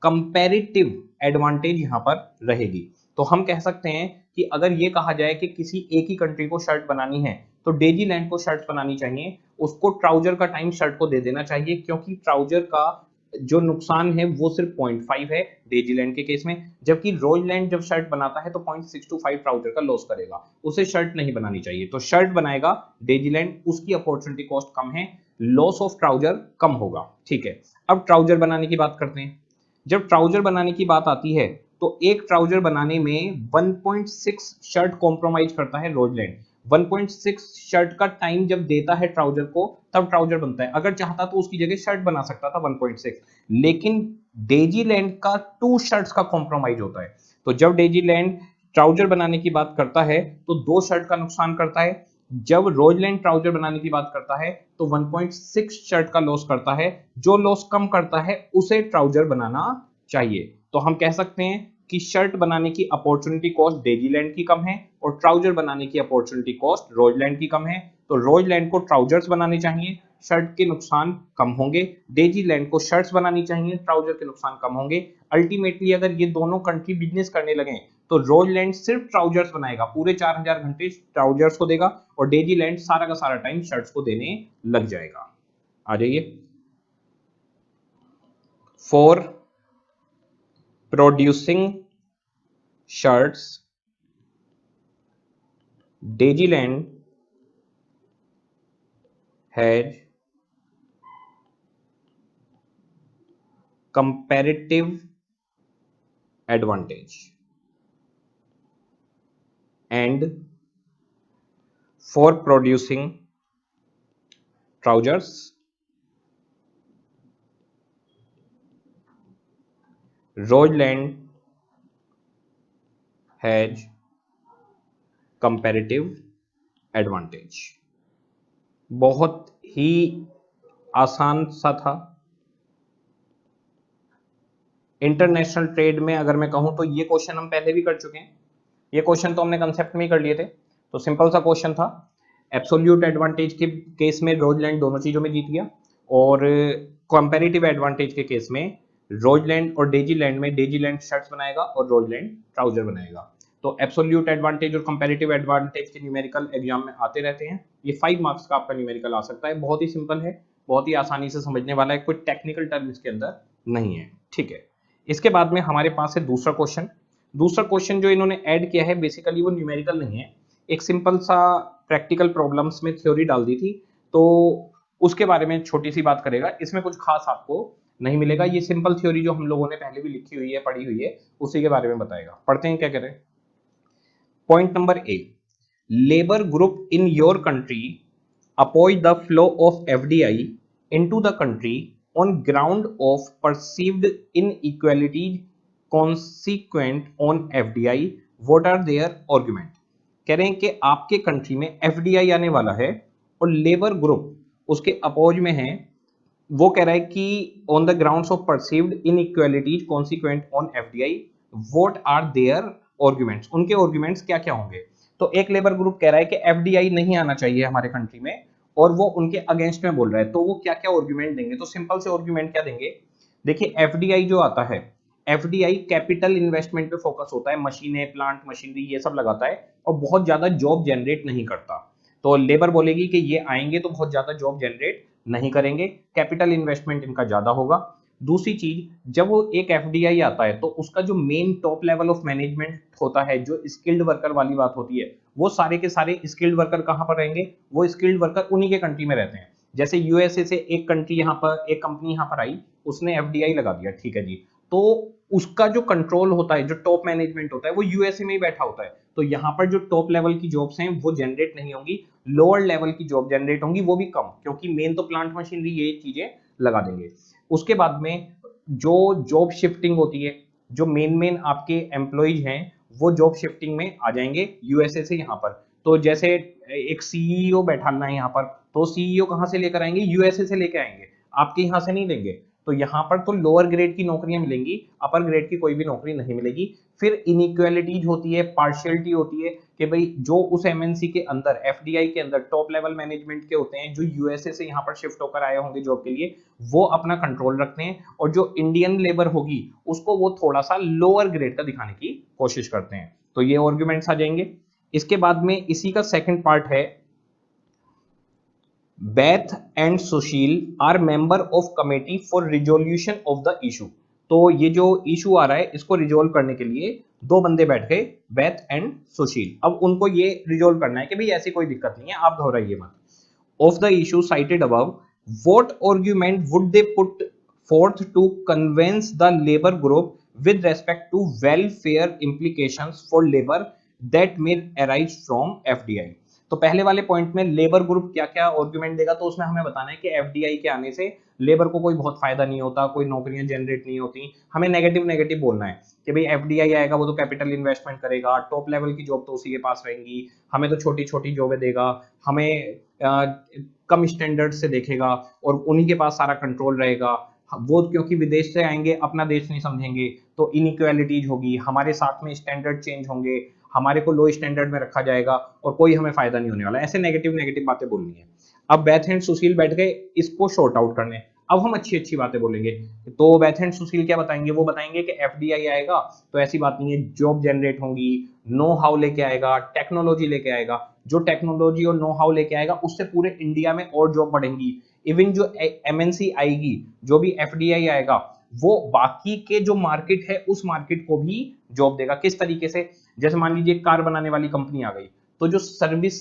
[SPEAKER 1] कंपैरेटिव एडवांटेज यहां पर रहेगी। तो हम कह सकते हैं कि अगर ये कहा जाए कि किसी एक ही कंट्री को शर्ट बनानी है तो डेजीलैंड को शर्ट बनानी चाहिए, उसको ट्राउजर का टाइम शर्ट को दे देना चाहिए, क्योंकि ट्राउजर का जो नुकसान है वो सिर्फ 0.5 है डेजीलैंड के केस में, जबकि रोजलैंड जब शर्ट बनाता है तो 0.625 ट्राउजर का लॉस करेगा, उसे शर्ट नहीं बनानी चाहिए। तो शर्ट बनाएगा डेजीलैंड, उसकी अपॉर्चुनिटी कॉस्ट कम है, लॉस ऑफ ट्राउजर कम होगा, ठीक है। अब ट्राउजर बनाने की बात करते हैं। जब ट्राउजर बनाने की बात आती है तो एक ट्राउजर बनाने में 1.6 शर्ट कॉम्प्रोमाइज करता है रोजलैंड। 1.6 शर्ट का टाइम जब देता है ट्राउजर को तब ट्राउजर बनता है। अगर चाहता तो उसकी जगह शर्ट बना सकता था 1.6, लेकिन डेजीलैंड का 2 शर्ट्स का कॉम्प्रोमाइज होता है। तो जब डेजीलैंड ट्राउजर बनाने की बात करता है तो 2 शर्ट का नुकसान करता है, जब रोजलैंड ट्राउजर बनाने की बात करता है तो 1.6 शर्ट का लॉस करता है। जो लॉस कम करता है उसे ट्राउजर बनाना चाहिए। तो हम कह सकते हैं कि शर्ट बनाने की अपॉर्चुनिटी कॉस्ट डेजीलैंड की कम है और ट्राउजर बनाने की अपॉर्चुनिटी कॉस्ट रोजलैंड की कम है। तो रोजलैंड को ट्राउजर्स बनाने चाहिए, शर्ट के नुकसान कम होंगे। डेजीलैंड को शर्ट्स बनानी चाहिए, ट्राउजर के नुकसान कम होंगे। अल्टीमेटली अगर ये दोनों कंट्री बिजनेस करने लगे तो रोजलैंड सिर्फ ट्राउजर्स बनाएगा, पूरे 4000 घंटे ट्राउजर्स को देगा, और डेजीलैंड सारा का सारा टाइम शर्ट्स को देने लग जाएगा। आ जाइए। For producing shirts Daisyland has comparative advantage and for producing trousers Roseland has comparative advantage। बहुत ही आसान सा था। इंटरनेशनल ट्रेड में अगर मैं कहूं तो ये क्वेश्चन हम पहले भी कर चुके हैं, ये क्वेश्चन तो हमने कंसेप्ट में ही कर लिए थे, तो सिंपल सा क्वेश्चन था। एब्सोल्यूट एडवांटेज के केस में रोजलैंड दोनों चीजों में जीत गया, और कंपैरेटिव एडवांटेज के केस में रोजलैंड और डेजीलैंड में डेजीलैंड शर्ट्स बनाएगा और रोजलैंड ट्राउजर बनाएगा। तो एब्सोल्यूट एडवांटेज और कंपैरेटिव एडवांटेज के न्यूमेरिकल एग्जाम में आते रहते हैं। ये 5 मार्क्स का आपका न्यूमेरिकल आ सकता है। बहुत ही सिंपल है, बहुत ही आसानी से समझने वाला है, कोई टेक्निकल टर्म इसके अंदर नहीं है। ठीक है, इसके बाद में हमारे पास है दूसरा क्वेश्चन। दूसरा क्वेश्चन जो इन्होंने ऐड किया है बेसिकली वो न्यूमेरिकल नहीं है, एक सिंपल सा प्रैक्टिकल प्रॉब्लम्स में थ्योरी डाल दी थी, तो उसके बारे में छोटी सी बात करेगा। इसमें कुछ खास आपको नहीं मिलेगा, ये सिंपल थ्योरी जो हम लोगों ने पहले भी लिखी हुई है, पढ़ी हुई है, उसी के बारे में बताएगा। पढ़ते हैं क्या करें। Point number A, labour group in your country oppose the flow of FDI into the country on ground of perceived inequalities consequent on FDI. What are their argument? कह रहे हैं कि आपके कंट्री में FDI आने वाला है और लेबर ग्रुप उसके अपोज में है। वो कह रहा है कि on the grounds of perceived inequalities consequent on FDI, what are their arguments, उनके आर्गुमेंट्स क्या क्या होंगे। तो एक लेबर ग्रुप कह रहा है कि एफडीआई नहीं आना चाहिए हमारे कंट्री में, और वो उनके अगेंस्ट में बोल रहा है, तो वो क्या क्या आर्गुमेंट देंगे। तो सिंपल से आर्गुमेंट क्या देंगे, देखिए एफडीआई जो आता है, एफडीआई कैपिटल इन्वेस्टमेंट पे फोकस होता है, मशीनें, प्लांट, मशीनरी ये सब लगाता है, और बहुत ज्यादा जॉब जनरेट नहीं करता। तो लेबर बोलेगी कि ये आएंगे तो बहुत ज्यादा जॉब जनरेट नहीं करेंगे, कैपिटल इन्वेस्टमेंट इनका ज्यादा होगा। दूसरी चीज, जब वो एक एफडीआई आता है तो उसका जो main top level of management होता है, जो स्किल्ड वर्कर वाली बात होती है, वो सारे के सारे स्किल्ड वर्कर कहां पर रहेंगे, वो स्किल्ड वर्कर उन्हीं के कंट्री में रहते हैं। जैसे यूएसए से एक कंट्री यहाँ पर, एक कंपनी यहाँ पर आई, उसने एफडीआई लगा दिया, ठीक है जी, तो उसका जो कंट्रोल होता है, जो टॉप मैनेजमेंट होता है, वो यूएसए में ही बैठा होता है। तो यहाँ पर जो टॉप लेवल की जॉब्स हैं वो जनरेट नहीं होंगी, लोअर लेवल की जॉब जनरेट होंगी, वो भी कम, क्योंकि मेन तो प्लांट मशीनरी ये चीजें लगा देंगे। उसके बाद में जो जॉब शिफ्टिंग होती है, जो मेन आपके एम्प्लॉइज हैं वो जॉब शिफ्टिंग में आ जाएंगे यूएसए से यहाँ पर। तो जैसे एक सीईओ बैठाना है यहाँ पर, तो सीईओ कहाँ से लेकर आएंगे, यूएसए से लेकर आएंगे, आपके यहाँ से नहीं लेंगे। तो यहाँ पर तो लोअर ग्रेड की नौकरियां मिलेंगी, अपर ग्रेड की कोई भी नौकरी नहीं मिलेगी। फिर इनइक्वालिटीज होती है, पार्शियलिटी होती है, कि भाई जो उस एमएनसी के अंदर, एफडीआई के अंदर टॉप लेवल मैनेजमेंट के होते हैं, जो यूएसए से यहाँ पर शिफ्ट होकर आए होंगे जॉब के लिए, वो अपना कंट्रोल रखते हैं, और जो इंडियन लेबर होगी उसको वो थोड़ा सा लोअर ग्रेड का दिखाने की कोशिश करते हैं। तो ये आर्गुमेंट्स आ जाएंगे। इसके बाद में इसी का सेकंड पार्ट है, Beth and Sushil are member of committee for resolution of the issue। तो ये जो इशू आ रहा है इसको रिजोल्व करने के लिए दो बंदे बैठ गए, बेथ एंड सुशील। अब उनको ये रिजोल्व करना है कि भाई ऐसी कोई दिक्कत नहीं है, आप घबराइए मत। Of the issue cited above, what argument would they put forth to convince the labor group with respect to welfare implications for labor that may arise from FDI। तो पहले वाले पॉइंट में लेबर ग्रुप क्या क्या आर्गुमेंट देगा, तो उसमें हमें बताना है कि एफडीआई के आने से लेबर को कोई बहुत फायदा नहीं होता, कोई नौकरियां जनरेट नहीं होती। हमें नेगेटिव नेगेटिव बोलना है कि भाई एफडीआई आएगा वो तो कैपिटल इन्वेस्टमेंट करेगा, टॉप लेवल की जॉब तो उसी के पास रहेंगी, हमें तो छोटी छोटी जॉबें देगा, हमें कम स्टैंडर्ड से देखेगा, और उन्हीं के पास सारा कंट्रोल रहेगा। वो क्योंकि विदेश से आएंगे, अपना देश नहीं समझेंगे, तो इनइक्वालिटीज होगी, हमारे साथ में स्टैंडर्ड चेंज होंगे, हमारे को लो स्टैंडर्ड में रखा जाएगा, और कोई हमें फायदा नहीं होने वाला। ऐसे नेगेटिव नेगेटिव बातें बोलनी है। अब बेथ एंड सुशील बैठ गए इसको शॉर्ट आउट करने। अब हम अच्छी अच्छी बातें बोलेंगे। तो बेथ एंड सुशील क्या बताएंगे, वो बताएंगे कि एफडीआई आएगा तो ऐसी बात नहीं है, जॉब जनरेट होंगी, नो हाउ लेके आएगा, टेक्नोलॉजी लेके आएगा, जो टेक्नोलॉजी और नो हाउ लेके आएगा उससे पूरे इंडिया में और जॉब बढ़ेंगी। इवन जो एमएनसी आएगी, जो भी एफडीआई आएगा, वो बाकी के जो मार्केट है उस मार्केट को भी जॉब देगा। किस तरीके से, जैसे मान लीजिए कार बनाने वाली कंपनी आ गई, तो जो सर्विस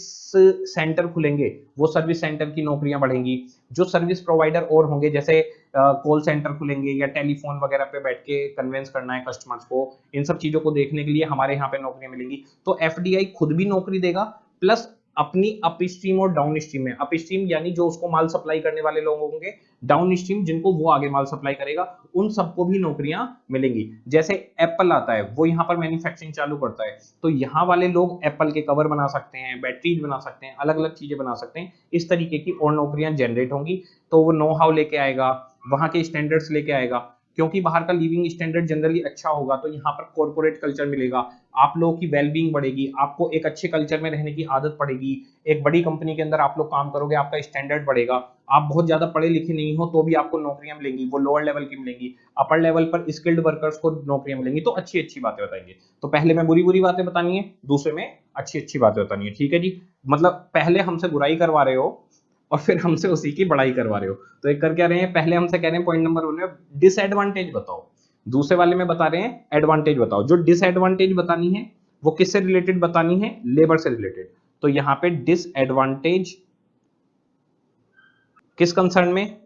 [SPEAKER 1] सेंटर खुलेंगे वो सर्विस सेंटर की नौकरियां बढ़ेंगी। जो सर्विस प्रोवाइडर और होंगे, जैसे कॉल सेंटर खुलेंगे या टेलीफोन वगैरह पे बैठ के कन्विंस करना है कस्टमर्स को, इन सब चीजों को देखने के लिए हमारे यहाँ पे नौकरियां मिलेंगी। तो एफडीआई खुद भी नौकरी देगा, प्लस अपनी अपस्ट्रीम और डाउन स्ट्रीम में, अपस्ट्रीम यानी जो उसको माल सप्लाई करने वाले लोग होंगे, डाउन स्ट्रीम जिनको वो आगे माल सप्लाई करेगा, उन सबको भी नौकरियां मिलेंगी। जैसे एप्पल आता है, वो यहाँ पर मैन्युफैक्चरिंग चालू करता है, तो यहाँ वाले लोग एप्पल के कवर बना सकते हैं, बैटरीज बना सकते हैं, अलग अलग चीजें बना सकते हैं, इस तरीके की और नौकरियां जनरेट होंगी। तो वो नो हाउ लेके आएगा, वहां के स्टैंडर्ड्स लेके आएगा, क्योंकि बाहर का लिविंग स्टैंडर्ड जनरली अच्छा होगा तो यहाँ पर कॉर्पोरेट कल्चर मिलेगा, आप लोगों की वेलबींग बढ़ेगी, आपको एक अच्छे कल्चर में रहने की आदत पड़ेगी, एक बड़ी कंपनी के अंदर आप लोग काम करोगे, आपका स्टैंडर्ड बढ़ेगा, आप बहुत ज्यादा पढ़े लिखे नहीं हो तो भी आपको नौकरियां मिलेंगी, वो लोअर लेवल की मिलेंगी, अपर लेवल पर स्किल्ड वर्कर्स को नौकरियां मिलेंगी। तो अच्छी अच्छी बातें बताएंगे। तो पहले में बुरी बुरी बातें बतानी है, दूसरे में अच्छी अच्छी बातें बतानी है, ठीक है जी। मतलब पहले हमसे बुराई करवा रहे हो और फिर हमसे उसी की बड़ाई करवा रहे हो। तो एक कर क्या रहे हैं, पहले हमसे कह रहे हैं पॉइंट नंबर 1 में डिसएडवांटेज बताओ, दूसरे वाले में बता रहे हैं एडवांटेज बताओ। जो डिसएडवांटेज बतानी है वो किससे रिलेटेड बतानी है, लेबर से रिलेटेड। तो यहां पे डिसएडवांटेज किस कंसर्न में,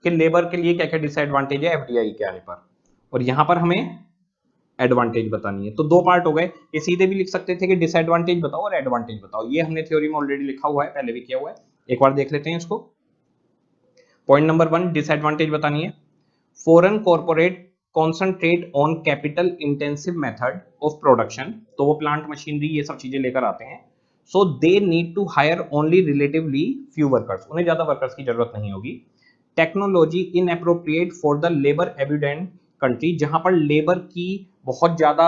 [SPEAKER 1] कि लेबर के लिए क्या क्या डिसएडवांटेज है एफडीआई के आने पर, और यहां पर हमें एडवांटेज बतानी है। तो दो पार्ट हो गए, ये सीधे भी लिख सकते थे कि डिसएडवांटेज बताओ और एडवांटेज बताओ, ये हमने थ्योरी में ऑलरेडी लिखा हुआ है, पहले भी किया हुआ है, एक बार देख लेते हैं इसको। पॉइंट नंबर 1 डिसएडवांटेज बतानी है। Foreign corporate concentrate on capital intensive method of production, तो वो प्लांट मशीनरी ये सब चीजें लेकर आते हैं। So they need to hire only relatively few workers, उन्हें ज्यादा वर्कर्स की जरूरत नहीं होगी। Technology inappropriate for the labour evident country, जहां पर लेबर की बहुत ज्यादा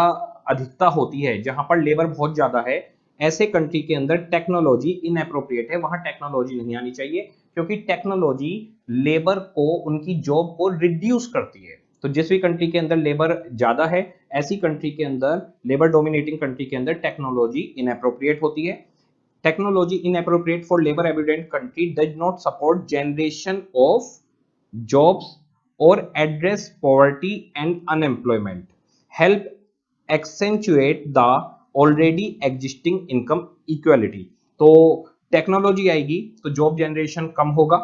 [SPEAKER 1] अधिकता होती है, जहां पर लेबर बहुत ज्यादा है, ऐसे कंट्री के अंदर टेक्नोलॉजी इनएप्रोप्रिएट है, वहां टेक्नोलॉजी नहीं आनी चाहिए, क्योंकि टेक्नोलॉजी लेबर को, उनकी जॉब को रिड्यूस करती है। तो जिस भी कंट्री के अंदर लेबर ज्यादा है, ऐसी कंट्री के अंदर, लेबर डोमिनेटिंग कंट्री के अंदर टेक्नोलॉजी इनएप्रोप्रिएट होती है। Technology inappropriate for labour evident country does not support generation of jobs or address poverty and unemployment, help accentuate the already existing income equality। तो टेक्नोलॉजी आएगी तो जॉब जनरेशन कम होगा,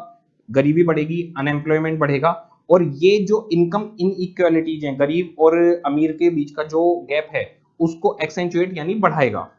[SPEAKER 1] गरीबी बढ़ेगी, अनएम्प्लॉयमेंट बढ़ेगा, और ये जो इनकम इनइक्वालिटीज हैं, गरीब और अमीर के बीच का जो गैप है, उसको एक्सेंचुएट यानी बढ़ाएगा।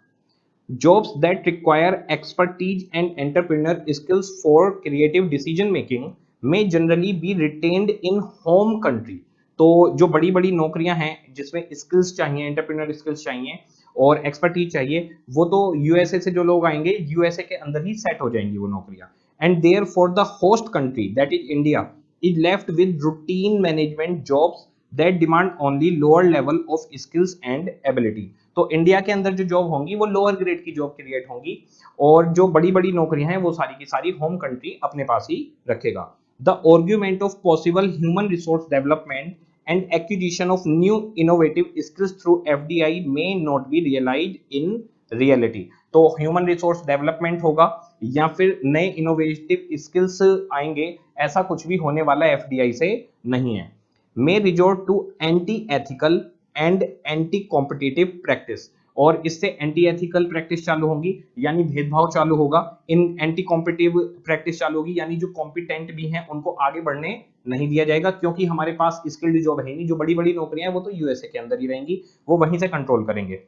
[SPEAKER 1] Jobs that require expertise and entrepreneurial skills for creative decision making may generally be retained in home country। तो जो बड़ी बड़ी नौकरियां हैं जिसमें स्किल्स चाहिए, एंटरप्रेन्योर स्किल्स चाहिए और एक्सपर्टीज चाहिए, वो तो यूएसए से जो लोग आएंगे, यूएसए के अंदर ही सेट हो जाएंगी वो नौकरियां। And there for the host country that is India is left with routine management jobs that demand only lower level of skills and ability. तो इंडिया के अंदर जो जॉब होंगी वो लोअर ग्रेड की जॉब क्रिएट होंगी, और जो बड़ी बड़ी नौकरियां हैं वो सारी की सारी होम कंट्री अपने पास ही रखेगा। The argument of possible human resource development and acquisition of new innovative skills through FDI may not be realized in reality. तो ह्यूमन रिसोर्स डेवलपमेंट होगा या फिर नए इनोवेटिव स्किल्स आएंगे, ऐसा कुछ भी होने वाला एफडीआई से नहीं है। May resort to anti ethical and anti competitive practice, और इससे एंटी एथिकल प्रैक्टिस चालू होगी, यानी भेदभाव चालू होगा, इन एंटी कॉम्पिटिटिव प्रैक्टिस चालू होगी, यानी जो कॉम्पिटेंट भी हैं उनको आगे बढ़ने नहीं दिया जाएगा, क्योंकि हमारे पास स्किल्ड जॉब है नहीं, जो बड़ी बड़ी नौकरियां हैं वो तो यूएसए के अंदर ही रहेंगी, वो वहीं से कंट्रोल करेंगे।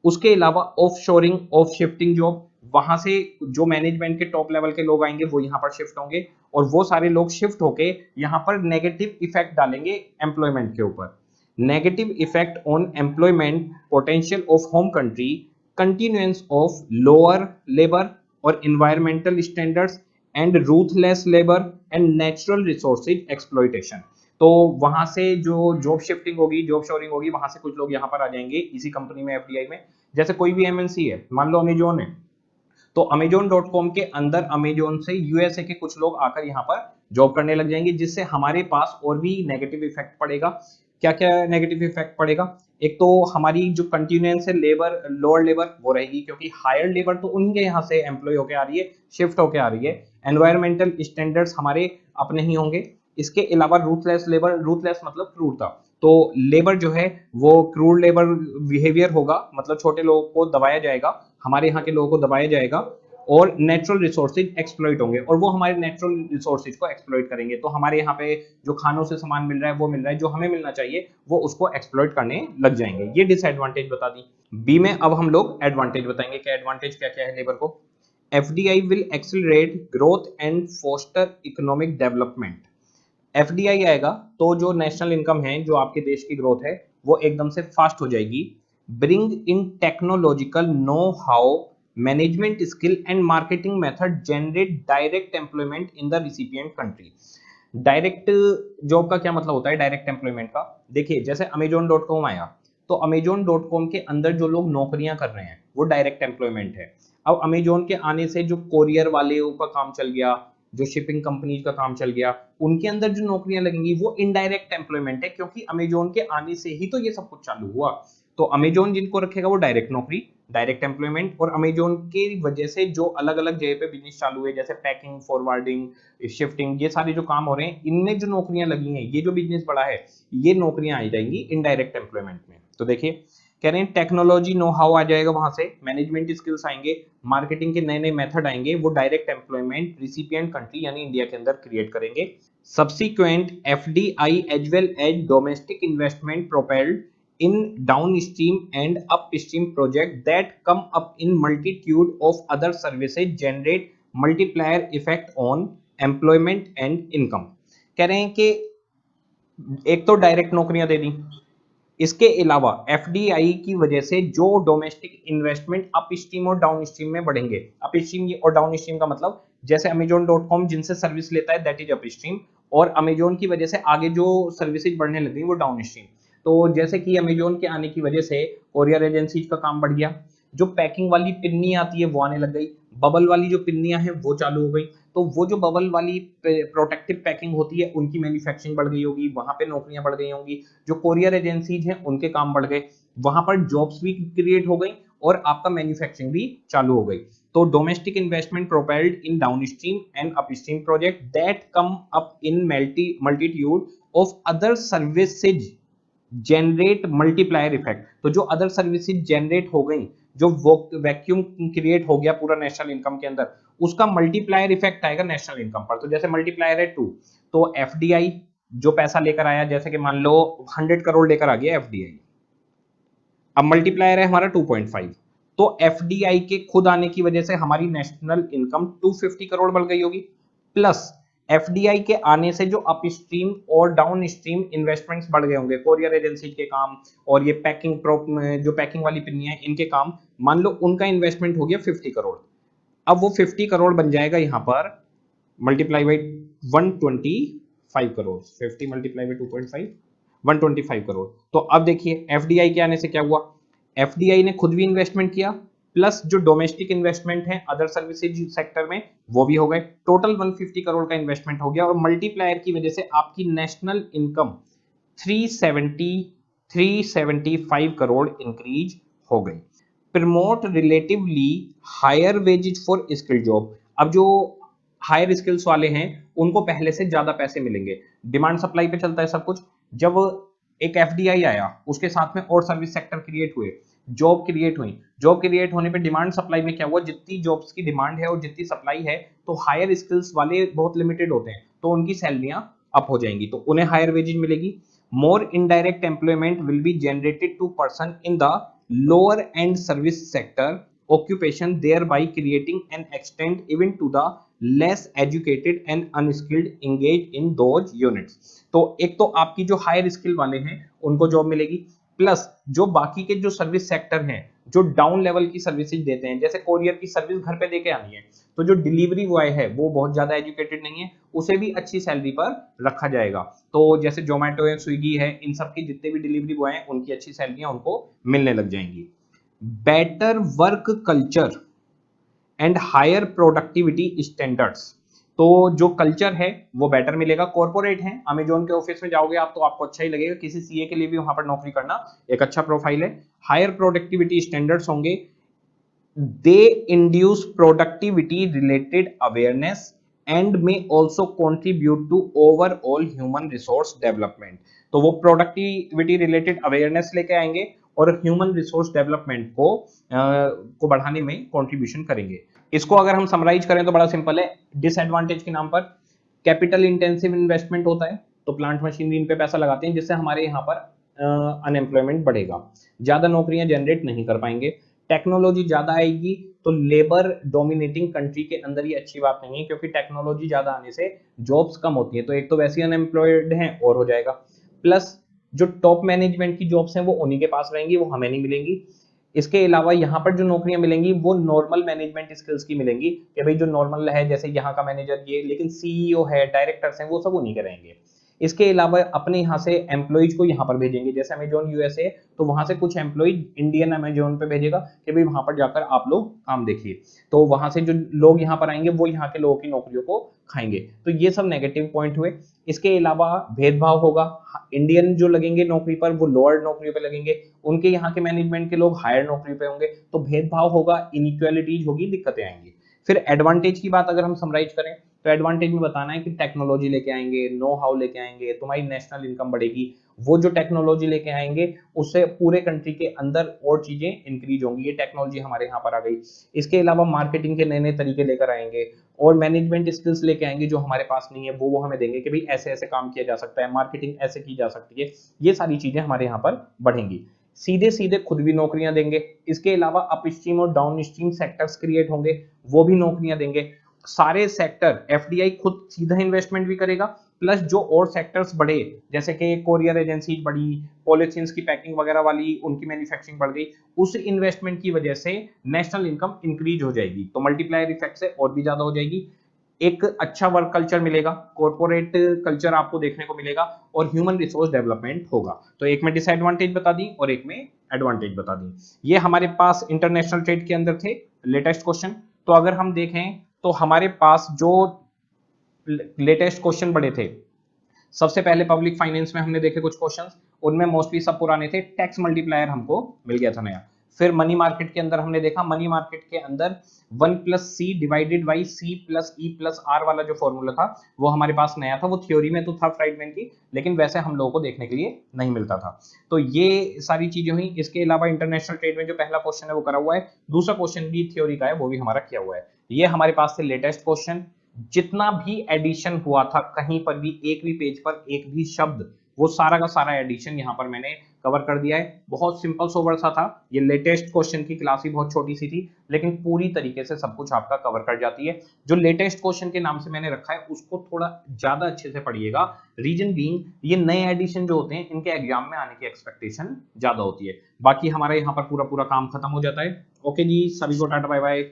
[SPEAKER 1] उसके अलावा of shoring, of shifting job, वहां से जो मैनेजमेंट के टॉप लेवल के लोग आएंगे वो यहाँ पर शिफ्ट होंगे, और वो सारे लोग शिफ्ट होके यहाँ पर नेगेटिव इफेक्ट डालेंगे एम्प्लॉयमेंट के ऊपर। Negative effect on employment potential of home country, continuance of lower labour और environmental standards and ruthless labour and natural resources exploitation. तो वहां से जो जॉब शिफ्टिंग होगी, जॉब शोरिंग होगी, वहां से कुछ लोग यहाँ पर आ जाएंगे इसी कंपनी में, एफडीआई में। जैसे कोई भी एमएनसी है, मान लो अमेजोन है, तो अमेजोन.com के अंदर अमेजोन से यूएसए के कुछ लोग आकर यहाँ पर जॉब करने लग जाएंगे, जिससे हमारे पास और भी नेगेटिव इफेक्ट पड़ेगा। क्या क्या नेगेटिव इफेक्ट पड़ेगा, एक तो हमारी जो कंटिन्यूएंस है लेबर, लोअर लेबर वो रहेगी, क्योंकि हायर लेबर तो उनके यहाँ से एम्प्लॉय होकर आ रही है, शिफ्ट होकर आ रही है। एनवायरमेंटल स्टैंडर्ड्स हमारे अपने ही होंगे। इसके अलावा रूथलेस लेबर, रूथलेस मतलब क्रूरता, तो लेबर जो है वो क्रूर लेबर बिहेवियर होगा, मतलब छोटे लोगों को दबाया जाएगा, हमारे यहाँ के लोगों को दबाया जाएगा, और नेचुरल रिसोर्सेज एक्सप्लॉइट होंगे, और वो हमारे नेचुरल रिसोर्सेज को एक्सप्लॉइट करेंगे। तो हमारे यहाँ पे जो खानों से सामान मिल रहा है वो मिल रहा है, जो हमें मिलना चाहिए वो उसको एक्सप्लॉइट करने लग जाएंगे। ये डिसएडवांटेज बता दी। बी में अब हम लोग एडवांटेज बताएंगे कि एडवांटेज क्या क्या है लेबर को। FDI will accelerate growth and foster economic development. FDI आएगा तो जो नेशनल इनकम है, जो आपके देश की ग्रोथ है, वो एकदम से फास्ट हो जाएगी। Bring in technological know how, management skill and marketing method generate direct employment in the recipient country. Direct job का क्या मतलब होता है, डायरेक्ट एम्प्लॉयमेंट का? देखिए जैसे Amazon.com आया, तो Amazon.com के अंदर जो लोग नौकरियां कर रहे हैं वो डायरेक्ट एम्प्लॉयमेंट है। अब अमेजोन के आने से जो कोरियर वाले का काम चल गया, जो शिपिंग कंपनीज का काम चल गया, उनके अंदर जो नौकरियां लगेंगी वो इनडायरेक्ट एम्प्लॉयमेंट है, क्योंकि अमेजोन के आने से ही तो ये सब कुछ चालू हुआ। तो अमेजोन जिनको रखेगा वो डायरेक्ट नौकरी, डायरेक्ट एम्प्लॉयमेंट। और अमेजोन की वजह से जो अलग अलग जगह पे बिजनेस चालू हुए, जैसे पैकिंग, फॉरवर्डिंग, शिफ्टिंग, ये सारे जो काम हो रहे हैं, इनमें जो नौकरियां लगी हैं, ये जो बिजनेस बड़ा है, ये नौकरियां आ जाएंगी इनडायरेक्ट एम्प्लॉयमेंट में। तो देखिए कह रहे हैं टेक्नोलॉजी नो हाउ आ जाएगा वहां से, मैनेजमेंट स्किल्स आएंगे, मार्केटिंग के नए नए मेथड आएंगे, वो डायरेक्ट एम्प्लॉयमेंट रिसिपिएंट कंट्री यानी इंडिया के अंदर क्रिएट करेंगे। Subsequent FDI as well as domestic investment propelled in downstream and upstream project that come up in multitude of other services generate multiplier effect on employment and income। कह रहे हैं कि एक तो डायरेक्ट नौकरियां दे दी, इसके अलावा एफडीआई की वजह से जो डोमेस्टिक इन्वेस्टमेंट अप स्ट्रीम और डाउन स्ट्रीम में बढ़ेंगे। अप स्ट्रीम और डाउन स्ट्रीम का मतलब जैसे Amazon.com जिनसे सर्विस लेता है दैट इज अप स्ट्रीम, और अमेजोन की वजह से आगे जो सर्विसेज बढ़ने लग गई वो डाउन स्ट्रीम। तो जैसे कि अमेजोन के आने की वजह से कोरियर एजेंसीज का काम बढ़ गया, जो पैकिंग वाली पिन्नी आती है वो आने लग गई, बबल वाली जो पिन्नियां हैं वो चालू हो गई। तो वो जो बबल वाली प्रोटेक्टिव पैकिंग होती है उनकी मैन्युफैक्चरिंग बढ़ गई होगी, वहां पे नौकरियां बढ़ गई होंगी। जो कोरियर एजेंसीज हैं उनके काम बढ़ गए, वहां पर जॉब्स भी क्रिएट हो गई और आपका मैन्युफैक्चरिंग भी चालू हो गई। तो domestic investment propelled in downstream and upstream project that come up in multitude of other services generate multiplier effect. तो जो अदर सर्विसेज जनरेट हो गई, जो वैक्यूम क्रिएट हो गया पूरा नेशनल इनकम के अंदर, उसका मल्टीप्लायर इफेक्ट आएगा नेशनल इनकम पर। तो जैसे मल्टीप्लायर है 2, तो एफडीआई जो पैसा लेकर आया, जैसे कि मान लो 100 करोड़ लेकर आ गया एफडीआई, अब मल्टीप्लायर है हमारा 2.5, तो एफडीआई के खुद आने की वजह से हमारी नेशनल इनकम 250 करोड़ बढ़ गई होगी। प्लस एफडीआई के आने से जो अपस्ट्रीम और डाउन स्ट्रीम इन्वेस्टमेंट्स बढ़ गए होंगे, कोरियर एजेंसी के काम और ये पैकिंग जो पैकिंग वाली पिन्नियां इनके काम, मान लो उनका इन्वेस्टमेंट हो गया 50 करोड़। अब वो 50 करोड़ बन जाएगा यहाँ पर multiply by 125 crore, 50 multiply by 2.5, 125 crore. तो अब देखिए एफडीआई के आने से क्या हुआ, एफडीआई ने खुद भी इन्वेस्टमेंट किया, प्लस जो डोमेस्टिक इन्वेस्टमेंट है अदर सर्विसेज सेक्टर में वो भी हो गए, टोटल 150 करोड़ का इन्वेस्टमेंट हो गया। और मल्टीप्लायर की वजह से आपकी नेशनल इनकम 375 करोड़ इंक्रीज हो गई। Promote relatively higher wages for skill job. अब जो हायर स्किल्स वाले हैं उनको पहले से ज्यादा पैसे मिलेंगे, डिमांड सप्लाई पे चलता है सब कुछ। जब एक एफडीआई आया उसके साथ में और सर्विस सेक्टर क्रिएट हुए, जॉब क्रिएट हुई, जॉब क्रिएट होने पे डिमांड सप्लाई में क्या हुआ, जितनी जॉब्स की डिमांड है और जितनी सप्लाई है, तो हायर स्किल्स वाले बहुत लिमिटेड होते हैं, तो उनकी सैलरियां अप हो जाएंगी, तो उन्हें हायर वेजेज मिलेगी। More indirect employment will be generated to person in the lower end service sector occupation, thereby creating an extent even to the less educated and unskilled engaged in those units। तो एक तो आपकी जो हायर स्किल वाले हैं उनको जॉब मिलेगी, प्लस जो बाकी के जो सर्विस सेक्टर हैं जो डाउन लेवल की सर्विसेज देते हैं, जैसे कोरियर की सर्विस घर पे देके आनी है, तो जो डिलीवरी बॉय है वो बहुत ज्यादा एजुकेटेड नहीं है, उसे भी अच्छी सैलरी पर रखा जाएगा। तो जैसे जोमेटो है, स्विगी है, इन सब के जितने भी डिलीवरी बॉय हैं उनकी अच्छी सैलरियां उनको मिलने लग जाएंगी। Better work culture and higher productivity standards. तो जो कल्चर है वो बेटर मिलेगा। कॉर्पोरेट है, अमेजोन के ऑफिस में जाओगे आप तो आपको अच्छा ही लगेगा, किसी सीए के लिए भी वहां पर नौकरी करना एक अच्छा प्रोफाइल है। हायर प्रोडक्टिविटी स्टैंडर्ड्स होंगे, they induce productivity related awareness and may also contribute to overall human resource development. तो वो प्रोडक्टिविटी रिलेटेड अवेयरनेस लेके आएंगे और ह्यूमन रिसोर्स डेवलपमेंट को बढ़ाने में कंट्रीब्यूशन करेंगे। इसको अगर हम समराइज करें तो बड़ा सिंपल है, डिसएडवांटेज के नाम पर कैपिटल इंटेंसिव इन्वेस्टमेंट होता है, तो प्लांट मशीनरी इन पे पैसा लगाते हैं जिससे हमारे यहाँ पर अनएम्प्लॉयमेंट बढ़ेगा, ज्यादा नौकरियां जनरेट नहीं कर पाएंगे। टेक्नोलॉजी ज्यादा आएगी तो लेबर डोमिनेटिंग कंट्री के अंदर ये अच्छी बात नहीं है, क्योंकि टेक्नोलॉजी ज्यादा आने से जॉब्स कम होती है, तो एक तो वैसे ही अनएम्प्लॉयड हैं और हो जाएगा, प्लस जो टॉप मैनेजमेंट की जॉब्स हैं वो उन्हीं के पास रहेंगी, वो हमें नहीं मिलेंगी। इसके अलावा यहाँ पर जो नौकरियां मिलेंगी वो नॉर्मल मैनेजमेंट स्किल्स की मिलेंगी कि भाई जो नॉर्मल है जैसे यहाँ का मैनेजर ये, लेकिन सीईओ है, डायरेक्टर्स हैं, वो सब वो नहीं करेंगे। इसके अलावा अपने यहाँ से एम्प्लॉइज को यहाँ पर भेजेंगे, जैसे अमेजोन यूएसए, तो वहां से कुछ एम्प्लॉइज इंडियन अमेजोन पे भेजेगा कि भाई वहां पर जाकर आप लोग काम देखिए। तो वहां से जो लोग यहाँ पर आएंगे वो यहाँ के लोगों की नौकरियों को खाएंगे। तो ये सब नेगेटिव पॉइंट हुए। इसके अलावा भेदभाव होगा, इंडियन जो लगेंगे नौकरी पर वो लोअर नौकरी पे लगेंगे, उनके यहाँ के मैनेजमेंट के लोग हायर नौकरी पे होंगे, तो भेदभाव होगा, इनइक्वालिटीज होगी, दिक्कतें आएंगी। फिर एडवांटेज की बात अगर हम समराइज करें तो एडवांटेज में बताना है कि टेक्नोलॉजी लेके आएंगे, नो हाउ लेके आएंगे, तुम्हारी नेशनल इनकम बढ़ेगी। वो जो टेक्नोलॉजी लेके आएंगे उससे पूरे कंट्री के अंदर और चीजें इंक्रीज होंगी, ये टेक्नोलॉजी हमारे यहाँ पर आ गई। इसके अलावा मार्केटिंग के नए नए तरीके लेकर आएंगे और मैनेजमेंट स्किल्स लेके आएंगे जो हमारे पास नहीं है, वो हमें देंगे कि भाई ऐसे ऐसे काम किया जा सकता है, मार्केटिंग ऐसे की जा सकती है। ये सारी चीजें हमारे यहाँ पर बढ़ेंगी। सीधे सीधे खुद भी नौकरियां देंगे। इसके अलावा अपस्ट्रीम और डाउन स्ट्रीम सेक्टर्स क्रिएट होंगे, वो भी नौकरियां देंगे। सारे सेक्टर एफडीआई खुद सीधा इन्वेस्टमेंट भी करेगा, प्लस जो और सेक्टर्स बढ़े जैसे कि कोरियर एजेंसी बढ़ी, पॉलिथीन की पैकिंग वगैरह वाली उनकी मैन्युफैक्चरिंग बढ़ गई, उस इन्वेस्टमेंट की वजह से नेशनल इनकम इंक्रीज हो जाएगी, तो मल्टीप्लायर इफेक्ट से और भी ज्यादा हो जाएगी। एक अच्छा वर्क कल्चर मिलेगा, कॉर्पोरेट कल्चर आपको देखने को मिलेगा और ह्यूमन रिसोर्स डेवलपमेंट होगा। तो एक में डिसएडवांटेज बता दी और एक में एडवांटेज बता दी। ये हमारे पास इंटरनेशनल ट्रेड के अंदर थे लेटेस्ट क्वेश्चन। तो अगर हम देखें तो हमारे पास जो लेटेस्ट क्वेश्चन बड़े थे, सबसे पहले पब्लिक फाइनेंस में हमने देखे कुछ क्वेश्चंस, उनमें मोस्टली सब पुराने थे। टैक्स मल्टीप्लायर हमको मिल गया था नया। फिर मनी मार्केट के अंदर हमने देखा, मनी मार्केट के अंदर 1 + C divided by C + E + R वाला जो फॉर्मूला था वो हमारे पास नया था। वो थ्योरी में तो था फ्राइडमैन की, लेकिन वैसे हम लोगों को देखने के लिए नहीं मिलता था। तो ये सारी चीजें हुई। इसके अलावा इंटरनेशनल ट्रेड में जो पहला क्वेश्चन है वो करा हुआ है, दूसरा क्वेश्चन भी थ्योरी का है, वो भी हमारा किया हुआ है। ये हमारे पास थे लेटेस्ट क्वेश्चन। जितना भी एडिशन हुआ था कहीं पर भी एक भी पेज पर एक भी शब्द, वो सारा का सारा एडिशन यहाँ पर मैंने कवर कर दिया है। बहुत सिंपल सोबर सा था। ये लेटेस्ट क्वेश्चन की क्लास ही बहुत छोटी सी थी, लेकिन पूरी तरीके से सब कुछ आपका कवर कर जाती है। जो लेटेस्ट क्वेश्चन के नाम से मैंने रखा है उसको थोड़ा ज्यादा अच्छे से पढ़िएगा। रीजन बीइंग ये नए एडिशन जो होते हैं इनके एग्जाम में आने की एक्सपेक्टेशन ज्यादा होती है। बाकी हमारा यहाँ पर पूरा पूरा काम खत्म हो जाता है। ओके जी, सभी को टाटा बाय बाय।